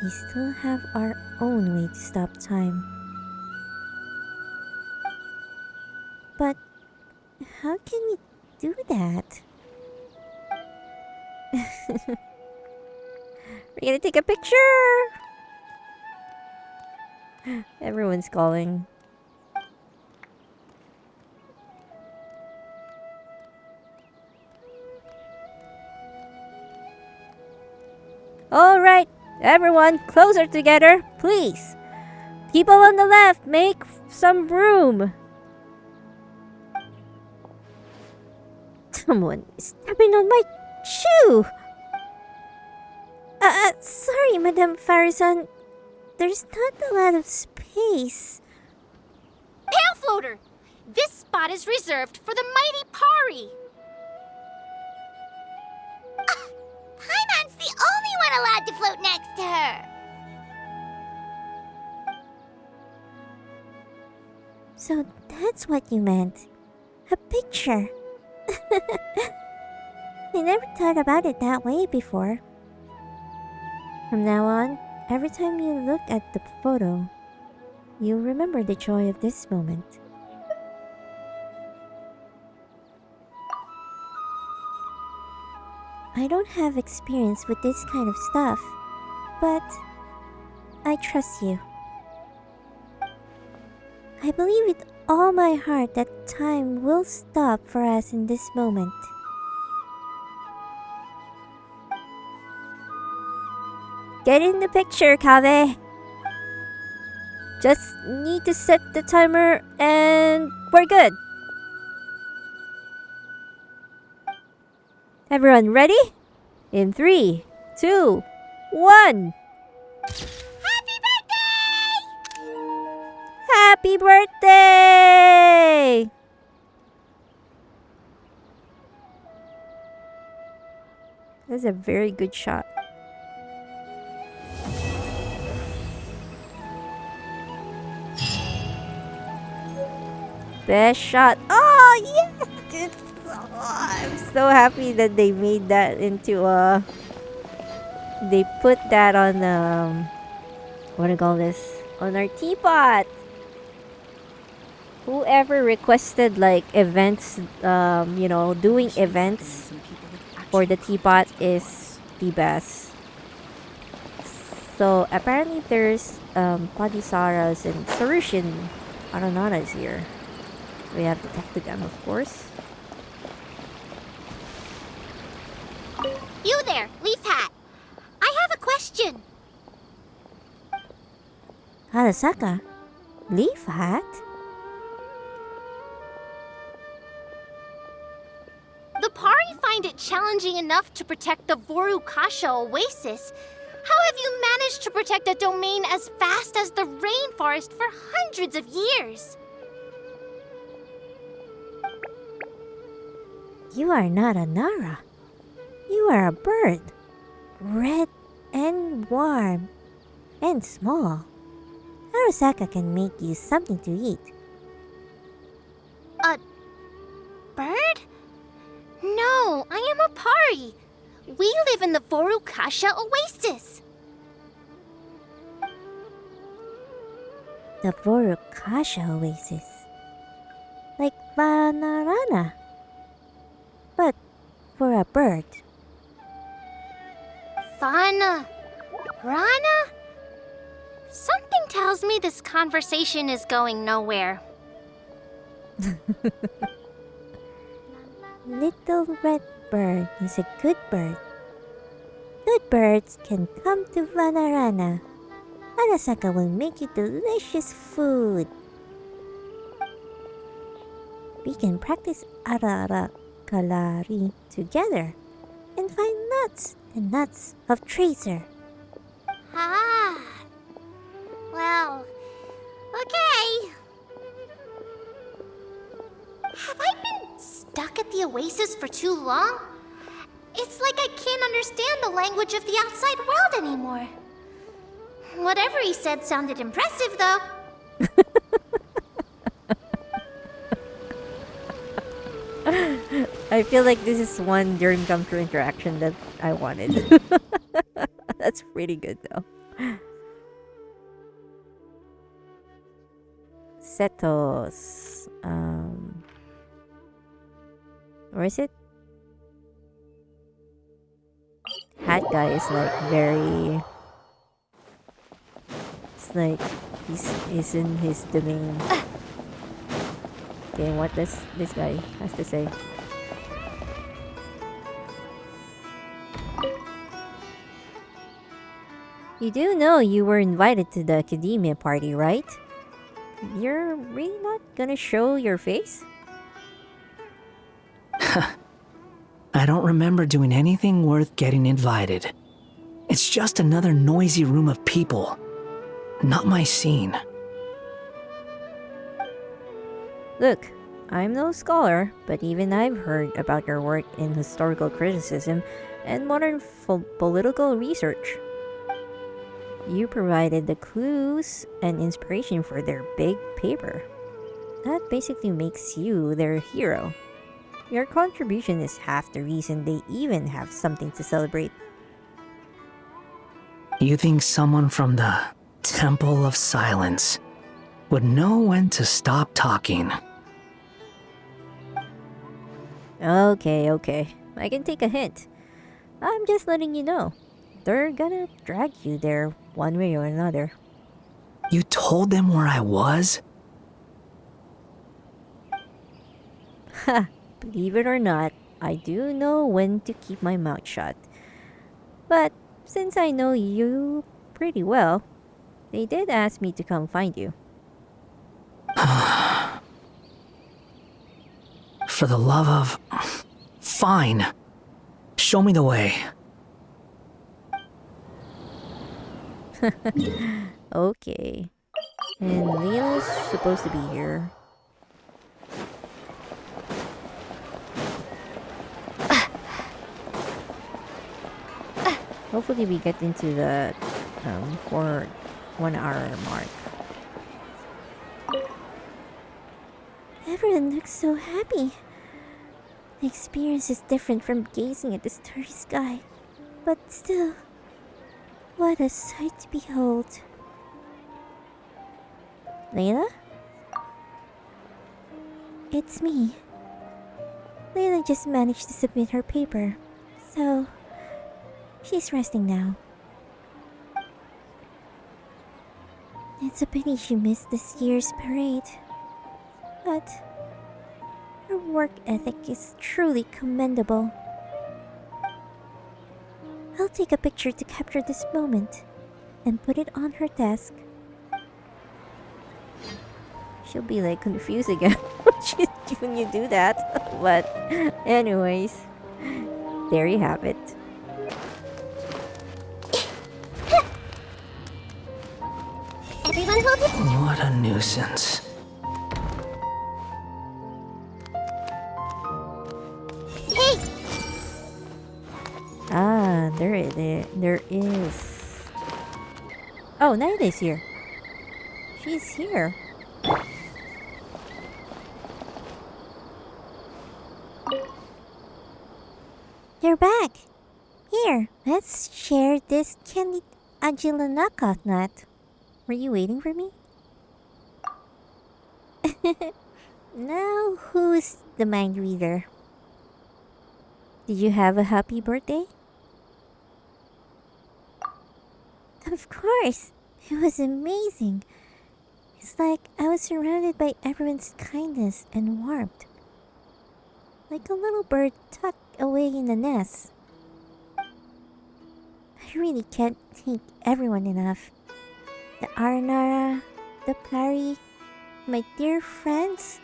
we still have our own way to stop time. But how can we do that? We're gonna take a picture! Everyone's calling. Alright, everyone, closer together, please. People on the left, make some room. Someone is stepping on my shoe. Sorry, Madame Farison. There's not a lot of space. Pale Floater! This spot is reserved for the mighty Pari. Paimon's the only one allowed to float next to her. So that's what you meant. A picture. I never thought about it that way before. From now on, every time you look at the photo, you'll remember the joy of this moment. I don't have experience with this kind of stuff, but I trust you. I believe with all my heart that time will stop for us in this moment. Get in the picture, Kave. Just need to set the timer and we're good. Everyone ready? In 3, 2, 1. Happy birthday! That's a very good shot. Best shot. Oh, yes! I'm so happy that they made that into a... They put that on, what do you call this? On our teapot. Whoever requested like events, you know, doing events for the teapot is the best. So apparently there's Padisaras and Sorush and Aronanas here. We have to talk to them, of course. You there, Leaf Hat. I have a question. Arasaka? Leaf Hat? The Pari find it challenging enough to protect the Vorukasha Oasis. How have you managed to protect a domain as vast as the rainforest for hundreds of years? You are not a Nara. You are a bird. Red and warm and small. Arasaka can make you something to eat. A bird? No, I am a Pari. We live in the Vorukasha Oasis. The Vorukasha Oasis. Like Vanarana. But for a bird. Rana? Something tells me this conversation is going nowhere. Little red bird is a good bird. Good birds can come to Vanarana. Arasaka will make you delicious food. We can practice Arara Kalari together and find nuts and nuts of Tracer. Ah. Well, okay. Have I been stuck at the oasis for too long? It's like I can't understand the language of the outside world anymore. Whatever he said sounded impressive, though. I feel like this is one dream come true interaction that I wanted. That's pretty good though. Setos. Where is it? Hat guy is like very. It's like he's in his domain. Okay, what does this guy has to say? You do know you were invited to the academia party, right? You're really not gonna show your face? I don't remember doing anything worth getting invited. It's just another noisy room of people. Not my scene. Look, I'm no scholar, but even I've heard about your work in historical criticism and modern political research. You provided the clues and inspiration for their big paper. That basically makes you their hero. Your contribution is half the reason they even have something to celebrate. You think someone from the Temple of Silence would know when to stop talking? Okay. I can take a hint. I'm just letting you know. They're gonna drag you there one way or another. You told them where I was? Ha! Believe it or not, I do know when to keep my mouth shut. But since I know you pretty well, they did ask me to come find you. For the love of... Fine. Show me the way. Okay. And Leo's supposed to be here. Hopefully we get into the for 1 hour mark. Everyone looks so happy. The experience is different from gazing at the starry sky. But still, what a sight to behold. Layla? It's me. Layla just managed to submit her paper, so she's resting now. It's a pity she missed this year's parade. But her work ethic is truly commendable. I'll take a picture to capture this moment and put it on her desk. She'll be like confused again when you do that. But anyways, there you have it. Everyone hold it. What a nuisance. Hey! Ah, there it is. There is. Oh, NAHIDA's here. She's here. You're back. Here, let's share this candy Agilanaka nut. Were you waiting for me? Now, who's the mind reader? Did you have a happy birthday? Of course. It was amazing. It's like I was surrounded by everyone's kindness and warmth. Like a little bird tucked away in a nest. I really can't thank everyone enough. The Aranara, the Pari, my dear friends.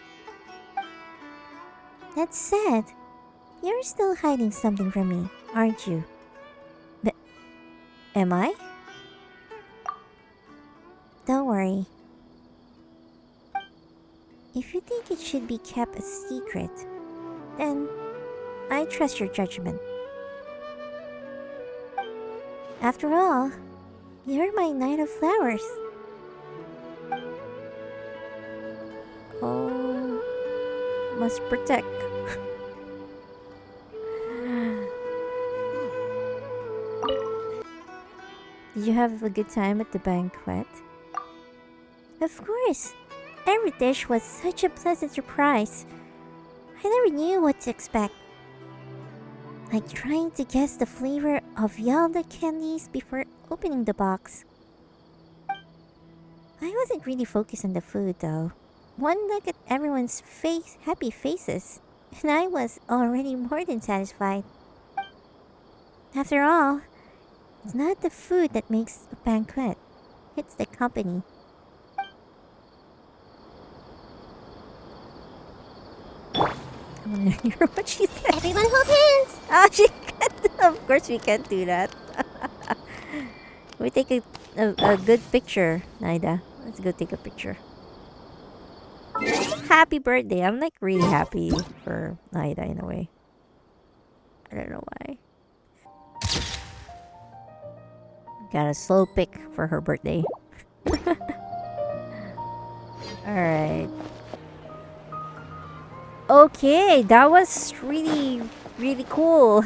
That said, you're still hiding something from me, aren't you? But am I? Don't worry. If you think it should be kept a secret, then I trust your judgment. After all, you're my Knight of Flowers. Oh, must protect. Did you have a good time at the banquet? Of course. Every dish was such a pleasant surprise. I never knew what to expect. Like trying to guess the flavor of Ode of Candies before opening the box. I wasn't really focused on the food though. One look at everyone's happy faces, and I was already more than satisfied. After all, it's not the food that makes a banquet, it's the company. I wanna hear what she said. Everyone hold hands! Oh, she can't. Of course we can't do that. We take a good picture, Naida. Let's go take a picture. Happy birthday. I'm like really happy for Naida in a way. I don't know why. Got a slow pick for her birthday. Alright. Okay, that was really, really cool.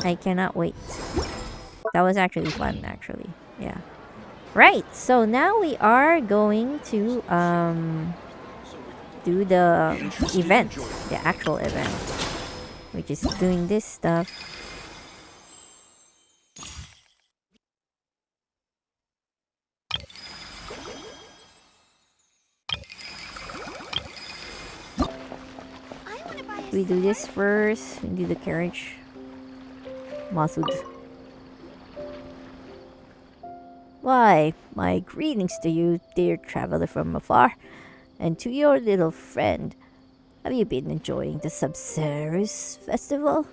I cannot wait. That was actually fun, actually. Yeah. Right, so now we are going to do the event, the actual event, which is doing this stuff. We do this first. We do the carriage. Masud. Why, my greetings to you, dear traveler from afar, and to your little friend. Have you been enjoying the Sabzeruz festival?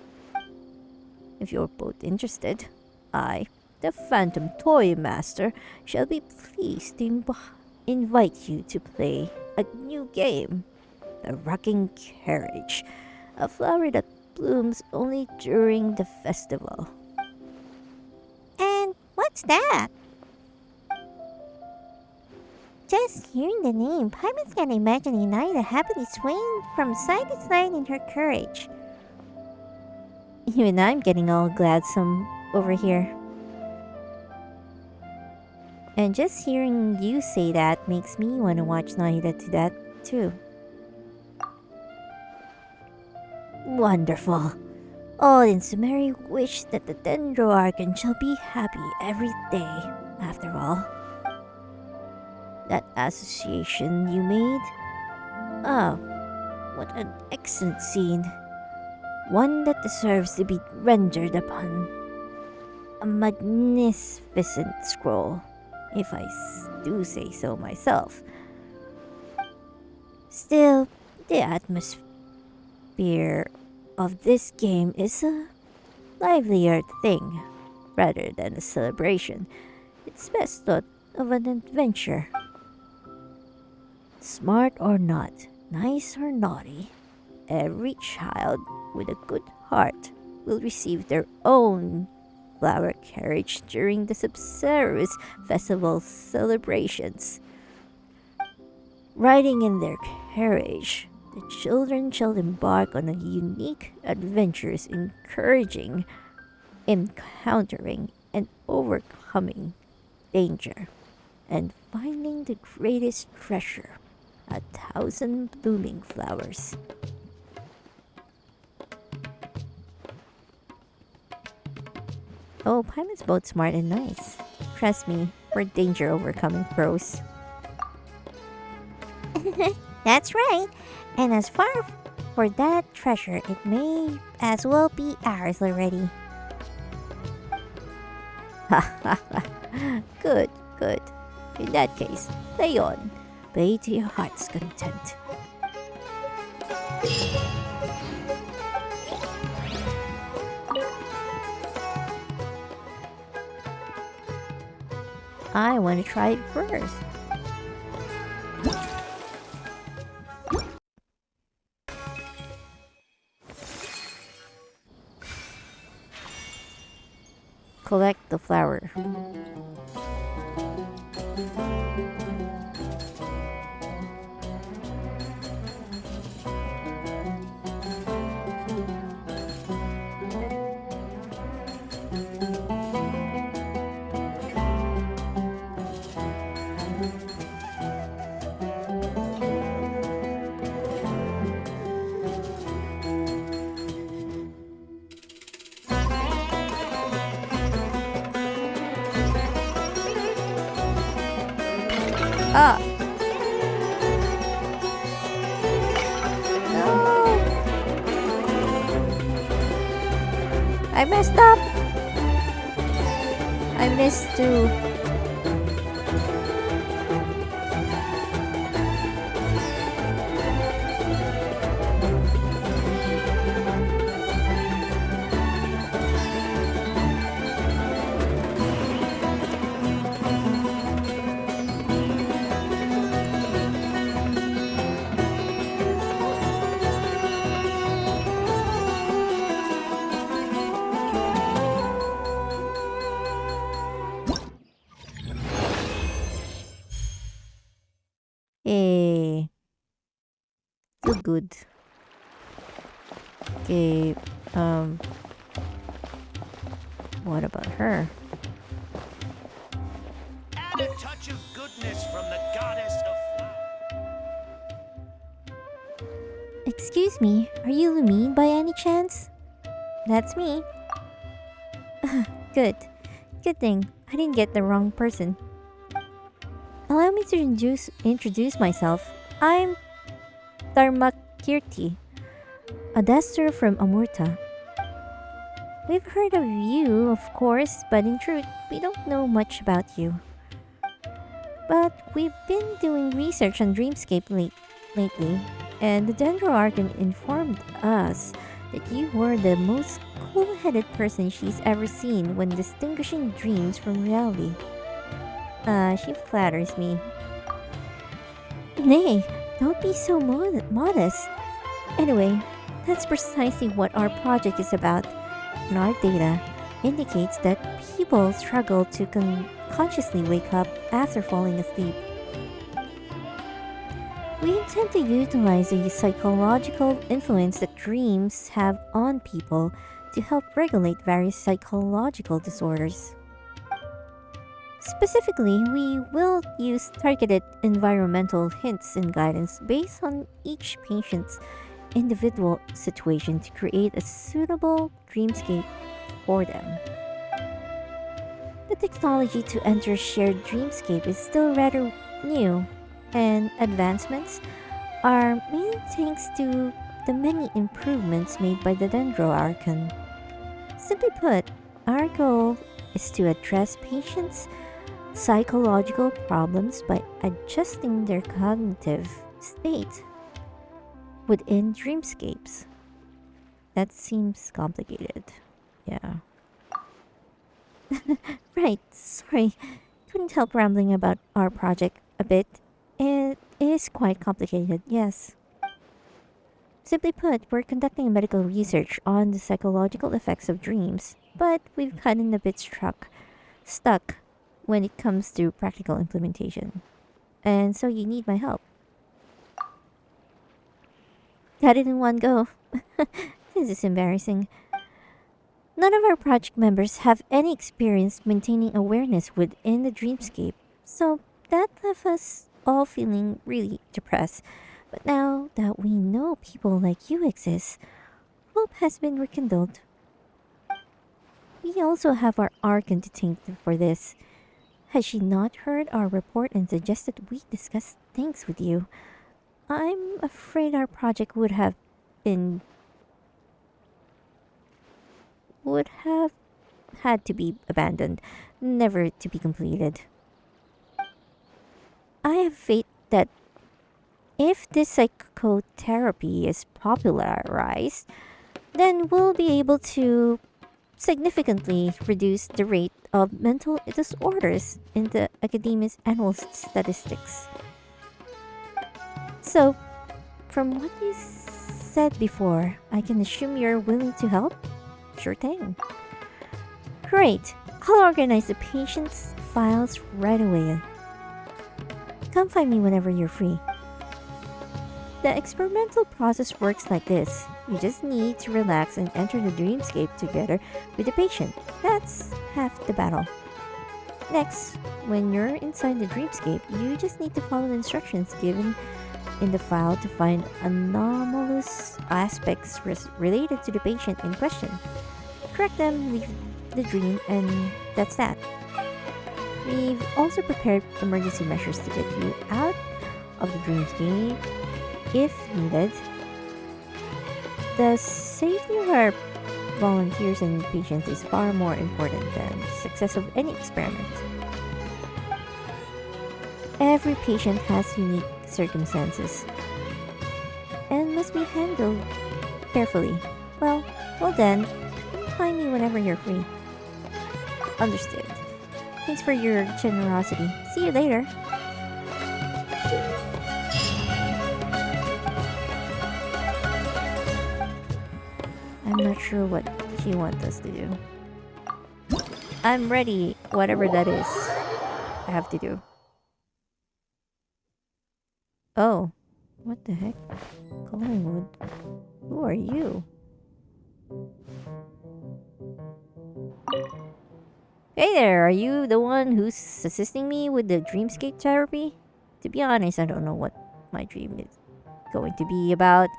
If you're both interested, I, the Phantom Toy Master, shall be pleased to invite you to play a new game. The Rocking Carriage, a flower that blooms only during the festival. And what's that? Just hearing the name, Paimon's gonna imagine Naida happily swaying from side to side in her carriage. Even I'm getting all gladsome over here. And just hearing you say that makes me want to watch Nahida do that too. Wonderful. All in Sumeri wish that the Dendroarchon shall be happy every day, after all. That association you made? Oh, what an excellent scene. One that deserves to be rendered upon a magnificent scroll, if I do say so myself. Still, the atmosphere of this game is a livelier thing, rather than a celebration. It's best thought of an adventure. Smart or not, nice or naughty, every child with a good heart will receive their own flower carriage during the Sabzeruz festival celebrations. Riding in their carriage, the children shall embark on a unique adventures encountering and overcoming danger, and finding the greatest treasure, 1,000 blooming flowers. Oh, Paimon's both smart and nice. Trust me, we're danger overcoming pros. That's right. And as far for that treasure, it may as well be ours already. Good, good. In that case, play on. Play to your heart's content. I want to try it first. Collect the flower. Ah! No! I messed up! I missed too. Hey. Feel good. Okay, what about her? Add a touch of goodness from the goddess of Excuse me, are you Lumine by any chance? That's me. Good. Good thing. I didn't get the wrong person. Allow me to introduce myself. I'm Dharmakirti, a duster from Amurta. We've heard of you, of course, but in truth, we don't know much about you. But we've been doing research on Dreamscape lately, and the Dendroarchon informed us that you were the most cool-headed person she's ever seen when distinguishing dreams from reality. She flatters me. Nay, don't be so modest. Anyway, that's precisely what our project is about, and our data indicates that people struggle to consciously wake up after falling asleep. We intend to utilize the psychological influence that dreams have on people to help regulate various psychological disorders. Specifically, we will use targeted environmental hints and guidance based on each patient's individual situation to create a suitable dreamscape for them. The technology to enter shared dreamscape is still rather new, and advancements are mainly thanks to the many improvements made by the Dendroarchon. Simply put, our goal is to address patients' psychological problems by adjusting their cognitive state within dreamscapes. That seems complicated. Yeah. Right, sorry. Couldn't help rambling about our project a bit. It is quite complicated, yes. Simply put, we're conducting medical research on the psychological effects of dreams, but we've gotten a bit stuck when it comes to practical implementation. And so you need my help. Got it in one go. This is embarrassing. None of our project members have any experience maintaining awareness within the dreamscape, so that left us all feeling really depressed. But now that we know people like you exist, hope has been rekindled. We also have our Archon to thank for this. Has she not heard our report and suggested we discuss things with you? I'm afraid our project would have had to be abandoned, never to be completed. I have faith that if this psychotherapy is popularized, then we'll be able to significantly reduce the rate of mental disorders in the academia's annual statistics. So, from what you said before, I can assume you're willing to help? Sure thing. Great. I'll organize the patient's files right away. Come find me whenever you're free. The experimental process works like this. You just need to relax and enter the dreamscape together with the patient. That's half the battle. Next, when you're inside the dreamscape, you just need to follow the instructions given in the file to find anomalous aspects related to the patient in question. Correct them, leave the dream, and that's that. We've also prepared emergency measures to get you out of the dreamscape if needed. The safety of our volunteers and patients is far more important than the success of any experiment. Every patient has unique circumstances and must be handled carefully. Well then, come find me whenever you're free. Understood. Thanks for your generosity. See you later. I'm not sure what she wants us to do. I'm ready, whatever that is. I have to do. Oh, what the heck? Collingwood, who are you? Hey there, are you the one who's assisting me with the dreamscape therapy? To be honest, I don't know what my dream is going to be about.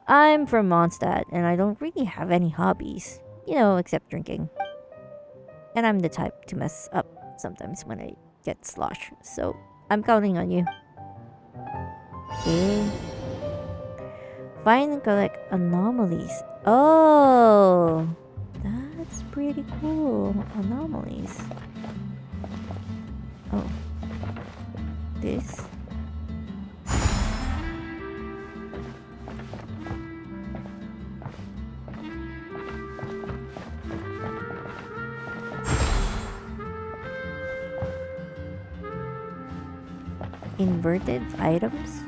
I'm from Mondstadt, and I don't really have any hobbies, except drinking. And I'm the type to mess up sometimes when I get sloshed, so I'm counting on you. Okay. Find and collect anomalies. Oh, that's pretty cool. Anomalies. Oh. This. Inverted items.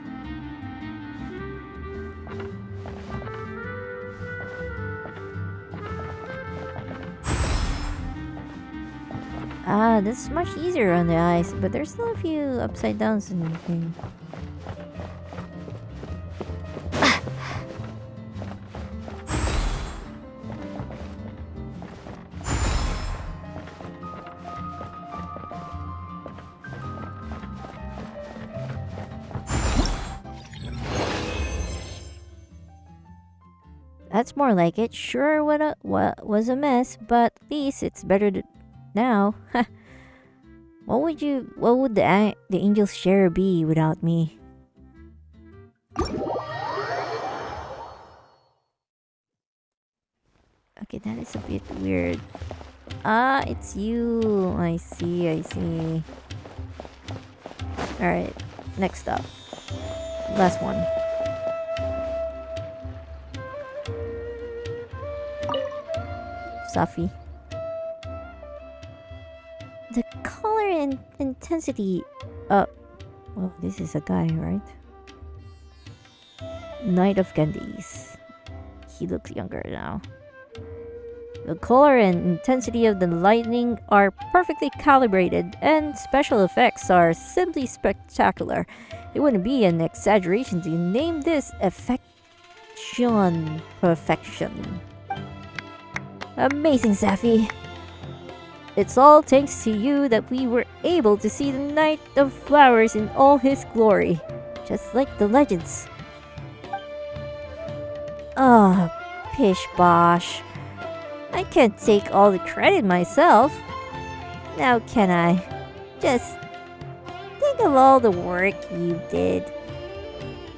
That's much easier on the eyes, but there's still a few upside downs in the thing. That's more like it. Sure, what was a mess, but at least it's better now. What would the angel's share be without me? Okay, that is a bit weird. It's you. I see. Alright, next up. Last one. Safi. The color and intensity. Well, this is a guy, right? Ode of Candies. He looks younger now. The color and intensity of the lightning are perfectly calibrated, and special effects are simply spectacular. It wouldn't be an exaggeration to name this perfection. Amazing, Safi. It's all thanks to you that we were able to see the Night of Flowers in all his glory, just like the legends. Ah, pish bosh. I can't take all the credit myself. Now can I? Just think of all the work you did.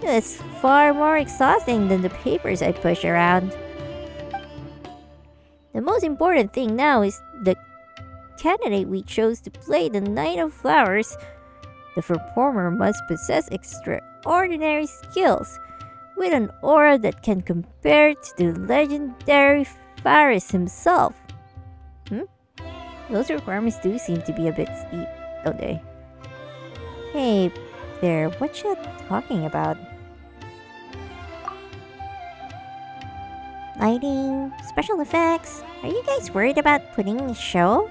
It's far more exhausting than the papers I push around. The most important thing now is the candidate we chose to play the Night of Flowers. The performer must possess extraordinary skills, with an aura that can compare to the legendary Faris himself. Those requirements do seem to be a bit steep, don't they? Hey there, what you talking about? Lighting, special effects. Are you guys worried about putting in a show?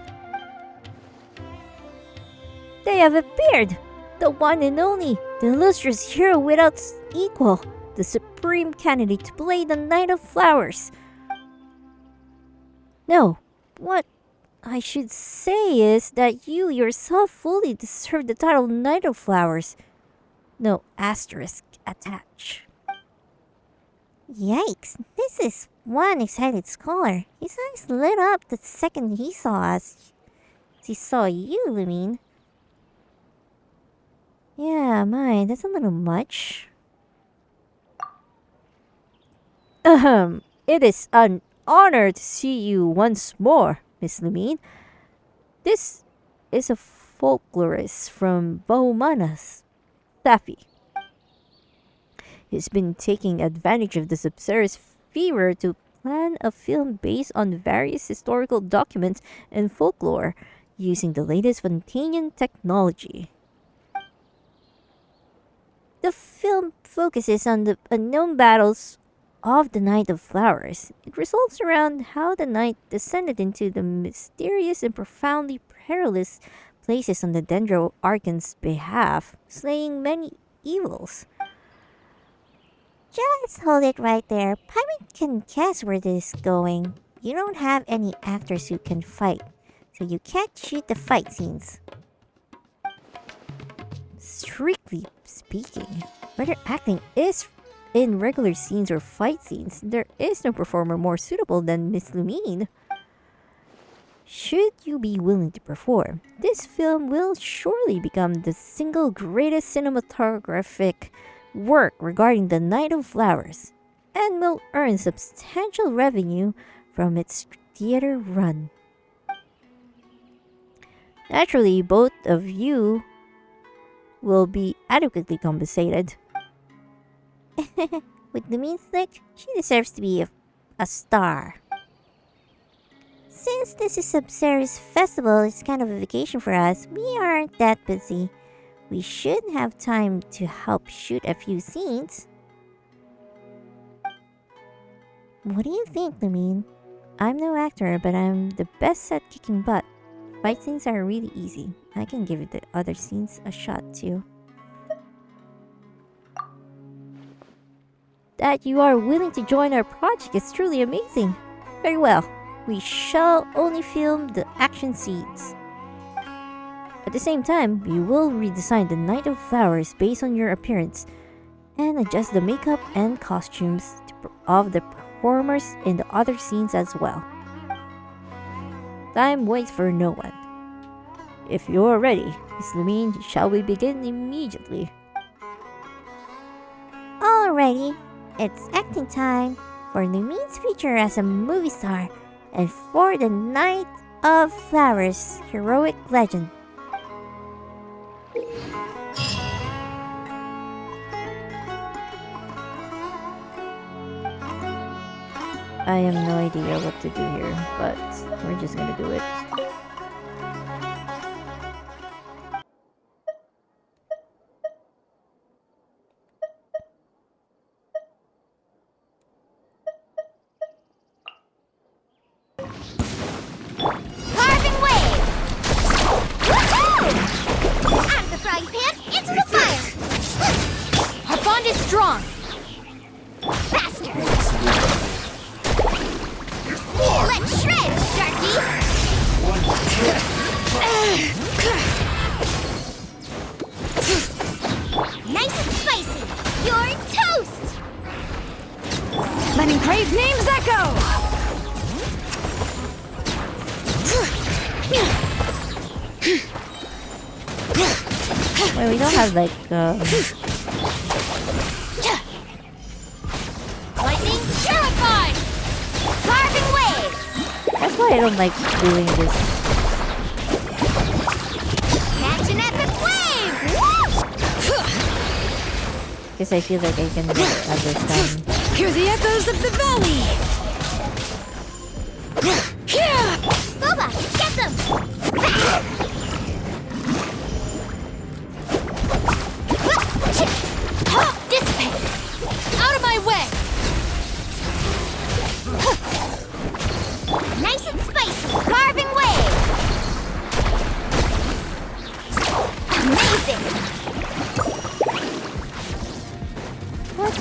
They have appeared! The one and only, the illustrious hero without equal, the supreme candidate to play the Night of Flowers. No, what I should say is that you yourself fully deserve the title Night of Flowers. No asterisk attached. Yikes, this is one excited scholar. His eyes lit up the second he saw us. She saw you, Lumine. Yeah, mine. That's a little much. It is an honor to see you once more, Miss Lumine. This is a folklorist from Bahumanas, Taffy. He's been taking advantage of the Sabzeruz fever to plan a film based on various historical documents and folklore using the latest Vantanian technology. The film focuses on the unknown battles of the Night of Flowers. It revolves around how the night descended into the mysterious and profoundly perilous places on the Dendro Archon's behalf, slaying many evils. Just hold it right there. Paimon can guess where this is going. You don't have any actors who can fight, so you can't shoot the fight scenes. Strictly speaking, whether acting is in regular scenes or fight scenes, there is no performer more suitable than Miss Lumine. Should you be willing to perform, this film will surely become the single greatest cinematographic work regarding the Night of Flowers, and will earn substantial revenue from its theater run. Naturally, both of you will be adequately compensated. With Lumine's look, she deserves to be a star. Since this is Sabzeruz festival, it's kind of a vacation for us. We aren't that busy. We should have time to help shoot a few scenes. What do you think, Lumine? I'm no actor, but I'm the best at kicking butt. Fight scenes are really easy. I can give the other scenes a shot too. That you are willing to join our project is truly amazing. Very well. We shall only film the action scenes. At the same time, we will redesign the Night of Flowers based on your appearance and adjust the makeup and costumes of the performers in the other scenes as well. Time waits for no one. If you're ready, Miss Lumine, shall we begin immediately? Alrighty, it's acting time for Lumine's future as a movie star and for the Night of Flowers heroic legend. I have no idea what to do here, but we're just gonna do it. Carving waves! Woohoo! Out of the frying pan, into the fire! Our bond is strong! Faster! Let's shred, Sharky! Nice and spicy! You're toast! Letting crave names echo! Wait, we don't have like Lightning purified! Carving waves! That's why I don't like doing this. Catch an epic wave! Woo! Because I feel like I can do it at this time. Hear the echoes of the valley! Boba, get them! Dissipate! Out of my way! Nice and spicy! Carving waves! Amazing! What?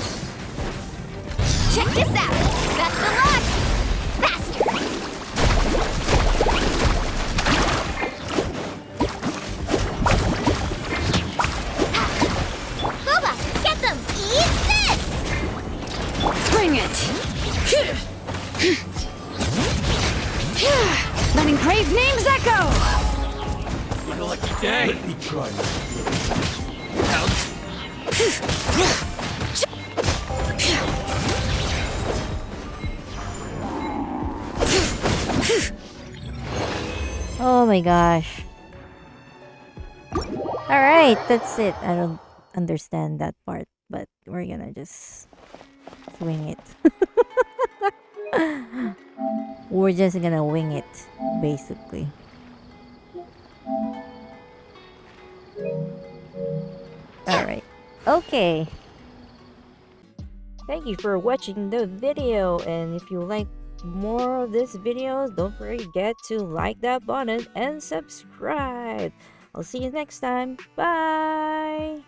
Check this out! Best of luck! Faster! Boba, get them! Eat this! Bring it! Letting crave names echo! Try Oh my gosh. Alright, that's it. I don't understand that part, but we're gonna just swing it. We're just gonna wing it, basically. Alright. Okay. Thank you for watching the video, and if you like more of these videos, don't forget to like that button and subscribe. I'll see you next time. Bye!